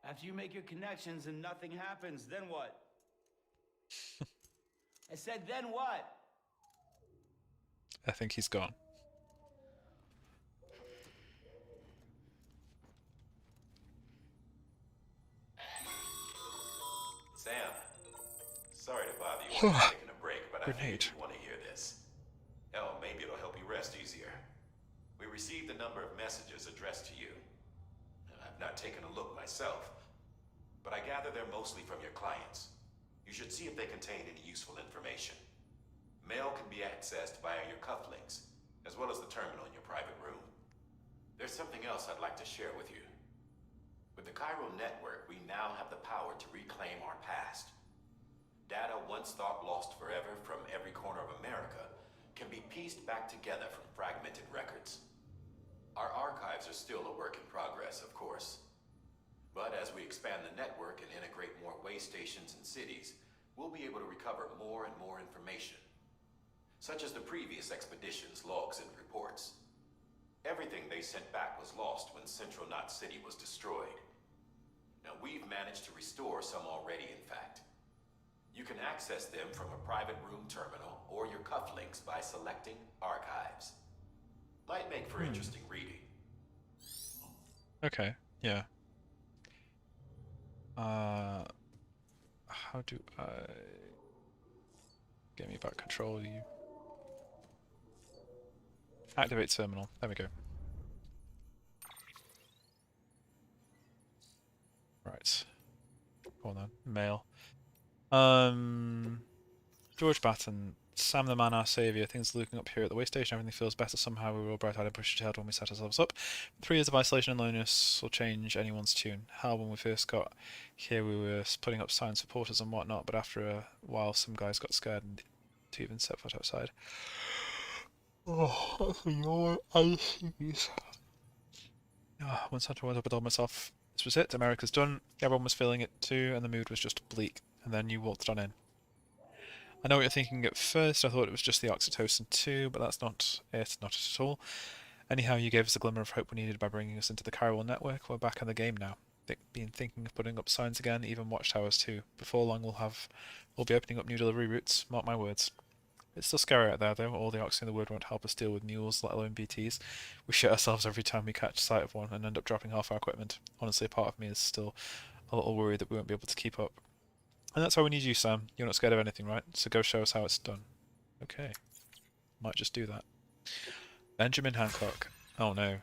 After you make your connections and nothing happens, then what? I said, then what? I think he's gone. Sam, sorry to bother you when you're taking a break, but I Grenade. figured you'd want to hear this. Hell, maybe it'll help you rest easier. We received a number of messages addressed to you. I've not taken a look myself, but I gather they're mostly from your clients. You should see if they contain any useful information. Mail can be accessed via your cufflinks, as well as the terminal in your private room. There's something else I'd like to share with you. With the chiral network, we now have the power to reclaim our past. Data once thought lost forever from every corner of America can be pieced back together from fragmented records. Our archives are still a work in progress, of course. But as we expand the network and integrate more way stations and cities, we'll be able to recover more and more information, such as the previous expedition's logs and reports. Everything they sent back was lost when Central Knot City was destroyed. Now, we've managed to restore some already, in fact. You can access them from a private room terminal or your cufflinks by selecting Archives. Might make for interesting reading. Okay, yeah. How do I get me back control of you? Activate terminal. There we go. Right. Go on then. Mail. George Batten. Sam the man, our saviour. Things are looking up here at the way station. Everything feels better somehow. We were all bright-eyed and bushy-tailed when we set ourselves up. 3 years of isolation and loneliness will change anyone's tune. Hell, when we first got here, we were putting up signs for porters and whatnot, but after a while, some guys got scared and to even set foot outside. Oh, that's your ICs. Once I told myself this was it, America's done. Everyone was feeling it too, and the mood was just bleak. And then you walked on in. I know what you're thinking at first. I thought it was just the oxytocin too, but that's not it, not at all. Anyhow, you gave us a glimmer of hope we needed by bringing us into the chiral network. We're back in the game now. Been thinking of putting up signs again, even watchtowers too. Before long, we'll be opening up new delivery routes. Mark my words. It's still scary out there, though. All the oxygen in the world won't help us deal with mules, let alone BTs. We shit ourselves every time we catch sight of one and end up dropping half our equipment. Honestly, a part of me is still a little worried that we won't be able to keep up. And that's why we need you, Sam. You're not scared of anything, right? So go show us how it's done. Okay. Might just do that. Benjamin Hancock. Oh no.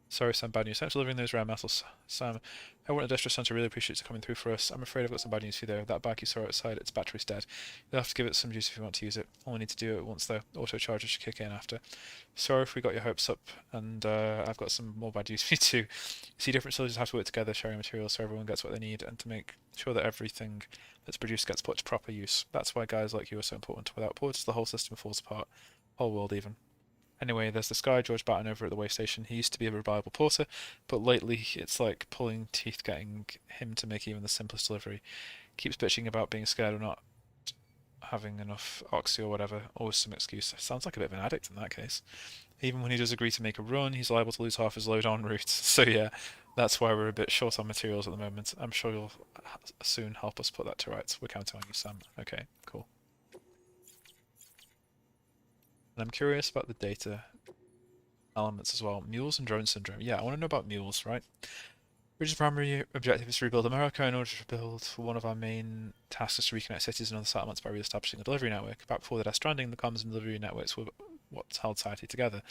Sorry, Sam, bad news. Thanks for delivering those rare metals, Sam. Everyone at the Distro Center really appreciates you coming through for us. I'm afraid I've got some bad news for you though. That bag you saw outside, its battery's dead. You'll have to give it some juice if you want to use it. Only need to do it once though. Auto charger should kick in after. Sorry if we got your hopes up, and I've got some more bad news for you too. You see, different facilities have to work together, sharing materials so everyone gets what they need, and to make sure that everything that's produced gets put to proper use. That's why guys like you are so important. Without porters, the whole system falls apart. Whole world even. Anyway, there's this guy, George Batten, over at the way station. He used to be a reliable porter, but lately it's like pulling teeth getting him to make even the simplest delivery. Keeps bitching about being scared or not having enough oxy or whatever. Always some excuse. Sounds like a bit of an addict in that case. Even when he does agree to make a run, he's liable to lose half his load en route. So yeah, that's why we're a bit short on materials at the moment. I'm sure you'll soon help us put that to rights. We're counting on you, Sam. Okay, cool. And I'm curious about the data elements as well. Mules and drone syndrome. Yeah, I want to know about mules, right? Bridges' primary objective is to rebuild America. In order to build, one of our main tasks is to reconnect cities and other settlements by re-establishing a delivery network. Back before the Death Stranding, the comms and delivery networks were what held society together.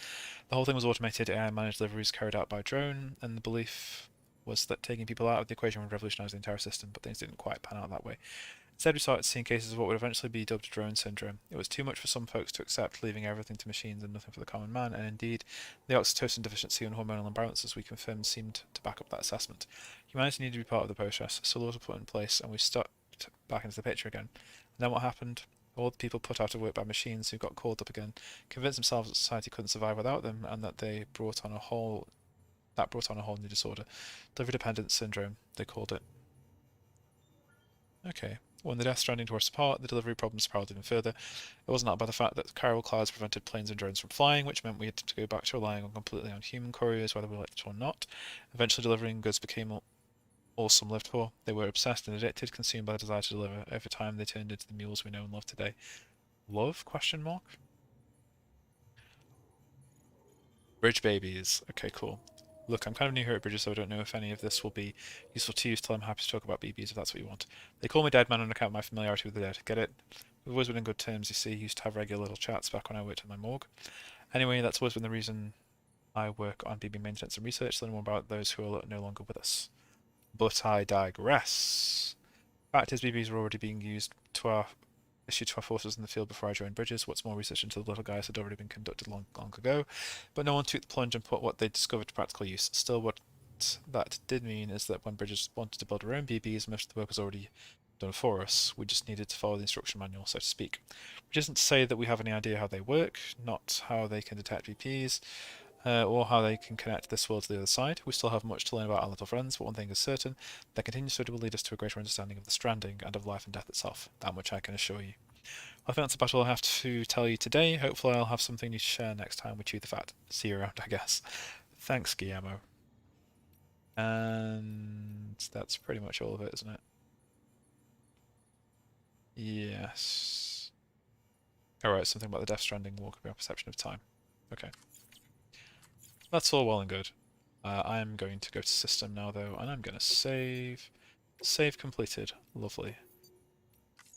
The whole thing was automated, AI-managed deliveries carried out by drone, and the belief was that taking people out of the equation would revolutionize the entire system, but things didn't quite pan out that way. Instead, we started seeing cases of what would eventually be dubbed drone syndrome. It was too much for some folks to accept, leaving everything to machines and nothing for the common man, and indeed, the oxytocin deficiency and hormonal imbalances we confirmed seemed to back up that assessment. Humanity needed to be part of the process, so laws were put in place, and we stepped back into the picture again. And then what happened? All the people put out of work by machines who got called up again, convinced themselves that society couldn't survive without them, and that they brought on a whole new disorder. Delivery dependence syndrome, they called it. Okay. When the Death Stranding tore us apart, the delivery problems spiraled even further. It wasn't helped by the fact that chiral clouds prevented planes and drones from flying, which meant we had to go back to relying completely on human couriers, whether we liked it or not. Eventually, delivering goods became all some lived for. They were obsessed and addicted, consumed by the desire to deliver. Over time, they turned into the mules we know and love today. Love? Question mark? Bridge babies. Okay, cool. Look, I'm kind of new here at Bridges, so I don't know if any of this will be useful to you. Still, I'm happy to talk about BBs if that's what you want. They call me Dead Man on account of my familiarity with the dead. Get it? We've always been in good terms, you see. Used to have regular little chats back when I worked in my morgue. Anyway, that's always been the reason I work on BB maintenance and research, learn more about those who are no longer with us. But I digress. Fact is, BBs were already being issued to our forces in the field before I joined Bridges. What's more, research into the little guys had already been conducted long ago, but no one took the plunge and put what they discovered to practical use. Still, what that did mean is that when Bridges wanted to build our own BBs, most of the work was already done for us. We just needed to follow the instruction manual, so to speak. Which isn't to say that we have any idea how they work, not how they can detect BPs, or how they can connect this world to the other side. We still have much to learn about our little friends, but one thing is certain, their continued study will lead us to a greater understanding of the Stranding and of life and death itself. That much I can assure you. I think that's about all I have to tell you today. Hopefully I'll have something new to share next time we chew the fat. See you around, I guess. Thanks, Guillermo. And that's pretty much all of it, isn't it? Yes. Alright, something about the Death Stranding walk of our perception of time. Okay. That's all well and good. I'm going to go to system now, though, and I'm going to save. Save completed. Lovely.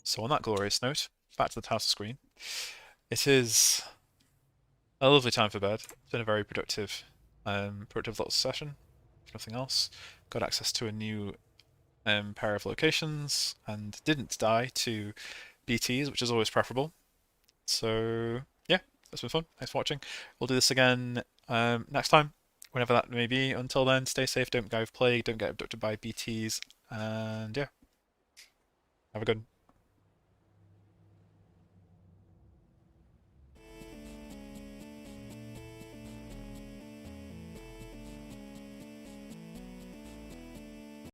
So on that glorious note, back to the title screen. It is a lovely time for bed. It's been a very productive little session, if nothing else. Got access to a new pair of locations, and didn't die to BTs, which is always preferable. So yeah, it's been fun. Thanks for watching. We'll do this again next time, whenever that may be. Until then, stay safe, don't die of plague, don't get abducted by BTs, and yeah, have a good one.